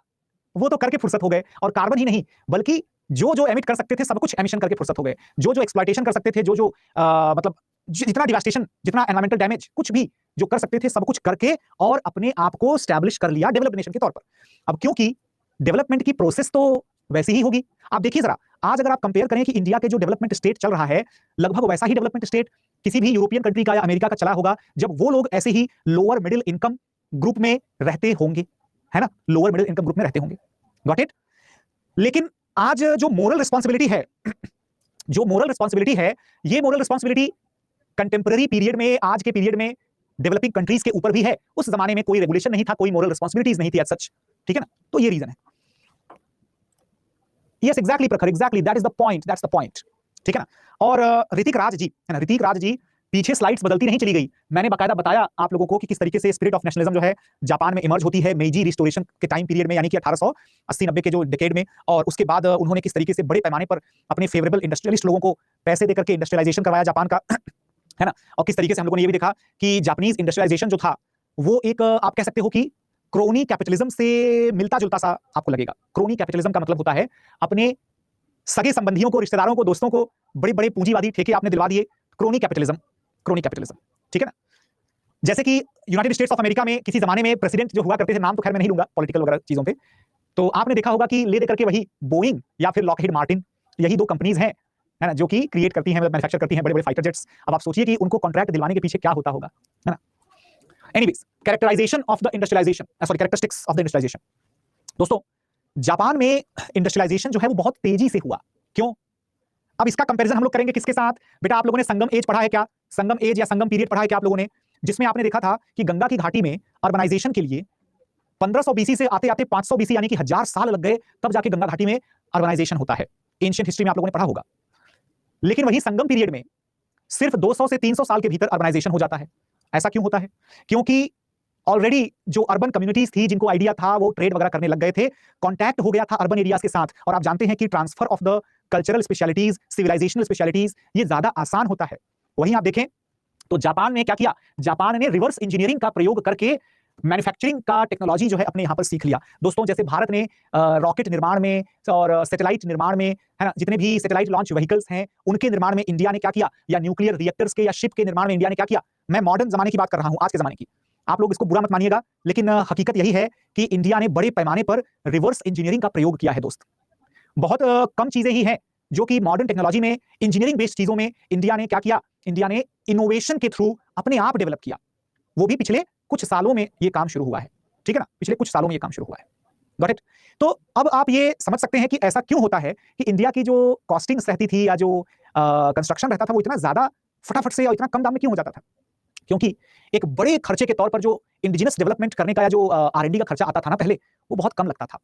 वो तो करके फुर्सत हो गए, और कार्बन ही नहीं बल्कि जो जो एमिट कर सकते थे सब कुछ एमिशन करके फुर्सत हो गए, जो जो एक्सप्लॉयटेशन कर सकते थे, जो जो मतलब जितना डिवास्टेशन, जितना एनवायरमेंटल डैमेज, कुछ भी जो कर सकते थे सब कुछ करके और अपने आप को स्टैब्लिश कर लिया डेवलप्ड नेशन के तौर पर। अब क्योंकि डेवलपमेंट की प्रोसेस तो वैसी ही होगी। आप देखिए जरा, आज अगर आप कंपेयर करें कि इंडिया के जो डेवलपमेंट स्टेट चल रहा है, लगभग वैसा ही डेवलपमेंट स्टेट किसी भी यूरोपियन कंट्री का या अमेरिका का चला होगा, जब वो लोग ऐसे ही लोअर मिडिल इनकम ग्रुप में रहते होंगे, है ना, लोअर मिडिल इनकम ग्रुप में रहते होंगे। Got it? लेकिन आज जो मोरल रिस्पांसिबिलिटी है ये मोरल रिस्पांसिबिलिटी कंटेम्पररी पीरियड में, आज के पीरियड में डेवलपिंग कंट्रीज के ऊपर भी है। उस जमाने में कोई रेगुलेशन नहीं था, कोई मोरल रिस्पांसिबिलिटीज नहीं थी एज सच। ठीक है ना, तो ये रीजन है। यस एग्जैक्टली प्रखर, exactly, that is the point, that's the point. ठीक है ना। और ऋतिक राज जी, है ना, ऋतिक राज जी, पीछे स्लाइड्स बदलती नहीं चली गई। मैंने बाकायदा बताया आप लोगों को कि किस तरीके से स्पिरिट ऑफ नेशनलिज्म जो है जापान में इमर्ज होती है मेइजी रिस्टोरेशन के टाइम पीरियड में, यानी कि 1880-90 के जो डिकेड में, और उसके बाद उन्होंने किस तरीके से बड़े पैमाने पर अपने फेवरेबल इंडस्ट्रियलिस्ट लोगों को पैसे देकर के इंडस्ट्रियलाइजेशन करवाया जापान का, है ना। और किस तरीके से हम लोगों ने ये भी देखा कि जापानीज इंडस्ट्रियलाइजेशन जो था वो एक आप कह सकते हो कि क्रोनी कैपिटलिज्म से मिलता जुलता सा आपको लगेगा। क्रोनी कैपिटलिज्म का मतलब होता है अपने सगे संबंधियों को, रिश्तेदारों को, दोस्तों को बड़े बड़े पूंजीवादी ठेके आपने दिलवा दिए। Crony capitalism, crony capitalism. ठीक है ना। जैसे कि यूनाइटेड स्टेट्स ऑफ अमेरिका में किसी जमाने में प्रेसिडेंट जो हुआ करते थे, नाम तो खैर मैं नहीं लूंगा पॉलिटिकल वगैरह चीजों पे, तो आपने देखा होगा कि ले दे करके वही बोइंग या फिर लॉकहीड मार्टिन, यही दो कंपनीज हैं, है ना, जो कि क्रिएट करती हैं, मैन्युफैक्चर करती हैं बड़े बड़े फाइटर जेट्स। अब आप सोचिए कि उनको कॉन्ट्रैक्ट दिलवाने के पीछे क्या होता होगा, है ना। Anyways, characterisation of the industrialisation, sorry, characteristics of the industrialisation. दोस्तों, जापान में इंडस्ट्रियलाइजेशन जो है वो बहुत तेजी से हुआ। क्यों? अब इसका कंपैरिजन हम लोग करेंगे किसके साथ? बेटा आप लोगों ने संगम एज पढ़ा है क्या? संगम एज या संगम पीरियड पढ़ा है क्या आप लोगों ने? जिसमें आपने देखा था कि गंगा की घाटी में अर्बनाइजेशन के लिए 1500 बीसी से आते आते 500 बीसी यानी कि 1000 साल लग गए, तब जाके गंगा घाटी में अर्बनाइजेशन होता है। एंशिएंट हिस्ट्री में आप लोगों ने पढ़ा होगा। लेकिन वही संगम पीरियड में सिर्फ 200 से 300 साल के भीतर अर्बनाइजेशन हो जाता है। ऐसा क्यों होता है? क्योंकि ऑलरेडी जो अर्बन कम्युनिटीज थी, जिनको आइडिया था, वो ट्रेड वगैरह करने लग गए थे, कॉन्टैक्ट हो गया था अर्बन एरियाज के साथ। और आप जानते हैं कि transfer of the cultural specialities, civilisational specialities, ये ज्यादा आसान होता है। वहीं आप देखें तो जापान ने क्या किया? जापान ने रिवर्स इंजीनियरिंग का प्रयोग करके मैन्युफैक्चरिंग का टेक्नोलॉजी जो है अपने यहाँ पर सीख लिया। दोस्तों, जैसे भारत ने रॉकेट निर्माण में और सैटेलाइट निर्माण में, है ना, जितने भी सैटेलाइट लॉन्च व्हीकल्स हैं उनके निर्माण में इंडिया ने क्या किया, या न्यूक्लियर रिएक्टर्स के या शिप के निर्माण में इंडिया ने क्या किया। मैं मॉडर्न जमाने की बात कर रहा हूं, आज के जमाने की। आप लोग इसको बुरा मत मानिएगा, लेकिन हकीकत यही है कि इंडिया ने बड़े पैमाने पर रिवर्स इंजीनियरिंग का प्रयोग किया है। दोस्त, बहुत कम चीजें ही हैं जो कि मॉडर्न टेक्नोलॉजी में, इंजीनियरिंग बेस्ड चीजों में इंडिया ने क्या किया, इंडिया ने इनोवेशन के थ्रू अपने आप डेवलप किया। वो भी पिछले कुछ सालों में ये काम शुरू हुआ है। ठीक है ना, पिछले कुछ सालों में ये काम शुरू हुआ है। Got it? तो अब आप ये समझ सकते हैं कि ऐसा क्यों होता है कि इंडिया की जो कॉस्टिंग्स रहती थी या जो कंस्ट्रक्शन रहता था वो इतना ज्यादा फटाफट से और इतना कम दाम में क्यों हो जाता था। क्योंकि एक बड़े खर्चे के तौर पर जो इंडिजिनस डेवलपमेंट करने का या जो R&D का खर्चा आता था ना पहले, वो बहुत कम लगता था।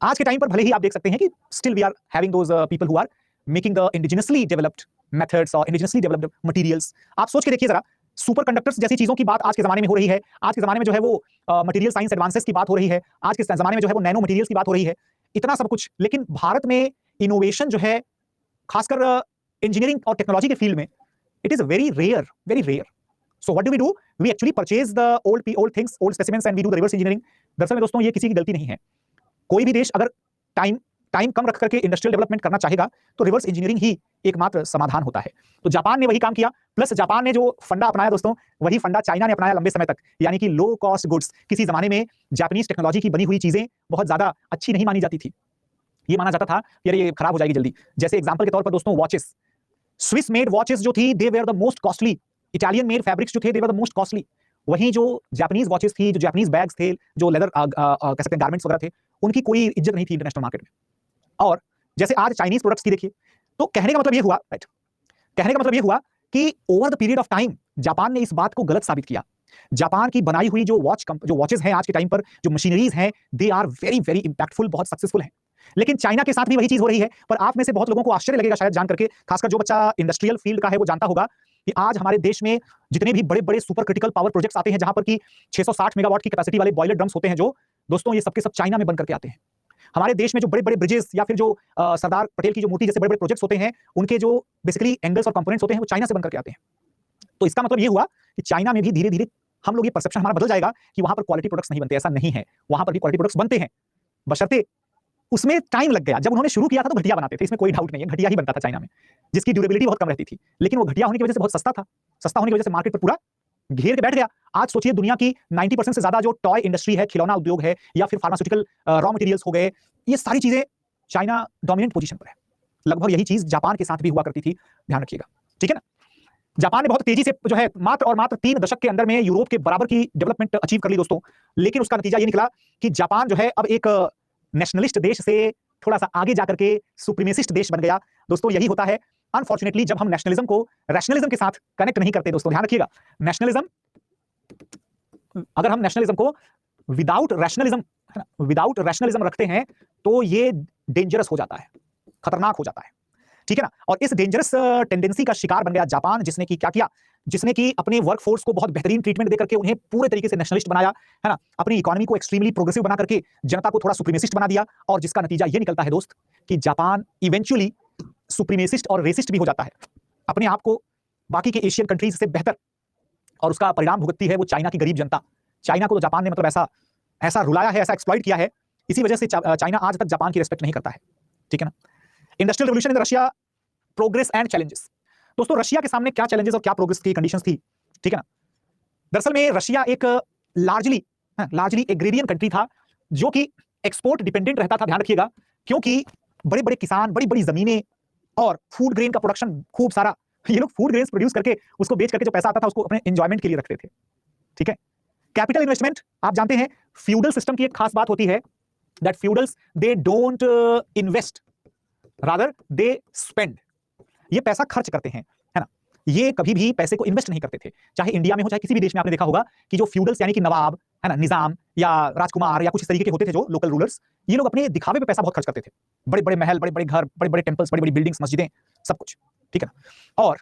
आज के टाइम पर भले ही आप देख सकते हैं कि still we are having those people who are making the indigenously developed methods और इंडिजिनसली डेवलप्ड मटेरियल्स। आप सोच के देखिए जरा, सुपर कंडक्टर्स जैसी चीजों की बात आज के जमाने में हो रही है। आज के जमाने में जो है वो मटेरियल साइंस एडवांसेस की बात हो रही है। आज के जमाने में जो है वो नैनो मटेरियल्स की बात हो रही है। इतना सब कुछ, लेकिन भारत में इनोवेशन जो है, खासकर इंजीनियरिंग और टेक्नोलॉजी के फील्ड में, it is very rare, very rare. So what do? We actually purchase the old things, old specimens, and we do the reverse engineering. दरअसल में दोस्तों ये किसी की गलती नहीं है। कोई भी देश अगर टाइम टाइम कम रख करके इंडस्ट्रियल डेवलपमेंट करना चाहेगा तो रिवर्स इंजीनियरिंग ही एकमात्र समाधान होता है। तो जापान ने वही काम किया, प्लस जापान ने जो फंडा अपनाया दोस्तों, वही फंडा चाइना ने अपनाया लंबे समय तक, यानी कि लो कॉस्ट गुड्स। किसी जमाने में जापानीज टेक्नोलॉजी की बनी हुई चीजें बहुत ज्यादा अच्छी नहीं मानी जाती थी, ये माना जाता था यार ये खराब हो जाएगी जल्दी। जैसे एग्जांपल के तौर पर दोस्तों वॉचेस, स्विस मेड वॉचेस जो थी they were the most costly, Italian made fabrics जो थे they were the most costly. वहीं जो जापानीज वॉचेस थी, जो जापानीज बैग्स थे, जो लेदर कह सकते हैं गारमेंट्स वगैरह थे, उनकी कोई इज्जत नहीं थी इंटरनेशनल मार्केट में। और जैसे आज चाइनीज प्रोडक्ट्स की देखिए, तो कहने का मतलब ये हुआ, राइट, कहने का मतलब ये हुआ कि over the period of time Japan ने इस बात को गलत साबित किया। जापान की बनाई हुई जो वॉचेस हैं आज के टाइम पर, जो मशीनरीज हैं, they are very very impactful, बहुत सक्सेसफुल हैं। लेकिन चाइना के साथ भी वही चीज हो रही है। पर आप में से बहुत लोगों को आश्चर्य लगेगा शायद जान करके, खासकर जो बच्चा इंडस्ट्रियल फील्ड का है वो जानता होगा कि आज हमारे देश में जितने भी बड़े बड़े सुपर क्रिटिकल पावर प्रोजेक्ट्स आते हैं, जहां पर कि 660 मेगावाट की कैपेसिटी वाले बॉयलर ड्रम्स होते हैं, जो दोस्तों ये सबके सब चाइना में बन करके आते हैं। हमारे देश में जो बड़े बड़े ब्रिजेस या फिर जो सरदार पटेल की जो मूर्ति जैसे बड़े बड़े प्रोजेक्ट्स होते हैं, उनके जो बेसिकली एंगल्स और कंपोनेंट्स होते हैं वो चाइना से बन करके आते हैं। तो इसका मतलब ये हुआ कि चाइना में भी धीरे धीरे हम लोग, ये परसेप्शन हमारा बदल जाएगा कि वहां पर क्वालिटी प्रोडक्ट्स नहीं बनते। ऐसा नहीं है, वहां पर भी क्वालिटी प्रोडक्ट्स बनते हैं, बशर्ते उसमें टाइम लग गया। जब उन्होंने शुरू किया था तो घटिया बनाते थे, इसमें कोई डाउट नहीं है, घटिया ही बनता था चाइना में, जिसकी ड्यूरेबिलिटी बहुत कम रहती थी। लेकिन वो घटिया होने की वजह से बहुत सस्ता था, सस्ता होने की वजह से मार्केट पर पूरा घेर के बैठ गया। आज सोचिए दुनिया की 90% से ज्यादा जो टॉय इंडस्ट्री है, खिलौना उद्योग है, या फिर फार्मास्यूटिकल रॉ मटेरियल्स हो गए, ये सारी चीजें चाइना डोमिनेंट पोजीशन पर है। लगभग यही चीज जापान के साथ भी हुआ करती थी, ध्यान रखिएगा, ठीक है ना। जापान ने बहुत तेजी से जो है मात्र और मात्र 3 दशक के अंदर में यूरोप के बराबर की डेवलपमेंट अचीव कर ली दोस्तों। लेकिन उसका नतीजा ये निकला कि जापान जो है अब एक नेशनलिस्ट देश से थोड़ा सा आगे जाकर के सुप्रीमेसिस्ट देश बन गया। दोस्तों यही होता है अनफॉर्चुनेटली जब हम नेशनलिज्म को रैशनलिज्म के साथ कनेक्ट नहीं करते। दोस्तों ध्यान रखिएगा, नेशनलिज्म, अगर हम नेशनलिज्म को विदाउट रैशनलिज्म रखते हैं तो ये डेंजरस हो जाता है, खतरनाक हो जाता है, ठीक है ना। और इस डेंजरस टेंडेंसी का शिकार बन गया जापान, जिसने की क्या किया, जिसने की अपने वर्कफोर्स को बहुत बेहतरीन ट्रीटमेंट देकर के उन्हें पूरे तरीके से नेशनलिस्ट बनाया, है ना। अपनी इकोनॉमी को एक्सट्रीमली प्रोग्रेसिव बना करके जनता को थोड़ा सुप्रीमेसिस्ट बना दिया, और जिसका नतीजा ये निकलता है दोस्त कि जापान इवेंचुअली सुप्रीमेसिस्ट और रेसिस्ट भी हो जाता है, अपने आप को बाकी के एशियन कंट्रीज से बेहतर, और उसका परिणाम भुगतती है वो चाइना की गरीब जनता। चाइना को तो जापान ने मतलब ऐसा रुलाया है, ऐसा एक्सप्लॉइट किया है, इसी वजह से चाइना आज तक जापान की रिस्पेक्ट नहीं करता है, ठीक है ना। Industrial revolution in Russia, progress and challenges. दोस्तों रशिया के सामने क्या चैलेंजेस और क्या प्रोग्रेस की कंडीशंस थी, ठीक है ना। दरअसल में रशिया एक लार्जली एग्रेरियन कंट्री था, जो कि एक्सपोर्ट डिपेंडेंट रहता था, ध्यान रखिएगा, क्योंकि बड़े बड़े किसान, बड़ी बड़ी जमीनें और फूड ग्रेन का प्रोडक्शन खूब सारा, ये लोग फूड ग्रेन्स प्रोड्यूस करके उसको बेच करके जो पैसा आता था उसको अपने एंजॉयमेंट के लिए रखते थे, ठीक है। कैपिटल इन्वेस्टमेंट, आप जानते हैं फ्यूडल सिस्टम की एक खास बात होती है that feudals they don't invest, rather they spend. ये पैसा खर्च करते हैं, है ना, ये कभी भी पैसे को इन्वेस्ट नहीं करते थे। चाहे इंडिया में हो चाहे किसी भी देश में, आपने देखा होगा कि जो फ्यूडल्स यानी कि नवाब, है ना, निजाम या राजकुमार या कुछ इस तरीके के होते थे जो लोकल रूलर्स, ये लोग अपने दिखावे पे पैसा बहुत खर्च करते थे। बड़े बड़े महल, बड़े बड़े घर, बड़े बड़े टेंपल्स, बड़ी बड़ी बिल्डिंग्स, मस्जिदें, सब कुछ, ठीक है ना। और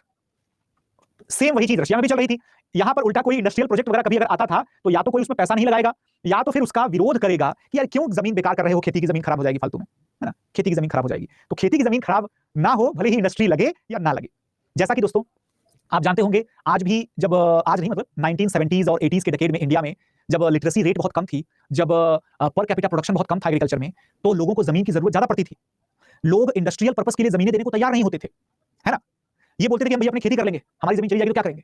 सेम वही चीज रशिया में भी चल रही थी। यहां पर उल्टा कोई इंडस्ट्रियल प्रोजेक्ट वगैरह कभी अगर आता था तो या तो कोई उसमें पैसा नहीं लगाएगा, या तो फिर उसका विरोध करेगा कि यार क्यों जमीन बेकार कर रहे हो, खेती की जमीन खराब हो जाएगी फालतू में, है ना, खेती की जमीन खराब हो जाएगी। तो खेती की जमीन खराब ना हो, भले ही इंडस्ट्री लगे या ना लगे। जैसा कि दोस्तों आप जानते होंगे, आज भी जब आज नहीं मतलब 1970s और 80s के डेकेड में इंडिया में जब लिटरेसी रेट बहुत कम थी, जब पर कैपिटा प्रोडक्शन बहुत कम था एग्रीकल्चर में, तो लोगों को जमीन की जरूरत ज्यादा पड़ती थी। लोग इंडस्ट्रियल पर्पस के लिए जमीनें देने को तैयार नहीं होते थे, है ना। ये बोलते थे कि हम भैया अपनी खेती कर लेंगे, हमारी जमीन चली जाएगी तो क्या करेंगे।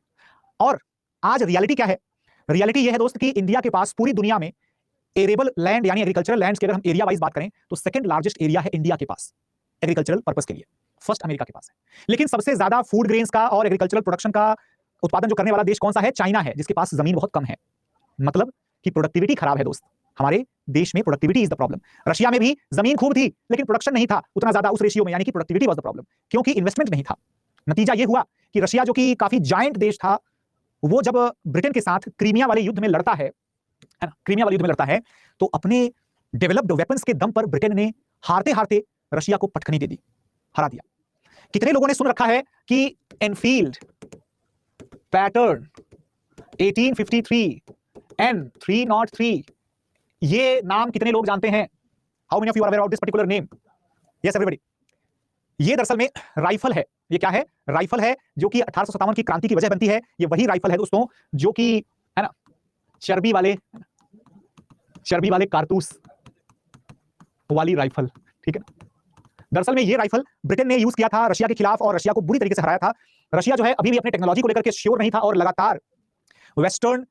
और आज रियलिटी क्या है, रियलिटी ये है दोस्त कि इंडिया के पास पूरी दुनिया में एरेबल लैंड यानी एग्रीकल्चरल लैंड्स की अगर हम एरिया वाइज बात करें तो सेकंड लार्जेस्ट एरिया है इंडिया के पास एग्रीकल्चरल पर्पस के लिए, फर्स्ट अमेरिका के पास है। लेकिन सबसे ज्यादा फूड ग्रेन्स का और एग्रीकल्चरल प्रोडक्शन का उत्पादन जो करने वाला देश कौन सा है, चाइना है, जिसके पास जमीन बहुत कम है। मतलब कि प्रोडक्टिविटी खराब है दोस्त, हमारे देश में productivity is the problem. Russia में भी जमीन खूब थी लेकिन प्रोडक्शन नहीं था उतना ज्यादा उस रेशियो में, यानी कि प्रोडक्टिविटी वाज द प्रॉब्लम, क्योंकि इन्वेस्टमेंट नहीं था। नतीजा ये हुआ कि रशिया जो कि काफी जायंट देश था, वो जब ब्रिटेन के साथ क्रीमिया वाले युद्ध में लड़ता है ना, क्रीमिया वाले युद्ध में लड़ता है, तो अपने डेवलप्ड वेपन्स के दम पर ब्रिटेन ने हारते हारते रशिया को पटखनी दे दी, हरा दिया। कितने लोगों ने सुन रखा है कि एनफील्ड पैटर्न 1853 N303, ये नाम कितने लोग जानते हैं? How many of you are aware about this particular name? Yes everybody. ये दरअसल में राइफल है। ये क्या है? राइफल है, जो कि 1857 की क्रांति की वजह बनती है। ये वही राइफल है दोस्तों जो कि, है ना, चर्बी वाले कारतूस वाली राइफल, ठीक है ना। दरअसल में ये राइफल ब्रिटेन ने यूज किया था रशिया के खिलाफ और रशिया को बुरी तरीके से हराया था। रशिया जो है अभी भी अपने टेक्नोलॉजी को लेकर के श्योर नहीं था और लगातार वेस्टर्न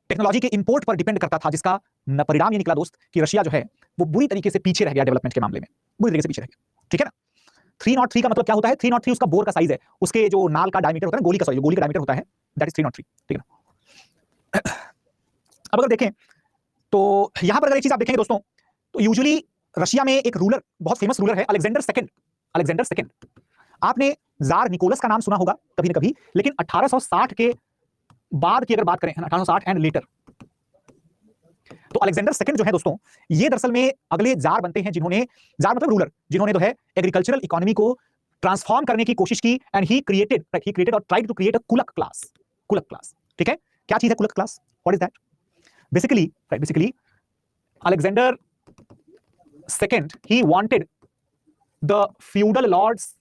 टेक्नोलॉजी के इंपोर्ट पर डिपेंड करता था, जिसका परिणाम ये निकला दोस्त कि रशिया जो है वो बुरी तरीके से पीछे रह गया डेवलपमेंट के मामले में, बुरी तरीके से पीछे रह गया। ठीक है ना। 303 का मतलब क्या होता है? 303 उसका बोर का साइज है, उसके जो नाल का डायमीटर होता है ना, गोली का, सॉरी गोली का डायमीटर होता है, दैट इज 303। ठीक है ना। अब अगर देखें तो यहां पर अगर एक चीज आप देखेंगे दोस्तों, तो यूजुअली रशिया में एक रूलर, बहुत फेमस रूलर है अलेक्जेंडर सेकंड। अलेक्जेंडर सेकंड, आपने जार निकोलस का नाम सुना होगा कभी ना कभी, लेकिन 1860 के बाद की अगर बात करें, 1860 एंड लेटर, तो अलेक्जेंडर सेकंड जो है दोस्तों, ये दरअसल में अगले जार बनते हैं जिन्होंने, जार मतलब रूलर, जिन्होंने जो है एग्रीकल्चरल इकोनॉमी को ट्रांसफॉर्म करने की कोशिश की, एंड ही क्रिएटेड और ट्राइड टू क्रिएट अ कुलक क्लास। कुलक क्लास, ठीक है। क्या चीज है kulak class? What is that? Basically Alexander second, he wanted the feudal lords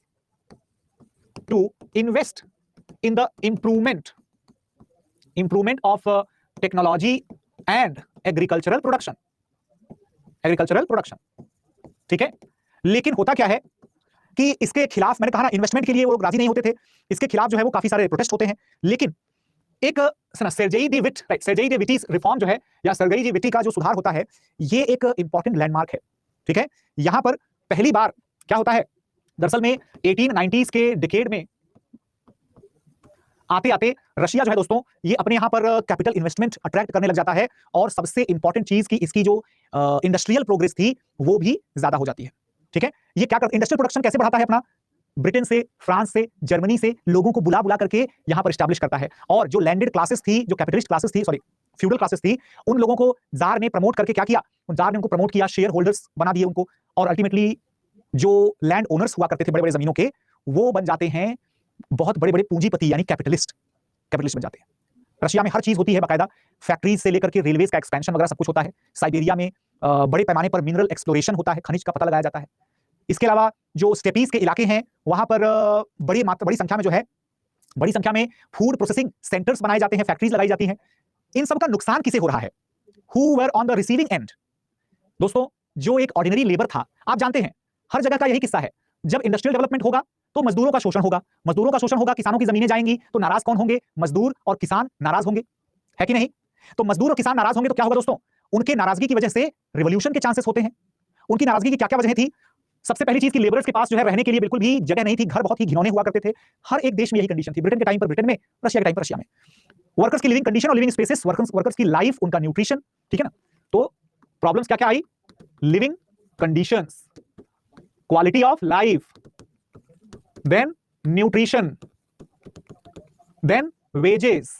to invest in the improvement of technology and agricultural production, ठीक है। लेकिन होता क्या है कि इसके खिलाफ, मैंने कहा ना, इन्वेस्टमेंट के लिए वो लोग राजी नहीं होते थे, इसके खिलाफ जो है वो काफी सारे प्रोटेस्ट होते हैं। लेकिन एक सर्जेई डी विट, सर्जेई डी विटीज रिफॉर्म जो है, या सर्जेई डी विटी का जो सुधार होता है, ये एक इंपॉर्टेंट लैंडमार्क है। ठीक है। यहां पर पहली बार क्या होता है, दरअसल में 1890s के डिकेड में आते आते रशिया जो है दोस्तों, ये अपने यहां पर कैपिटल इन्वेस्टमेंट अट्रैक्ट करने लग जाता है, और सबसे इंपॉर्टेंट चीज की इसकी जो इंडस्ट्रियल प्रोग्रेस थी वो भी ज्यादा हो जाती है। ठीक है। ये क्या करता है, इंडस्ट्रियल प्रोडक्शन कैसे बढ़ाता है अपना, ब्रिटेन से, फ्रांस से, जर्मनी से लोगों को बुला बुला करके यहां पर एस्टैब्लिश करता है, और जो लैंडेड क्लासेस थी, जो कैपिटलिस्ट क्लासेस थी, सॉरी फ्यूडल क्लासेस थी, उन लोगों को जार ने प्रमोट करके क्या किया, जार ने उनको प्रमोट किया, शेयर होल्डर्स बना दिए उनको, और अल्टीमेटली जो लैंड ओनर्स हुआ करते थे बड़े बड़े जमीनों के, वो बन जाते हैं बहुत बड़े बड़े पूंजीपति, यानी कैपिटलिस्ट बन जाते हैं। रशिया में हर चीज होती है बाकायदा, फैक्ट्रीज से लेकर के रेलवेज का एक्सपेंशन वगैरह सब कुछ होता है। साइबेरिया में बड़े पैमाने पर मिनरल एक्सप्लोरेशन होता है, खनिज का पता लगाया जाता है। इसके अलावा जो स्टेपीज के इलाके हैं, वहां पर बड़ी संख्या में जो है, बड़ी संख्या में फूड प्रोसेसिंग सेंटर्स बनाए जाते हैं, फैक्ट्रीज लगाई जाती हैं। इन सब का नुकसान किसे हो रहा है? Who were on the receiving end? दोस्तों, जो एक ऑर्डिनरी लेबर था, आप जानते हैं हर जगह का यही किस्सा है, जब इंडस्ट्रियल डेवलपमेंट होगा तो मजदूरों का शोषण होगा, किसानों की जमीनें जाएंगी, तो नाराज कौन होंगे? मजदूर और किसान नाराज होंगे, है कि नहीं? तो मजदूर और किसान नाराज होंगे तो क्या होगा दोस्तों? उनके नाराजगी की वजह से रिवॉल्यूशन के चांसेस होते हैं। उनकी नाराजगी की क्या क्या वजह थी? सबसे पहली चीज की लेबरर्स के पास जो है रहने के लिए बिल्कुल भी जगह नहीं थी, घर बहुत ही घिनौने हुआ करते थे। हर एक देश में यही कंडीशन थी, ब्रिटेन के टाइम पर ब्रिटेन में, रशिया के टाइम पर रशिया में। वर्कर्स की लिविंग कंडीशन और लिविंग स्पेसेस, वर्कर्स की लाइफ, उनका न्यूट्रिशन, ठीक है ना। तो प्रॉब्लम्स क्या क्या आई? Living conditions, quality of life, then nutrition, then wages,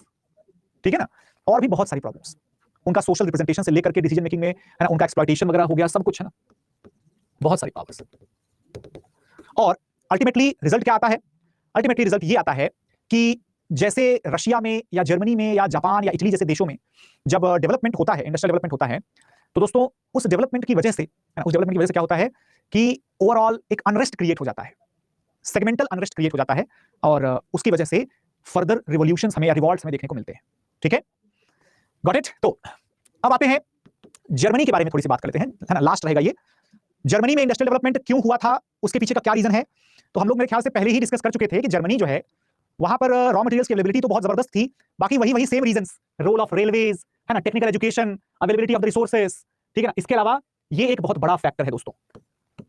ठीक है ना, और भी बहुत सारी प्रॉब्लम्स। उनका सोशल रिप्रेजेंटेशन से लेकर के डिसीजन मेकिंग में, है ना, उनका एक्सप्लॉइटेशन वगैरह हो गया, सब कुछ है ना, बहुत सारी प्रॉब्लम्स। और अल्टीमेटली रिजल्ट क्या आता है? अल्टीमेटली रिजल्ट ये आता है कि जैसे रशिया में या जर्मनी में या जापान या इटली जैसे देशों में जब डेवलपमेंट होता है, इंडस्ट्रियल डेवलपमेंट होता है, तो दोस्तों उस डेवलपमेंट की वजह से, क्या होता है कि ओवरऑल एक अनरेस्ट क्रिएट हो जाता है, सेगमेंटल अनरेस्ट क्रिएट हो जाता है, और उसकी वजह से फर्दर रिवॉल्यूशंस हमें या रिवॉल्ट्स हमें देखने को मिलते हैं। ठीक है, गॉट इट। तो अब आते हैं जर्मनी के बारे में थोड़ी सी बात कर लेते हैं, है ना, लास्ट रहेगा ये। जर्मनी में इंडस्ट्रियल डेवलपमेंट क्यों हुआ था, उसके पीछे का क्या रीजन है? तो हम लोग मेरे ख्याल से पहले ही डिस्कस कर चुके थे कि जर्मनी जो है, वहां पर रॉ मटेरियल्स की अवेलेबिलिटी तो बहुत जबरदस्त थी, बाकी वही same reasons, role of railways, है ना, technical education, availability of the resources, ठीक है ना। इसके अलावा ये एक बहुत बड़ा फैक्टर है दोस्तों,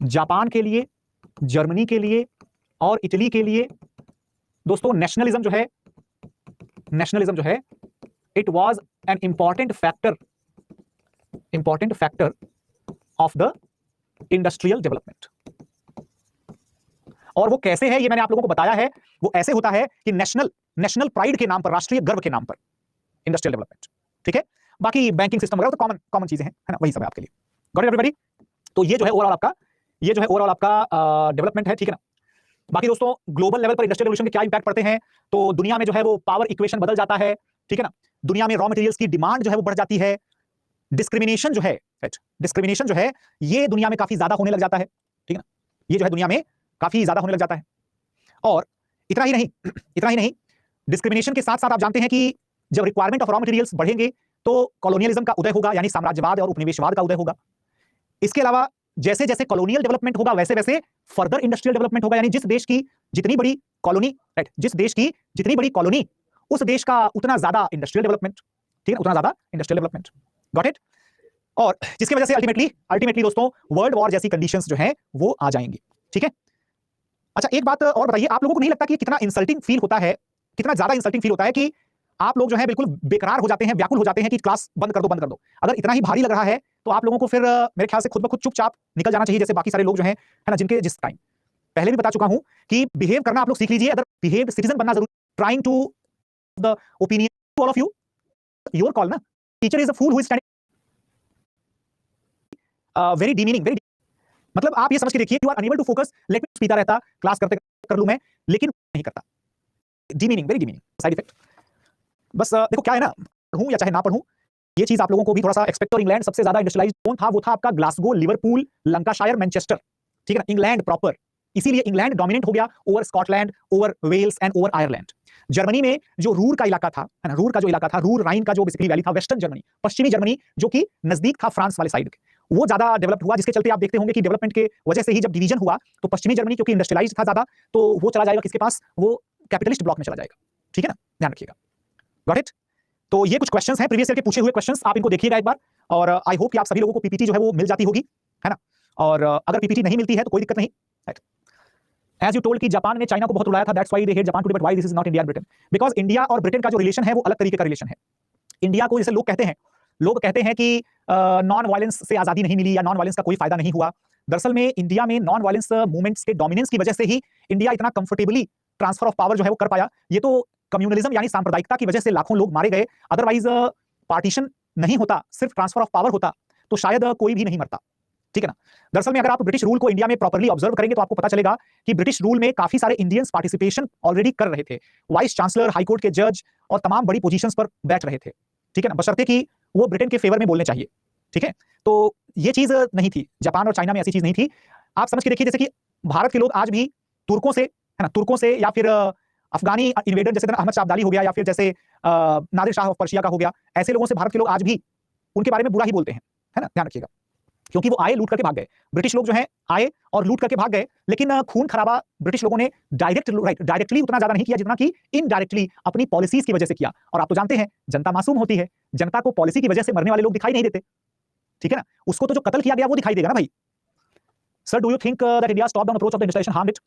जापान के लिए, जर्मनी के लिए और इटली के लिए दोस्तों, नेशनलिज्म जो है, it was an important factor of the industrial development. और वो कैसे है ये मैंने आप लोगों को बताया है। वो ऐसे होता है कि नेशनल प्राइड के नाम पर, राष्ट्रीय गर्व के नाम पर इंडस्ट्रियल डेवलपमेंट, ठीक है। बाकी बैंकिंग सिस्टम वगैरह तो कॉमन चीजें हैं, है ना, वही सब है आपके लिए। Got it everybody? तो ये जो है ओवरऑल आपका डेवलपमेंट है, ठीक है ना। बाकी दोस्तों ग्लोबल लेवल पर इंडस्ट्रियल रेवोल्यूशन के क्या इंपैक्ट पड़ते हैं? तो दुनिया में जो है वो पावर इक्वेशन बदल जाता है, ठीक है ना। दुनिया में रॉ मटेरियल्स की डिमांड जो है वो बढ़ जाती है। डिस्क्रिमिनेशन जो है ये दुनिया में काफी ज्यादा होने लग जाता है, ठीक है ना। ये जो है दुनिया में काफी ज्यादा होने लग जाता है। और इतना ही नहीं, डिस्क्रिमिनेशन के साथ साथ आप जानते हैं कि जब रिक्वायरमेंट ऑफ रॉ मटेरियल्स बढ़ेंगे तो कॉलोनियलिज्म का उदय होगा, यानी साम्राज्यवाद और उपनिवेशवाद का उदय होगा। इसके अलावा जैसे जैसे कॉलोनियल डेवलपमेंट होगा वैसे वैसे फर्दर इंडस्ट्रियल डेवलपमेंट होगा, यानी जिस देश की जितनी बड़ी कॉलोनी, राइट, जिस देश की जितनी बड़ी कॉलोनी उस देश का उतना ज्यादा इंडस्ट्रियल डेवलपमेंट, ठीक है, उतना ज्यादा इंडस्ट्रियल डेवलपमेंट। Got it? और जिसकी वजह से अल्टीमेटली दोस्तों वर्ल्ड वॉर जैसी कंडीशंस जो हैं वो आ जाएंगी। ठीक है, अच्छा एक बात और बताइए, आप लोगों को नहीं लगता कि कितना इंसल्टिंग फील होता है, कितना ज्यादा इंसल्टिंग फील होता है कि आप लोग जो है बिल्कुल बेकरार हो जाते हैं, व्याकुल हो जाते हैं कि क्लास बंद कर दो, बंद कर दो। अगर इतना ही भारी लग रहा है तो आप लोगों को फिर मेरे ख्याल से खुद ब खुद चुपचाप निकल जाना चाहिए, जैसे बाकी सारे लोग जो हैं, है ना, जिनके जिस टाइम पहले भी बता चुका हूं कि बिहेव करना आप लोग सीख लीजिए, अगर बिहेव सिटीजन बनना जरूरी, trying to the opinion all of you, your call ना। Teacher is a fool who is standing very demeaning, very, मतलब आप ये समझ के देखिए, you are unable to focus, let me पीता रहता, क्लास करते कर लूं मैं, लेकिन नहीं करता। Demeaning, very demeaning side effect. बस देखो क्या है ना, पढ़ूं या चाहे ना पढ़ूं, ये चीज आप लोगों को भी थोड़ा सा एक्सपेक्ट। और इंग्लैंड सबसे ज्यादा इंडस्ट्रियलाइज्ड कौन था? वो था आपका ग्लासगो, लिवरपूल, लंकाशायर, मैनचेस्टर, ठीक है ना, इंग्लैंड प्रॉपर। इसीलिए इंग्लैंड डोमिनेंट हो गया over Scotland, over Wales and over Ireland. Germany में जो रूर का इलाका था, है ना, रूर का जो इलाका था, रूर राइन का जो बेसिकली वैली था, वेस्टर्न जर्मनी, पश्चिमी जर्मनी, जो कि नजदीक था फ्रांस वाले साइड, वो ज्यादा डेवलप हुआ, जिसके चलते आप देखते होंगे कि डेवलपमेंट के वजह से ही जब डिवीजन हुआ तो पश्चिमी जर्मनी क्योंकि इंडस्ट्रियलाइज्ड था ज्यादा, तो वो चला जाएगा किसके पास? वो कैपिटलिस्ट ब्लॉक में चला जाएगा। ठीक है ना, ध्यान रखिएगा। Got it? तो ये कुछ क्वेश्चंस हैं प्रीवियस ईयर के पूछे हुए क्वेश्चंस, आप इनको देखिएगा एक बार, और आई होप कि आप सभी लोगों को पीपीटी जो है वो मिल जाती होगी, है ना। और अगर पीपीटी नहीं मिलती है तो कोई दिक्कत नहीं, राइट। एज यू टोल्ड कि जापान ने चाइना को बहुत रुलाया था, that's why they hate Japan today, but why this is not India and Britain? Because India और ब्रिटेन का जो रिलेशन है वो अलग तरीके का रिलेशन है। इंडिया को जैसे लोग कहते हैं कि नॉन वायलेंस से आजादी नहीं मिली या नॉन वायलेंस का कोई फायदा नहीं हुआ। दरअसल में इंडिया में नॉन वायलेंस मूवमेंट्स के डोमिनेंस की वजह से ही इंडिया इतना कंफर्टेबली ट्रांसफर ऑफ पावर जो है वो कर पाया। ये तो कम्युनलिज्म यानी सांप्रदायिकता की वजह से लाखों लोग मारे गए, अदरवाइज पार्टीशन नहीं होता, सिर्फ ट्रांसफर ऑफ पावर होता तो शायद कोई भी नहीं मरता। ठीक है ना। दरअसल में अगर आप ब्रिटिश रूल को इंडिया में प्रॉपर्ली ऑब्जर्व करेंगे तो आपको पता चलेगा कि ब्रिटिश रूल में काफी सारे इंडियंस पार्टिसिपेशन ऑलरेडी कर रहे थे, वाइस चांसलर, हाईकोर्ट के जज और तमाम बड़ी पोजीशंस पर बैठ रहे थे। ठीक है ना, बशर्ते कि वो ब्रिटेन के फेवर में बोलने चाहिए। ठीक है, तो ये चीज नहीं थी, जापान और चाइना में ऐसी चीज नहीं थी। आप समझ के देखिए, जैसे कि भारत के लोग आज भी तुर्कों से, है ना, तुर्कों से या फिर अफगानी इन्वेडर जैसे अहमद शाह अब्दाली हो गया, या फिर जैसे नादिर शाह ऑफ पर्शिया का हो गया, ऐसे लोगों से भारत के लोग आज भी उनके बारे में बुरा ही बोलते हैं, है ना, ध्यान रखिएगा। क्योंकि वो आए, लूट करके भाग गए। ब्रिटिश लोग जो हैं आए और लूट करके भाग गए, लेकिन खून खराबा ब्रिटिश लोगों ने डायरेक्टली उतना ज्यादा नहीं किया जितना कि इनडायरेक्टली अपनी पॉलिसीज की वजह से किया। और आप तो जानते हैं जनता मासूम होती है, जनता को पॉलिसी की वजह से मरने वाले लोग दिखाई नहीं देते। ठीक है ना, उसको तो जो कत्ल किया गया वो दिखाई देगा ना भाई। Sir, do you think that India's top down approach of the industrialization harmed it?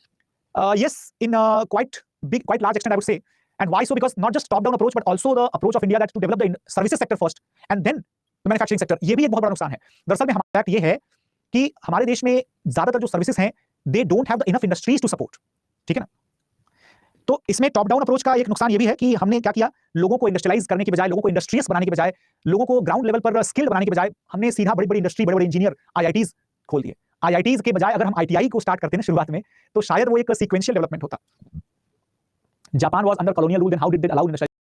Yes, in quite large extent I would say. And why so? Because not just top down approach but also the approach of India that to develop the services sector first and then the manufacturing sector. ये भी एक बहुत बड़ा नुकसान है। दरअसल में हमारा फैक्ट ये है कि हमारे देश में ज्यादातर जो सर्विसेज हैं they don't have the enough industries to support. ठीक है ना, तो इसमें टॉप डाउन अप्रोच का एक नुकसान ये भी है कि हमने क्या किया, लोगों को इंडस्ट्रियलाइज करने की बजाय, लोगों को इंडस्ट्रियस बनाने की बजाय, लोगों को ग्राउंड लेवल पर स्किल्ड बनाने की बजाय, हमने सीधा बड़ी बड़ी इंडस्ट्री, बड़े बड़े इंजीनियर, आईआईटीज खोल दिए। आईआईटीज के बजाय अगर हम आईटीआई को स्टार्ट करते हैं शुरुआत में, तो शायद वो एक सीक्वेंशियल डेवलपमेंट होता। Japan was under colonial rule, then how did they allow industrialisation?